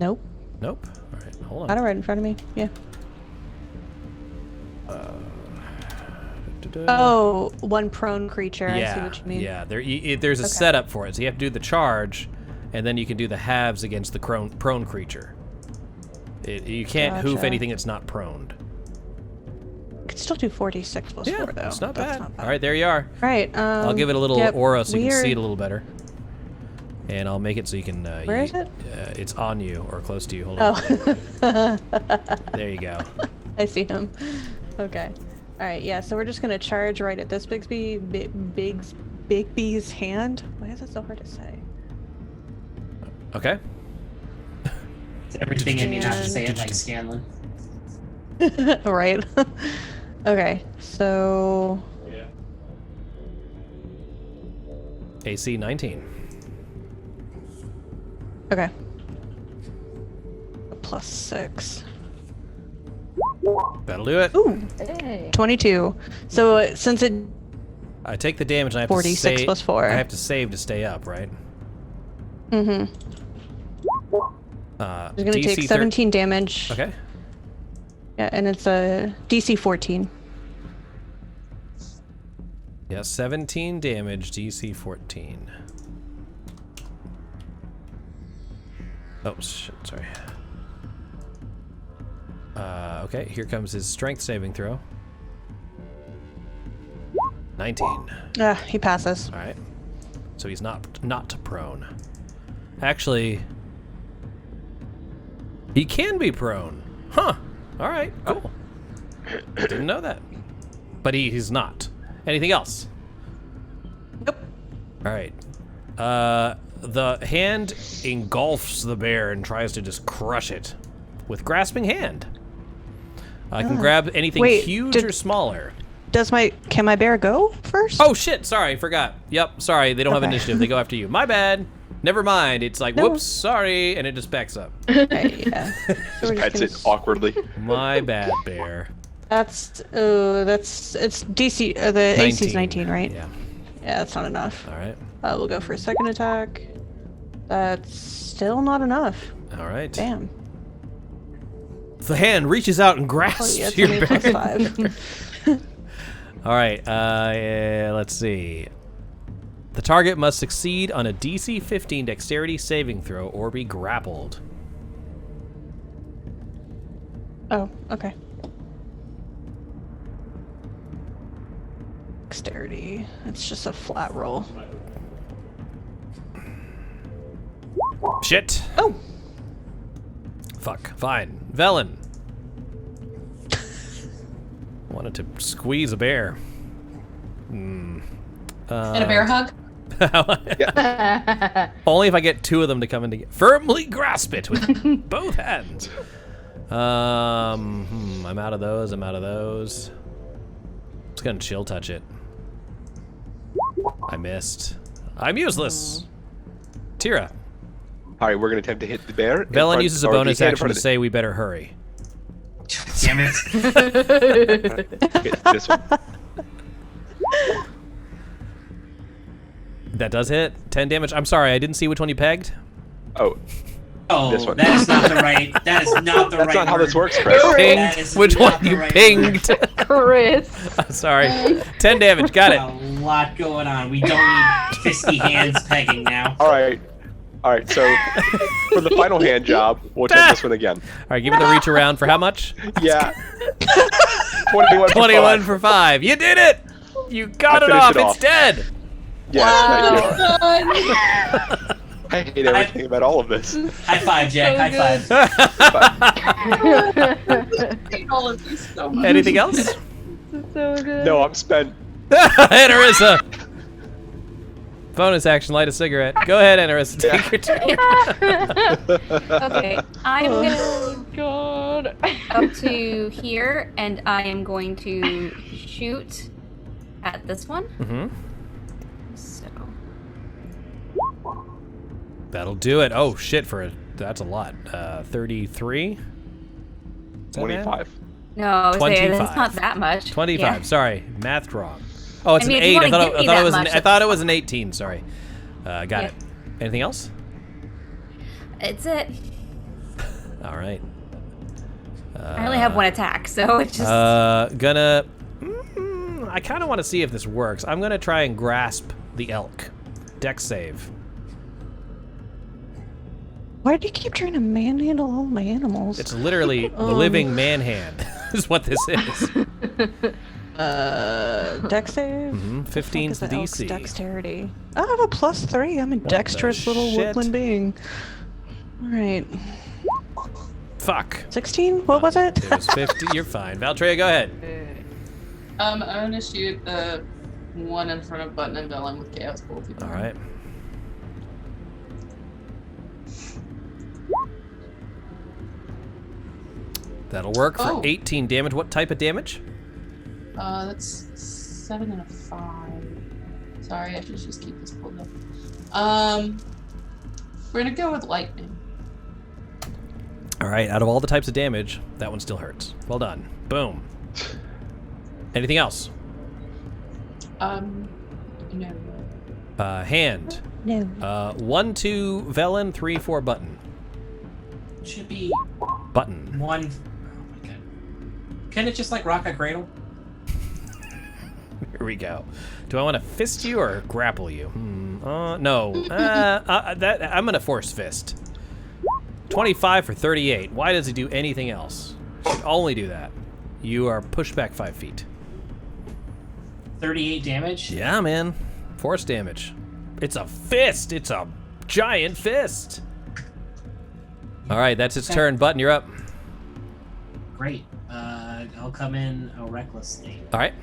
Nope. Nope? Alright, hold on. Got it right in front of me. Yeah. Oh, one prone creature. I see what you mean. Yeah, there's a setup for it. So you have to do the charge, and then you can do the halves against the prone creature. You can't hoof anything that's not proned. You can still do 46 plus 4, though. It's not bad. All right, there you are. Right. I'll give it a little aura so you can see it a little better. And I'll make it so you can... Where is it? It's on you, or close to you. Hold on. There you go. I see him. Okay. Alright, yeah, so we're just gonna charge right at this Big B's hand. Why is it so hard to say? Okay. Everything in me not to say it like Scanlan. Right. Okay, so... AC 19. Okay. +6. That'll do it. Ooh, 22. So since it... I take the damage and I have 46 to save. plus 4. I have to save to stay up, right? Mm-hmm. I'm going to take 17 damage. Okay. Yeah, and it's a DC 14. Yeah, 17 damage, DC 14. Oh, shit, sorry. Okay, here comes his strength saving throw. 19. He passes. All right. So he's not prone. Actually, he can be prone. Huh. All right, cool. Didn't know that. But he's not. Anything else? Nope. All right. The hand engulfs the bear and tries to just crush it with grasping hand. I can grab anything huge or smaller. Can my bear go first? Oh shit! Sorry, forgot. Yep, sorry. They don't have initiative. They go after you. My bad. Never mind. It's like whoops, sorry, and it just backs up. Yeah. Just pets it awkwardly. My bad, bear. It's DC. The AC's 19, right? Yeah. Yeah, that's not enough. All right. We'll go for a second attack. That's still not enough. All right. Damn. The hand reaches out and grasps your bear. +5. All right. Let's see. The target must succeed on a DC 15 dexterity saving throw or be grappled. Oh, okay. Dexterity. It's just a flat roll. Shit. Oh. Fuck. Fine. Velen. Wanted to squeeze a bear. And a bear hug? Only if I get two of them to come in together. Firmly grasp it with both hands. I'm out of those. I'm just gonna chill touch it. I missed. I'm useless. Tira. Alright, we're gonna attempt to hit the bear. Velen uses a bonus action to say we better hurry. Damn it. Hit this one. That does hit. 10 damage. I'm sorry, I didn't see which one you pegged. Oh, this one. That is not the right. That is not the right. That's not how word. this works, Chris. Pinged. Which one you pinged? Chris. I'm sorry. 10 damage. Got it. A lot going on. We don't need fisty hands pegging now. All right. All right, so for the final hand job, we'll attempt this one again. All right, give it the reach around for how much? Yeah. 21 for 5. You did it! You got it off. It's dead. Yes, thank you. I hate everything about all of this. High five, Jack. So High five. Anything else? This is so good. No, I'm spent. Anarissa. Bonus action, light a cigarette. Go ahead, Anarissa. Take your turn. Okay, I'm Oh God. up to here, and I am going to shoot at this one. Mm-hmm. So That'll do it. Oh shit! That's a lot. 33. 25. no, 25. it's not that much. 25. Yeah. Sorry, math wrong. Oh, it's I mean, an if you 8. wanna give me that much, I thought it was an 18. Sorry. Got Yeah. it. Anything else? It's it. All right. I only have one attack, so it's just. I kind of want to see if this works. I'm gonna try and grasp the elk. Dex save. Why do you keep trying to manhandle all my animals? It's literally living manhand. Is what this is. Dex save? 15's the elk's DC. Dexterity. I have a +3. I'm a dexterous little shit? woodland being. All right. Fuck. 16? What was it? It was 50. You're fine. Valtreya, go ahead. I'm gonna shoot the one in front of Button and Velen with Chaos Bolt. All right. That'll work for 18 damage. What type of damage? That's 7 and a 5. Sorry, I should just keep this pulled up. We're gonna go with lightning. All right. Out of all the types of damage, that one still hurts. Well done. Boom. Anything else? No. Hand. No. 1, 2, Velen, 3, 4, Button. Should be Button. 1. Oh my god. Can it just like rock a cradle? Here we go. Do I want to fist you or grapple you? No. I'm gonna force fist. 25 for 38. Why does he do anything else? Should only do that. You are pushed back 5 feet. 38 damage? Yeah, man. Force damage. It's a fist. It's a giant fist. All right, that's its turn. Button, you're up. Great. I'll come in recklessly. All right.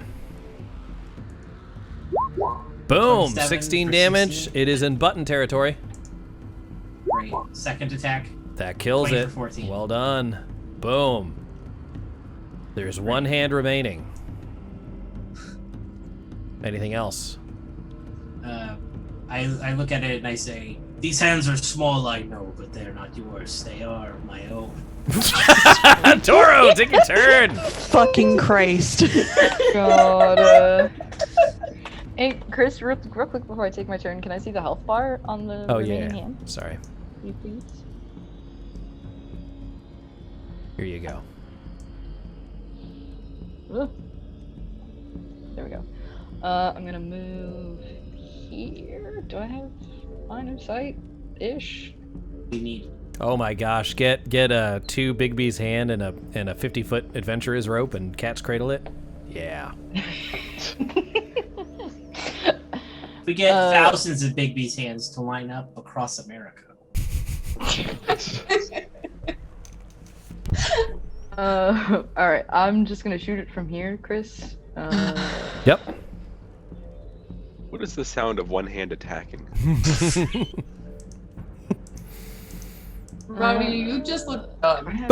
Boom. 27 16 for damage. 16. It is in Button territory. Great. Second attack. That kills 20 it. for 14. Well done. Boom. There's one hand remaining. Anything else? I look at it and I say, these hands are small, I know, but they're not yours. They are my own. Toro, take your turn. Fucking Christ. God. Hey, Chris, real quick before I take my turn, can I see the health bar on the remaining hand? Sorry. You please? Here you go. Ugh. There we go. I'm gonna move here. Do I have line of sight-ish? We need. Oh my gosh! Get 2 Bigby's hand and a 50-foot adventurer's rope and cat's cradle it. Yeah. We get thousands of Bigby's hands to line up across America. Alright, I'm just gonna shoot it from here, Chris. Yep. What is the sound of one hand attacking? Robbie, you just look done.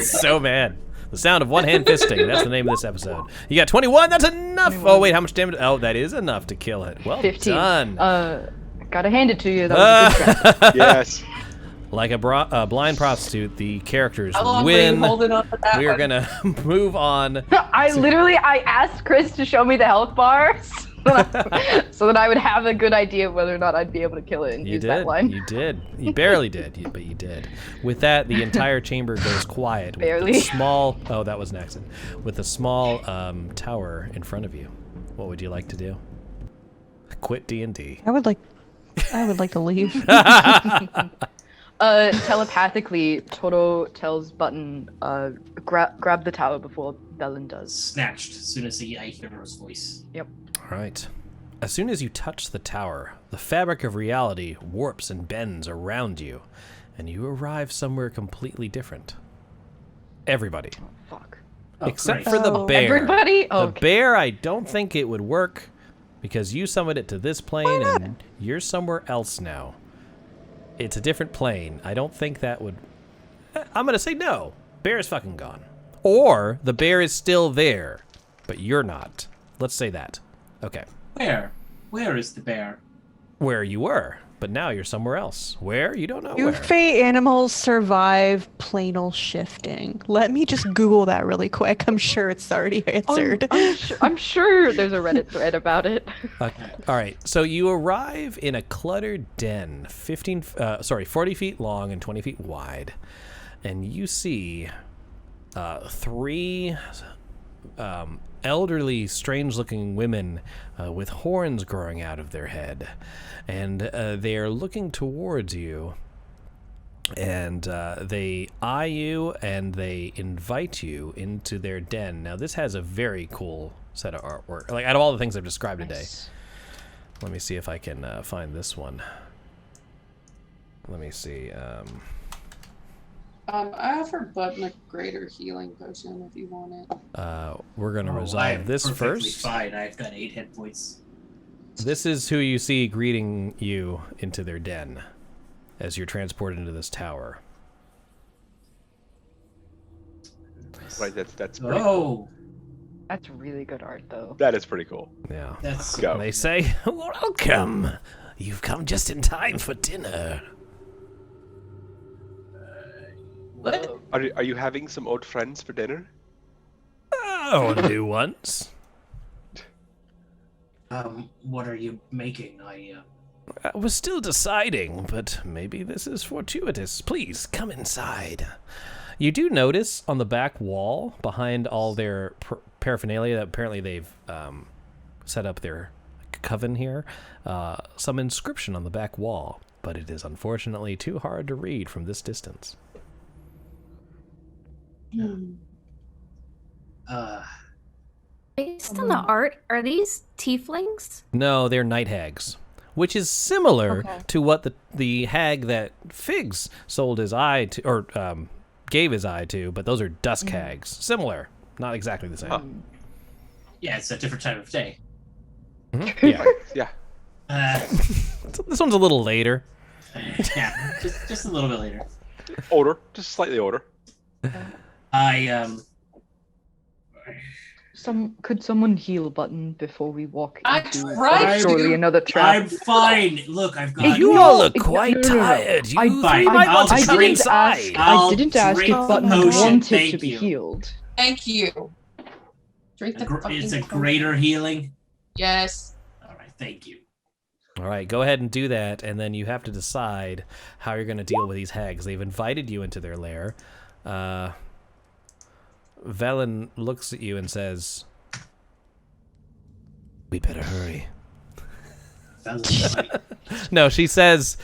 So mad. The sound of one hand fisting. That's the name of this episode. You got 21. That's enough. 21. Oh wait, how much damage? Oh, that is enough to kill it. Well 15. done. Gotta hand it to you. That was a good try. Yes. Like a blind prostitute, the characters How long win. were you holding on to that We are one? gonna move on. I asked Chris to show me the health bars so that I would have a good idea of whether or not I'd be able to kill it and You use did. that line. You did. You barely did, but you did. With that, the entire chamber goes quiet. Barely. With a small. Oh, that was an accident. With a small tower in front of you. What would you like to do? Quit D&D. I would like I would like to leave. Telepathically, Toto tells Button, grab the tower before Velen does. Snatched as soon as I hear her voice. Yep. All right. As soon as you touch the tower, the fabric of reality warps and bends around you, and you arrive somewhere completely different. Everybody. Oh, fuck. Except for the bear. Everybody? Oh, the bear, I don't think it would work, because you summoned it to this plane, and you're somewhere else now. It's a different plane. I don't think that would... I'm going to say no. Bear is fucking gone. Or the bear is still there, but you're not. Let's say that. Okay. Where? Where is the bear? Where you were, but now you're somewhere else. Where? You don't know Do where. fey animals survive planal shifting? Let me just Google that really quick. I'm sure it's already answered. I'm sure there's a Reddit thread about it. All right. So you arrive in a cluttered den, 40 feet long and 20 feet wide, and you see three elderly, strange-looking women with horns growing out of their head, and they are looking towards you, and they eye you, and they invite you into their den. Now, this has a very cool set of artwork. Like, out of all the things I've described today, let me see if I can find this one. Let me see. I offer Button a greater healing potion if you want it. We're going to resolve this first. Fine. I've got 8 hit points. This is who you see greeting you into their den as you're transported into this tower. Right, that's pretty Oh. cool. That's really good art, though. That is pretty cool. Yeah. That's Go. They say, welcome. You've come just in time for dinner. What? Are you having some old friends for dinner? Oh, new ones. What are you making? I was still deciding, but maybe this is fortuitous. Please, come inside. You do notice on the back wall, behind all their paraphernalia, that apparently they've set up their coven here, some inscription on the back wall, but it is unfortunately too hard to read from this distance. Based on the art, are these tieflings? No, they're night hags, which is similar to what the hag that Figs sold his eye to, or gave his eye to, but those are dusk hags. Similar, not exactly the same. Yeah, it's a different time of day. Yeah. Yeah. This one's a little later. Yeah, just a little bit later. Older, just slightly older. Could someone heal Button before we walk into surely another trap? I'm fine. Look, I've got. You all look quite tired. You might want to come inside. I didn't ask if Button wanted to be healed. Thank you. Drink the fucking It's a greater healing. Yes. All right, thank you. All right, go ahead and do that, and then you have to decide how you're going to deal with these hags. They've invited you into their lair. Velen looks at you and says, "We better hurry." No, she says,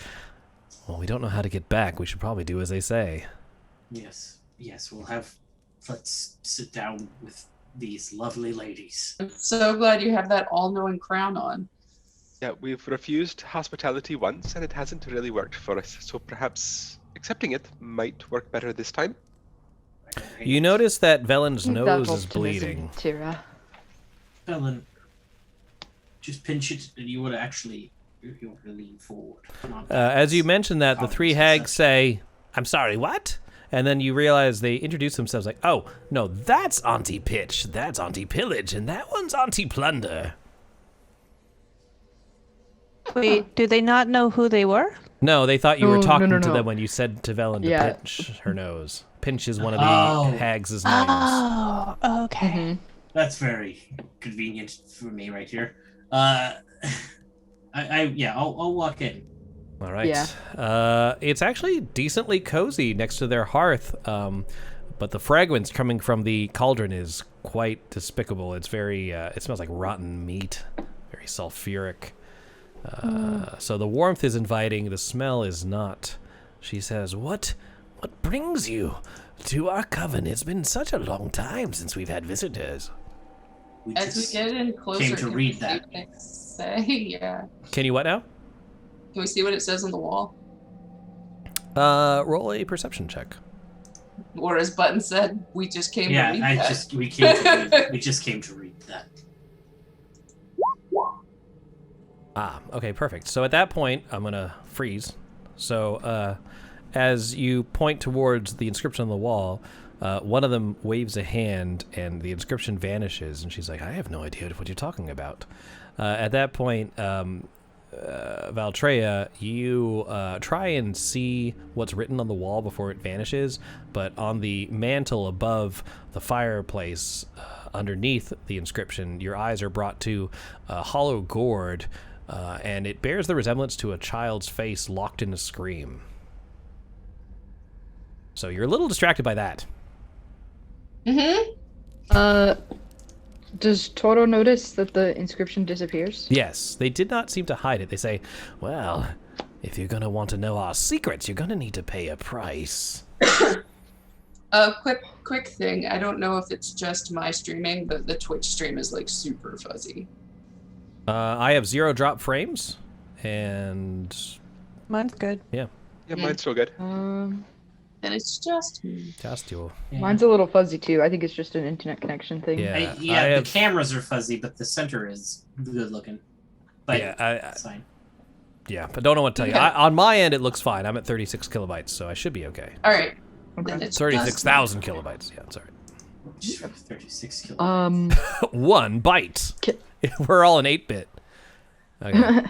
"Well, we don't know how to get back. We should probably do as they say." Yes, let's sit down with these lovely ladies. I'm so glad you have that all-knowing crown on. Yeah, we've refused hospitality once, and it hasn't really worked for us. So perhaps accepting it might work better this time. You notice that Velen's nose is bleeding. Tira. Velen, just pinch it, and you want to lean forward. As you mention that, the three hags say, "I'm sorry, what?" And then you realize they introduce themselves like, "Oh, no, that's Auntie Pitch, that's Auntie Pillage, and that one's Auntie Plunder." Wait, do they not know who they were? No, they thought you were talking to no. them when you said to Velen to pinch her nose. Pinch is one of the hags' names. Oh, okay. Mm-hmm. That's very convenient for me right here. I'll walk in. All right. Yeah. It's actually decently cozy next to their hearth, but the fragrance coming from the cauldron is quite despicable. It's very, it smells like rotten meat, very sulfuric. So the warmth is inviting, the smell is not. She says, What brings you to our coven? It's been such a long time since we've had visitors. As we get in closer, came to read that. Yeah. Can you what now? Can we see what it says on the wall? Roll a perception check. Or as Button said, we just came to read that. We just came to read that. Okay, perfect. So at that point, I'm going to freeze. So as you point towards the inscription on the wall, one of them waves a hand and the inscription vanishes. And she's like, I have no idea what you're talking about. At that point, Valtreya, you try and see what's written on the wall before it vanishes. But on the mantle above the fireplace, underneath the inscription, your eyes are brought to a hollow gourd. And it bears the resemblance to a child's face locked in a scream. So you're a little distracted by that. Does Toro notice that the inscription disappears? Yes, they did not seem to hide it. They say, well, if you're going to want to know our secrets, you're going to need to pay a price. Quick thing. I don't know if it's just my streaming, but the Twitch stream is like super fuzzy. I have 0 drop frames, and... Mine's good. Yeah. Yeah, mine's still good. And it's just me. Just you. Yeah. Mine's a little fuzzy too. I think it's just an internet connection thing. Yeah, the cameras are fuzzy, but the center is good looking. But it's fine. Yeah, but don't know what to tell you. On my end, it looks fine. I'm at 36 kilobytes, so I should be okay. All right. Okay. 36,000 kilobytes. Yeah, sorry. 36 kilobytes. 1 byte. We're all in 8-bit. Okay.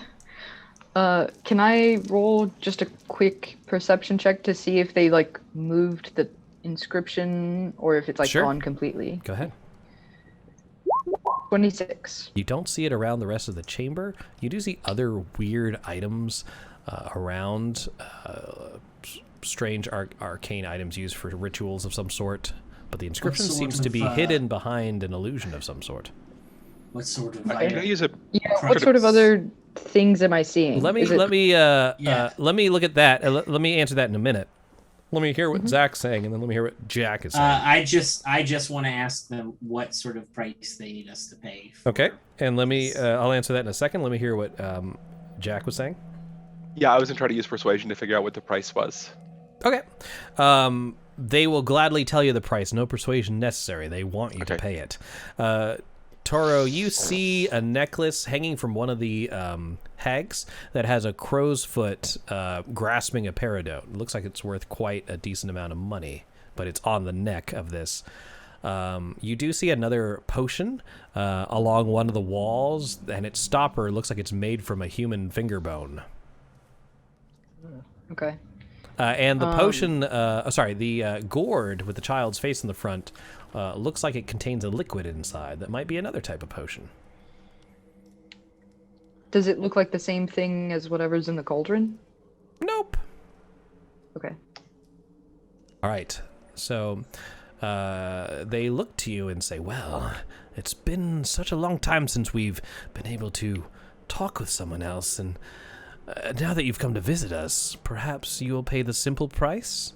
Can I roll just a quick perception check to see if they like moved the inscription or if it's like gone completely? Go ahead. 26. You don't see it around the rest of the chamber. You do see other weird items around, strange arcane items used for rituals of some sort, but the inscription seems to be hidden behind an illusion of some sort. What sort of? Can I use a? What sort of other things am I seeing? Let me look at that. Let me answer that in a minute. Let me hear what Zach's saying, and then let me hear what Jack is saying. I just want to ask them what sort of price they need us to pay. Okay, and let me. I'll answer that in a second. Let me hear what Jack was saying. Yeah, I was gonna try to use persuasion to figure out what the price was. Okay. They will gladly tell you the price. No persuasion necessary. They want you to pay it. Toro, you see a necklace hanging from one of the hags that has a crow's foot grasping a peridot. It looks like it's worth quite a decent amount of money, but it's on the neck of this. You do see another potion along one of the walls, and its stopper looks like it's made from a human finger bone. Okay. And the potion, the gourd with the child's face in the front looks like it contains a liquid inside that might be another type of potion. Does it look like the same thing as whatever's in the cauldron? Nope. Okay. All right. So they look to you and say, well, it's been such a long time since we've been able to talk with someone else, and now that you've come to visit us, perhaps you will pay the simple price?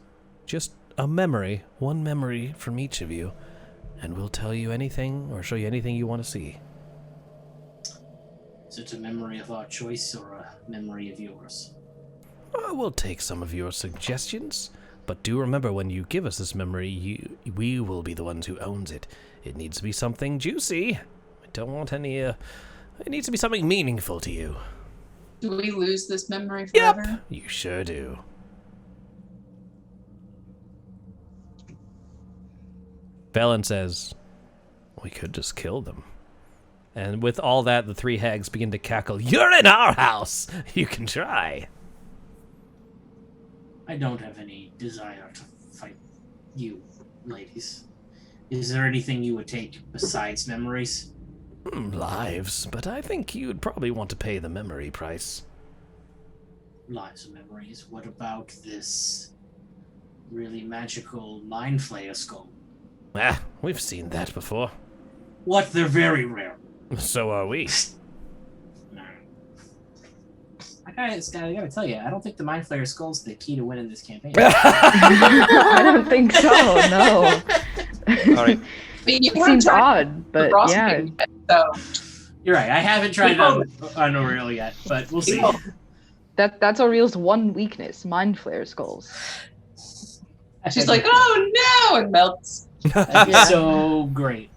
Just a memory, one memory from each of you, and we'll tell you anything or show you anything you want to see. Is it a memory of our choice or a memory of yours? We'll take some of your suggestions, but do remember when you give us this memory, we will be the ones who owns it. It needs to be something juicy. I don't want any, it needs to be something meaningful to you. Do we lose this memory forever? Yep, you sure do. Velen says, we could just kill them. And with all that, the 3 hags begin to cackle. You're in our house! You can try. I don't have any desire to fight you, ladies. Is there anything you would take besides memories? Lives, but I think you'd probably want to pay the memory price. Lives and memories. What about this really magical mind flayer skull? We've seen that before. What? They're very rare. So are we. I gotta tell you, I don't think the Mind Flayer Skull's the key to winning this campaign. I don't think so, no. All right. It seems odd, but yeah. So. You're right. I haven't tried on Oriel yet, but we'll see. That's Oriel's one weakness: Mind Flayer Skulls. She's like, oh no, and melts. That'd be so great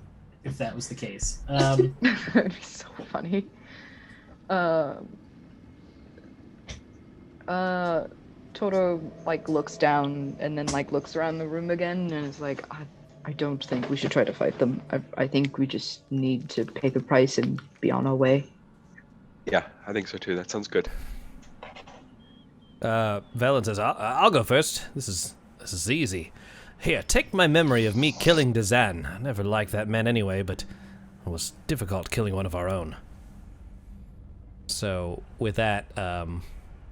if that was the case. That'd be so funny. Toto like looks down and then like looks around the room again and is like, I don't think we should try to fight them. I think we just need to pay the price and be on our way. Yeah, I think so too. That sounds good. Velen says, I'll go first. This is easy. Here, take my memory of me killing Dazan. I never liked that man anyway, but it was difficult killing one of our own. So, with that,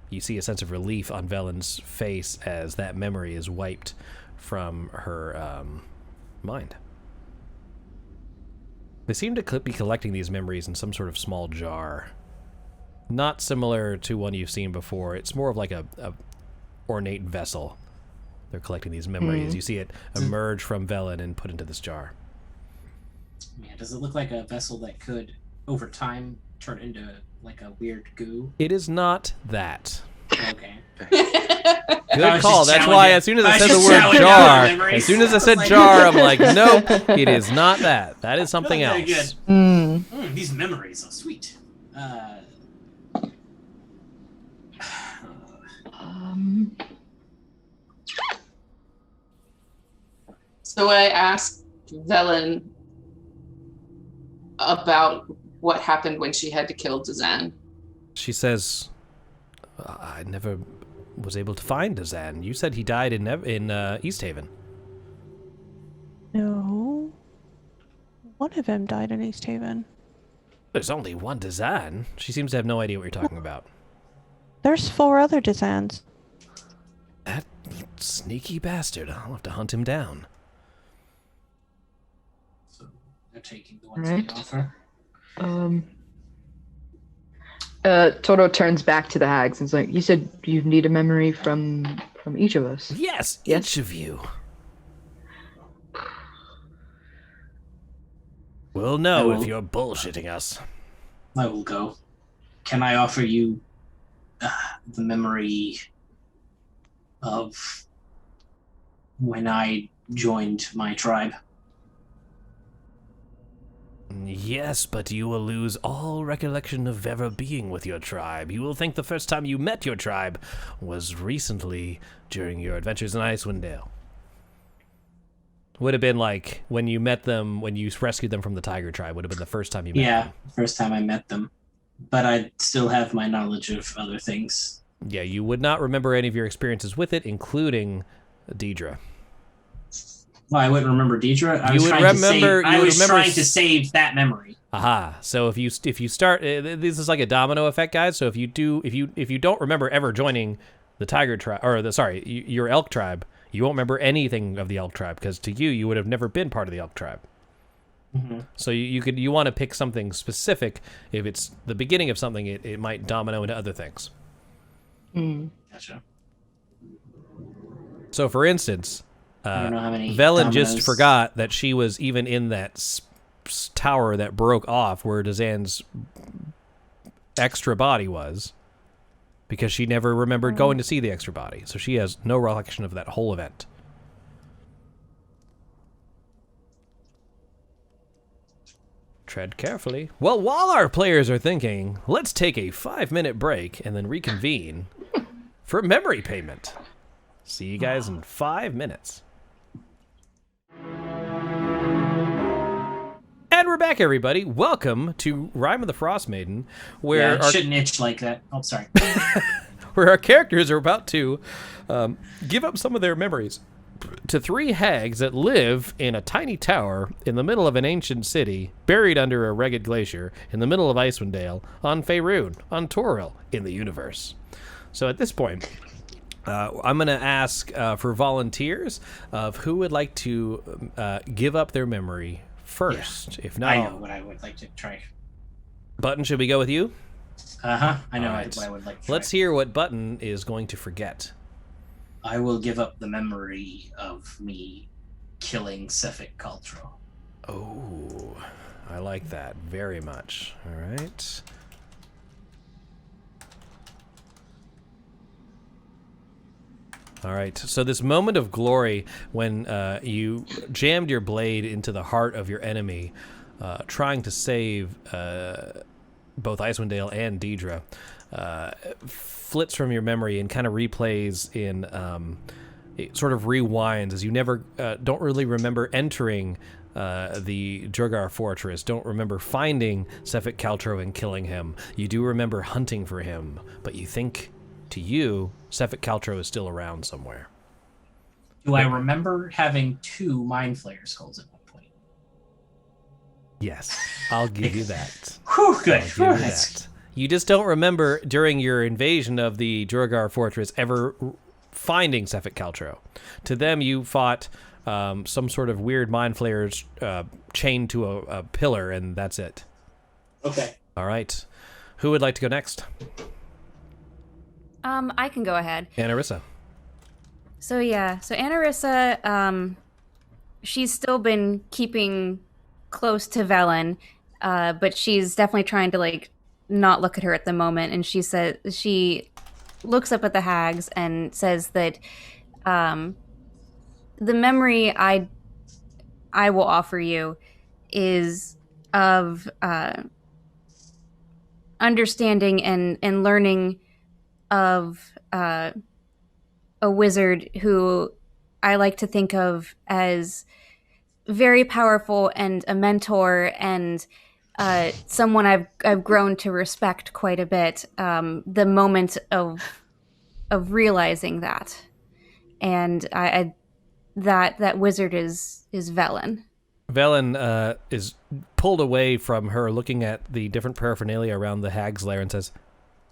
you see a sense of relief on Velen's face as that memory is wiped from her mind. They seem to be collecting these memories in some sort of small jar. Not similar to one you've seen before. It's more of like a ornate vessel. They're collecting these memories. You see it emerge from Velen and put into this jar. Yeah, does it look like a vessel that could, over time, turn into like a weird goo? It is not that. Okay. Good call. That's why as soon as I said the word jar, I'm like, nope, it is not that. That is something else. Good. These memories are sweet. So I asked Velen about what happened when she had to kill Dazan. She says, I never was able to find Dazan. You said he died in East Haven. No. One of them died in East Haven. There's only one Dazan. She seems to have no idea what you're talking about. There's 4 other Dazans. That sneaky bastard. I'll have to hunt him down. So they're taking the ones they offer. Toto turns back to the hags and is like, you said you need a memory from each of us. Yes, each of you. We'll know if you're bullshitting us. I will go. Can I offer you the memory of when I joined my tribe? Yes, but you will lose all recollection of ever being with your tribe. You will think the first time you met your tribe was recently during your adventures in Icewind Dale. Would have been like when you met them, when you rescued them from the tiger tribe, would have been the first time you met them. Yeah, first time I met them. But I still have my knowledge of other things. Yeah, you would not remember any of your experiences with it, including Deidre. Well, I wouldn't remember Deidre. I was trying to save that memory. Aha. So if you start, this is like a domino effect, guys. So if you don't remember ever joining the tiger tribe, or your elk tribe, you won't remember anything of the elk tribe because to you would have never been part of the elk tribe. Mm-hmm. So you want to pick something specific. If it's the beginning of something, it might domino into other things. Gotcha. So for instance, I don't know how many Velen dominoes. just forgot that she was even in that tower that broke off where Dazan's extra body was, because she never remembered going to see the extra body. So she has no recollection of that whole event. Tread carefully. Well, while our players are thinking, let's take a 5-minute break and then reconvene for memory payment. See you guys in 5 minutes. And we're back, everybody. Welcome to Rime of the Frostmaiden, where it shouldn't itch like that. Oh, sorry. Where our characters are about to give up some of their memories to 3 hags that live in a tiny tower in the middle of an ancient city, buried under a ragged glacier in the middle of Icewind Dale, on Faerun, on Toril, in the universe. So at this point, I'm going to ask for volunteers of who would like to give up their memory first. Yeah. If not, I know what I would like to try. Button, should we go with you? I know Right. what I would like to try. Let's hear what Button is going to forget. I will give up the memory of me killing Sefik Kaltro. Oh, I like that very much. All right. All right, so this moment of glory when you jammed your blade into the heart of your enemy, trying to save both Icewind and Deidre, flits from your memory and kind of replays in, it sort of rewinds as you never, don't really remember entering the Durgar fortress, don't remember finding Sefik Kaltro and killing him. You do remember hunting for him, but you think, to you, Sefik Kaltro is still around somewhere. Do I remember having 2 Mind Flayer skulls at one point? Yes, I'll give you that. Whew, good. I'll give you that. You just don't remember during your invasion of the Durgar fortress ever finding Sefik Kaltro. To them, you fought some sort of weird Mind Flayers chained to a pillar, and that's it. Okay. All right. Who would like to go next? I can go ahead. Anarissa. So Anarissa, she's still been keeping close to Velen, but she's definitely trying to like not look at her at the moment. And she looks up at the hags and says that the memory I will offer you is of understanding and learning of a wizard who I like to think of as very powerful and a mentor and someone I've grown to respect quite a bit. The moment of realizing that, and that wizard is Velen. Velen is pulled away from her, looking at the different paraphernalia around the hag's lair, and says,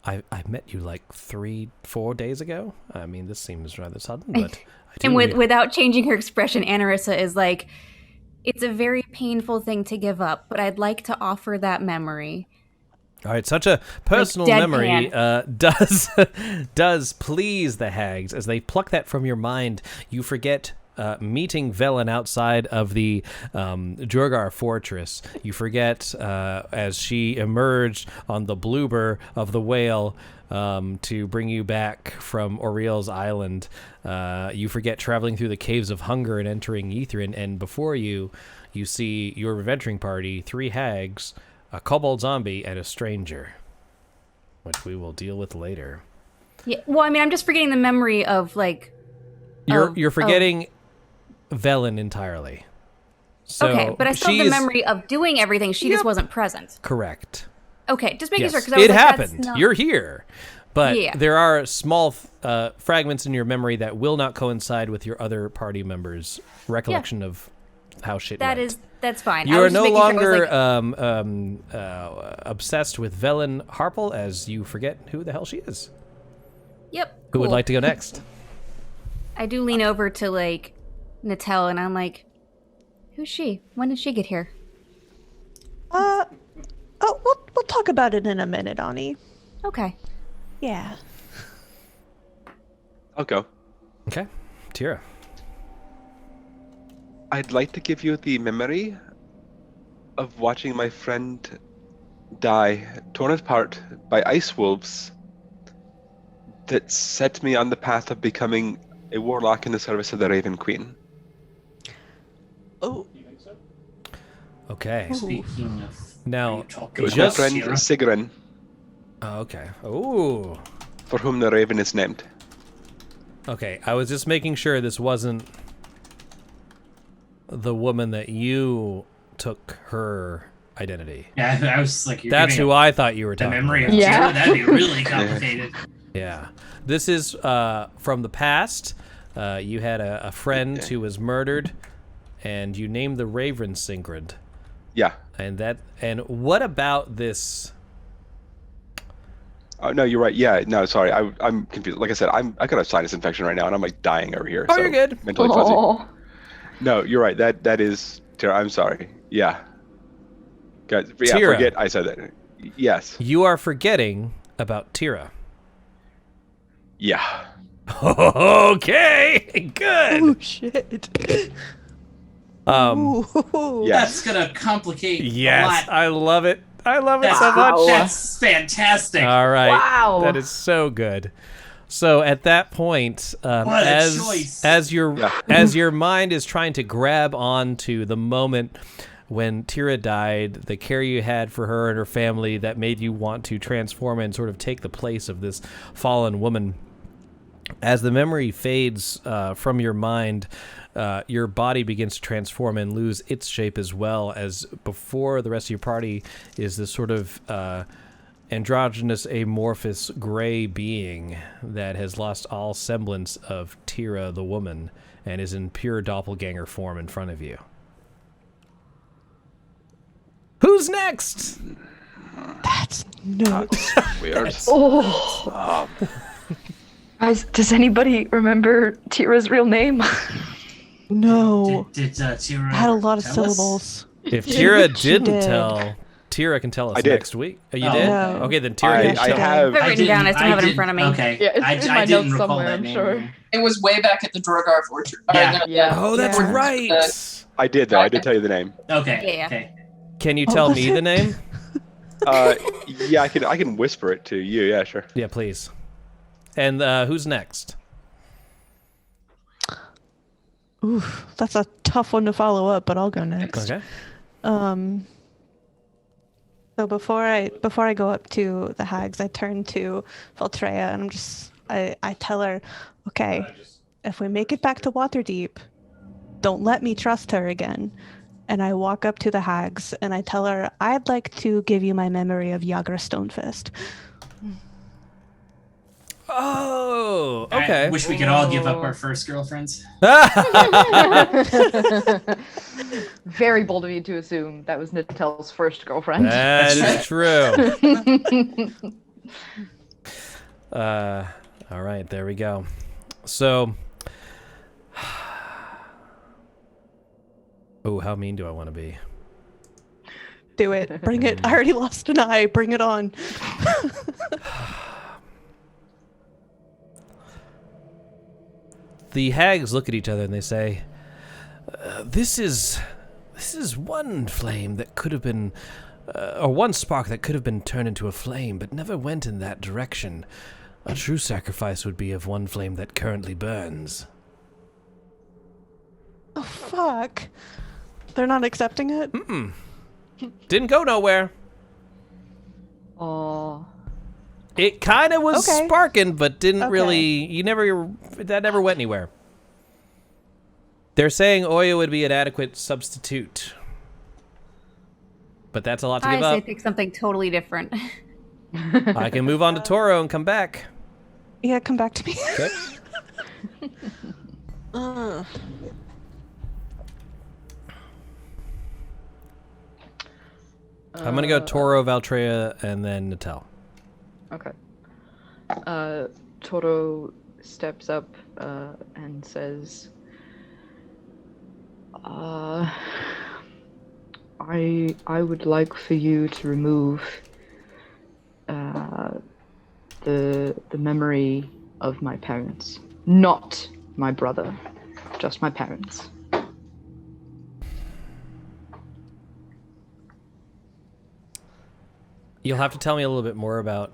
I met you like 3-4 days ago. I mean, this seems rather sudden, but... And without changing her expression, Anarissa is like, it's a very painful thing to give up, but I'd like to offer that memory. All right, such a personal memory does please the hags. As they pluck that from your mind, you forget meeting Velen outside of the Durgar fortress. You forget as she emerged on the bloober of the whale to bring you back from Oriel's island. You forget traveling through the caves of hunger and entering Ythryn, and before you see your adventuring party, 3 hags, a kobold zombie, and a stranger, which we will deal with later. Yeah, well, I mean, I'm just forgetting the memory of, like... You're forgetting Velen entirely. So okay, but I still have the memory of doing everything. She just wasn't present. Correct. Okay, just making sure. 'Cause it happened. You're here. But Yeah. there are small fragments in your memory that will not coincide with your other party members' recollection of how shit went. That's fine. You I are was just no making sure. longer obsessed with Velen Harple as you forget who the hell she is. Yep. Who would cool. like to go next? I do lean over to like Natel, and I'm like, "Who's she? When did she get here?" We'll talk about it in a minute, Ani. Okay. Yeah. I'll go. Okay, Tira. I'd like to give you the memory of watching my friend die, torn apart by ice wolves, that set me on the path of becoming a warlock in the service of the Raven Queen. Oh. Okay. Speaking of... Now, it was my friend Sigrun. Oh, okay. Ooh. For whom the Raven is named. Okay, I was just making sure this wasn't the woman that you took her identity. Yeah, I was like, that's who I thought you were talking about. The memory of Tira, that'd be really complicated. Yeah. This is from the past. You had a friend who was murdered, and you named the Raven Sigrid. Yeah. And what about this? Oh no, you're right. Yeah, no, sorry, I'm confused. Like I said, I got a sinus infection right now, and I'm like dying over here. Oh, so you're good. Mentally fuzzy. No, you're right. That is Tira. I'm sorry. Yeah. Guys, yeah, Tira. forget I said that. Yes. You are forgetting about Tira. Yeah. Okay, good. Oh shit. That's gonna complicate a lot. I love it. I love it so much. That's fantastic. All right. Wow. That is so good. So at that point, What a choice. as your mind is trying to grab onto the moment when Tira died, the care you had for her and her family that made you want to transform and sort of take the place of this fallen woman, as the memory fades from your mind, your body begins to transform and lose its shape as well, as before the rest of your party is this sort of androgynous, amorphous, gray being that has lost all semblance of Tira the woman and is in pure doppelganger form in front of you. Who's next? That's nuts. Weird. Guys, does anybody remember Tira's real name? No. Did Tira had a lot of tell us? syllables. If Tira didn't did. tell, Tira can tell us I did. next week. Oh, you Oh. did? No. Okay, then Tira can I tell. have. I've written down. I still have it in front of me. Okay. Yeah, it's in my I didn't notes recall somewhere, that I'm name. sure. It was way back at the Drogarth Orchard. Yeah. Yeah. Oh, that's Yeah. right. I did though. I did tell you the name. Okay. Yeah. Okay. Can you tell me the name? Yeah, I can whisper it to you. Yeah, sure. Yeah, please. And who's next? Oof, that's a tough one to follow up, but I'll go next. Okay. So before I go up to the hags, I turn to Valtreya and I tell her, okay, if we make it back to Waterdeep, don't let me trust her again. And I walk up to the hags and I tell her, I'd like to give you my memory of Yagra Stonefist. Oh, okay. I wish we could all give up our first girlfriends. Very bold of you to assume that was Natel's first girlfriend. That is true. All right, there we go. So, how mean do I want to be? Do it. Bring it. I already lost an eye. Bring it on. The hags look at each other and they say, this is one flame that could have been, or one spark that could have been turned into a flame, but never went in that direction. A true sacrifice would be of one flame that currently burns. Oh, fuck. They're not accepting it? Mm-mm. Didn't go nowhere. Oh. It kind of was Okay. sparking, but didn't Okay. really, that never went anywhere. They're saying Oya would be an adequate substitute. But that's a lot to give I say up. pick something totally different. I can move on to Toro and come back. Yeah, come back to me. Okay. I'm going to go Toro, Valtreya, and then Natel. Okay. Toro steps up and says, I would like for you to remove the memory of my parents. Not my brother, just my parents. You'll have to tell me a little bit more about...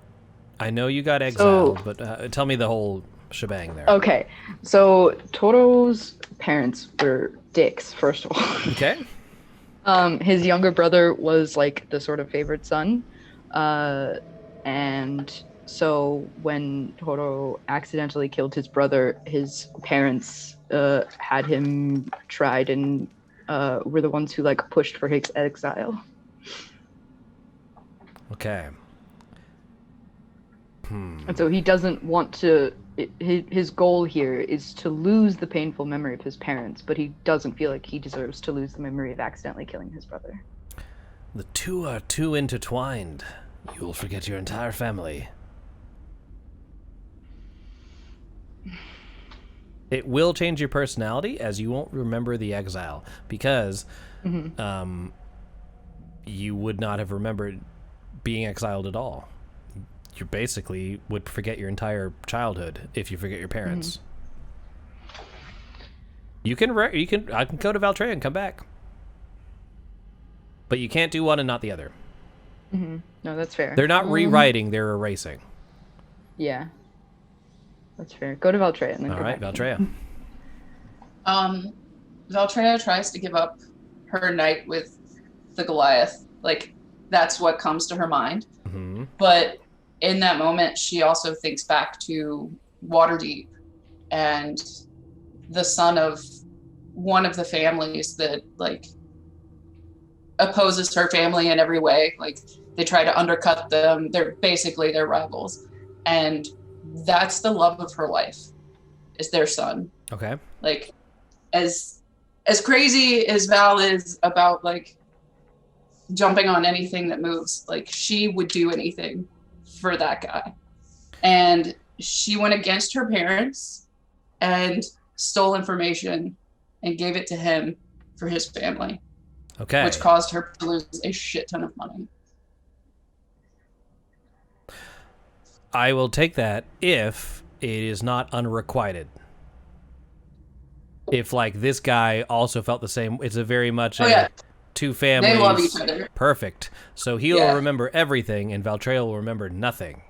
I know you got exiled, but tell me the whole shebang there. Okay, so Toro's parents were dicks, first of all. Okay. His younger brother was like the sort of favorite son, and so when Toro accidentally killed his brother, his parents had him tried and were the ones who like pushed for his exile. Okay. And so he doesn't want to. His goal here is to lose the painful memory of his parents, but he doesn't feel like he deserves to lose the memory of accidentally killing his brother. The two are too intertwined. You will forget your entire family. It will change your personality, as you won't remember the exile, because you would not have remembered being exiled at all. You basically would forget your entire childhood if you forget your parents. You can I can go to Valtreya and come back, but you can't do one and not the other. No, that's fair. They're not rewriting; they're erasing. Yeah, that's fair. Go to Valtreya and then all right, Valtreya. Valtreya tries to give up her night with the Goliath. Like, that's what comes to her mind. But in that moment, she also thinks back to Waterdeep and the son of one of the families that, like, opposes her family in every way. Like, they try to undercut them. They're basically their rivals. And that's the love of her life, is their son. Okay. Like, as crazy as Val is about, like, jumping on anything that moves, like, she would do anything for that guy. And she went against her parents and stole information and gave it to him for his family. Okay. Which caused her to lose a shit ton of money. I will take that if it is not unrequited. If, like, this guy also felt the same, it's a very much two families. They love each other. Perfect. So he'll remember everything, and Valtreya will remember nothing.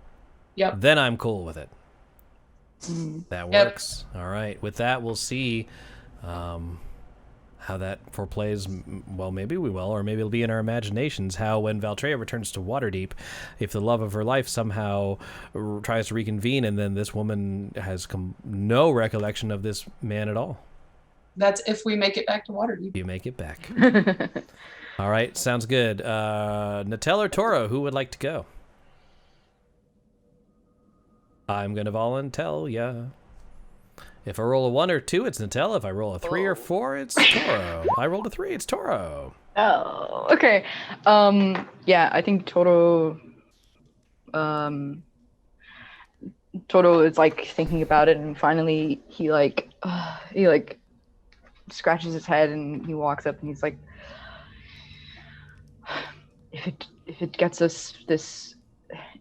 Yep. Then I'm cool with it. That works. All right. With that, we'll see how that foreplays. Well, maybe we will, or maybe it'll be in our imaginations how when Valtreya returns to Waterdeep, if the love of her life somehow tries to reconvene, and then this woman has no recollection of this man at all. That's if we make it back to Waterdeep. You make it back. All right, sounds good. Natel or Toro, who would like to go? I'm going to volunteer, yeah. If I roll a 1 or 2, it's Natel. If I roll a 3 or 4, it's Toro. I rolled a 3, it's Toro. Oh, okay. Yeah, I think Toro is, like, thinking about it, and finally he scratches his head and he walks up and he's like, if it gets us this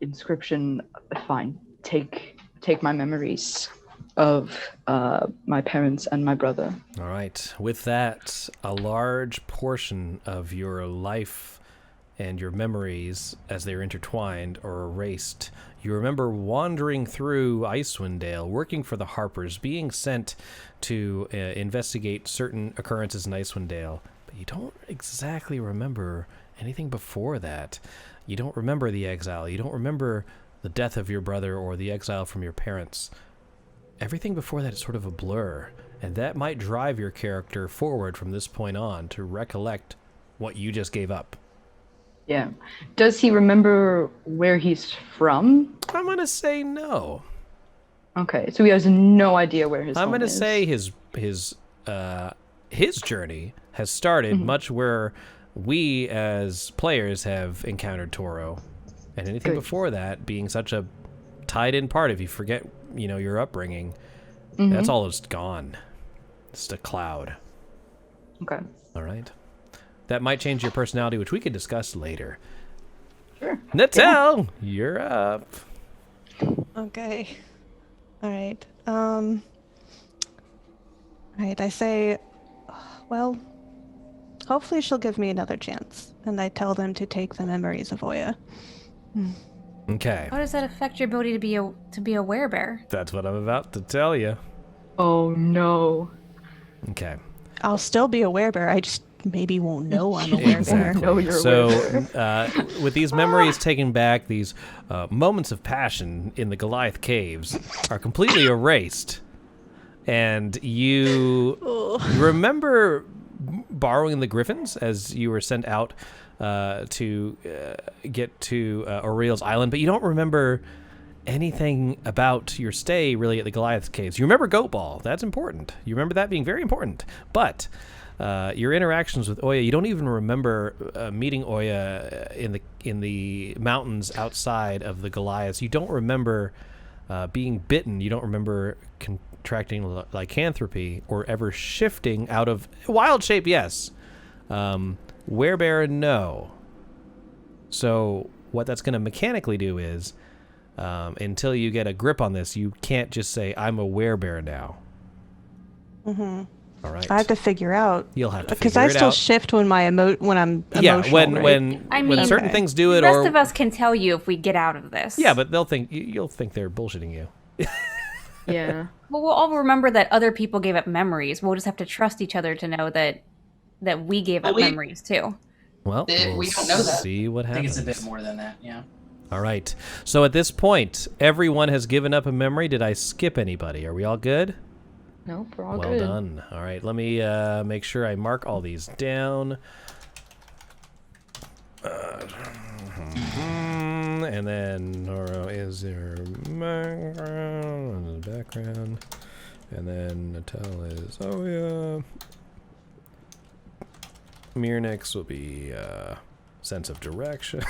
inscription, fine. Take my memories of my parents and my brother. All right. With that, a large portion of your life and your memories, as they're intertwined, are erased. You remember wandering through Icewind Dale, working for the Harpers, being sent to investigate certain occurrences in Icewind Dale, but you don't exactly remember anything before that. You don't remember the exile. You don't remember the death of your brother or the exile from your parents. Everything before that is sort of a blur, and that might drive your character forward from this point on to recollect what you just gave up. Yeah. Does he remember where he's from? I'm going to say no. Okay, so he has no idea where his I'm home going to is. say his journey has started much where we as players have encountered Toro, and anything before that being such a tied-in part. If you forget, your upbringing, that's all just gone. It's just a cloud. Okay. All right. That might change your personality, which we could discuss later. Sure. Natel, you're up. Okay. All right. All right. I say, well, hopefully she'll give me another chance, and I tell them to take the memories of Oya. Okay. How does that affect your ability to be a werebear? That's what I'm about to tell you. Oh no. Okay. I'll still be a werebear. I just maybe won't know I'm a werebear. Exactly. No, you're a So, with these memories taken back, these moments of passion in the Goliath caves are completely erased, and you remember borrowing the griffins as you were sent out to get to Aurelia's Island, but you don't remember anything about your stay really at the Goliath caves. You remember Goat Ball. That's important. You remember that being very important. But your interactions with Oya, you don't even remember meeting Oya in the mountains outside of the Goliaths. You don't remember being bitten. You don't remember contracting lycanthropy or ever shifting out of wild shape. Yes. Werebear, no. So what that's going to mechanically do is, until you get a grip on this, you can't just say, I'm a werebear now. Mm-hmm. All right. I have to figure out. You'll have to figure it out. Because I still shift when I'm emotional. Yeah, right? when certain things do it, the rest of us can tell you if we get out of this. Yeah, but you'll think they're bullshitting you. Yeah. Well, we'll all remember that other people gave up memories. We'll just have to trust each other to know that we gave up memories too. Well, we don't know that. See what happens. I think it's a bit more than that. Yeah. All right. So at this point, everyone has given up a memory. Did I skip anybody? Are we all good? Nope, we're all good. Well done. All right, let me make sure I mark all these down. And then Nora is there background, background. And then Natal is Mirnix will be sense of direction.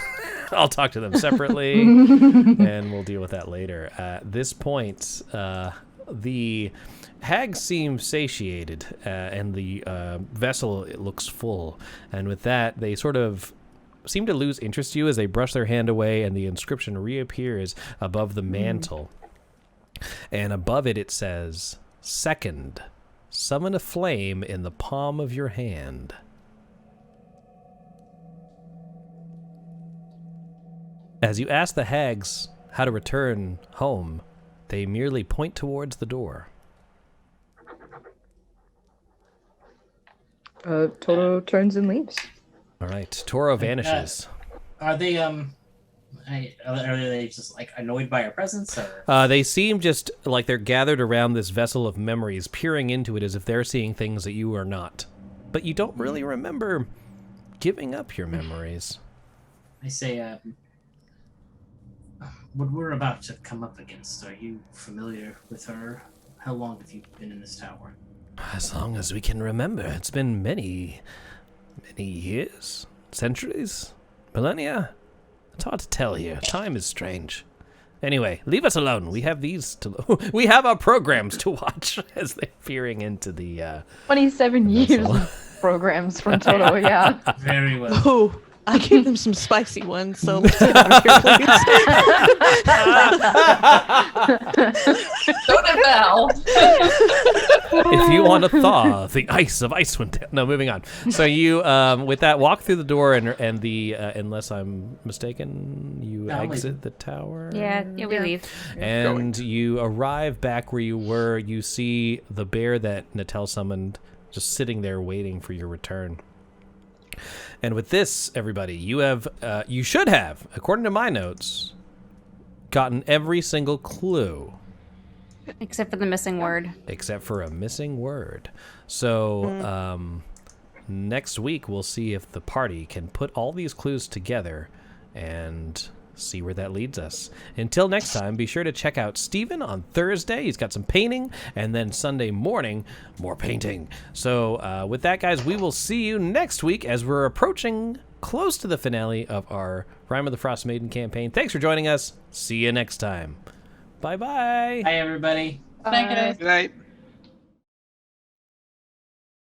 I'll talk to them separately, and we'll deal with that later. At this point, the hags seem satiated, and the vessel looks full. And with that, they sort of seem to lose interest in you as they brush their hand away, and the inscription reappears above the mantle. And above it, it says, "Second, summon a flame in the palm of your hand." As you ask the hags how to return home, they merely point towards the door. Toro turns and leaves. All right, Toro vanishes. Are they are they just like annoyed by our presence, or? They seem just like they're gathered around this vessel of memories, peering into it as if they're seeing things that you are not. But you don't really remember giving up your memories. I say, what we're about to come up against, are you familiar with her? How long have you been in this tower? As long as we can remember. It's been many years, centuries, millennia. It's hard to tell here. Time is strange. Anyway, leave us alone. We have we have our programs to watch as they're peering into the 27 years of programs from Toto, yeah. Very well. Oh, I gave them some spicy ones, so let's get out of here, please. Soda Bell. If you want to thaw the ice of Icewind Dale. No, moving on. So you, with that, walk through the door, and the, unless I'm mistaken, you exit the tower. Yeah, we leave. And you arrive back where you were. You see the bear that Natel summoned just sitting there waiting for your return. And with this, everybody, you should have, according to my notes, gotten every single clue. Except for the missing word. Except for a missing word. So next week, we'll see if the party can put all these clues together and see where that leads us. Until next time, be sure to check out Steven on Thursday. He's got some painting, and then Sunday morning, more painting. So with that, guys, we will see you next week as we're approaching close to the finale of our Rime of the Frostmaiden campaign. Thanks for joining us. See you next time. Bye-bye. Hi, everybody. Bye. Good night.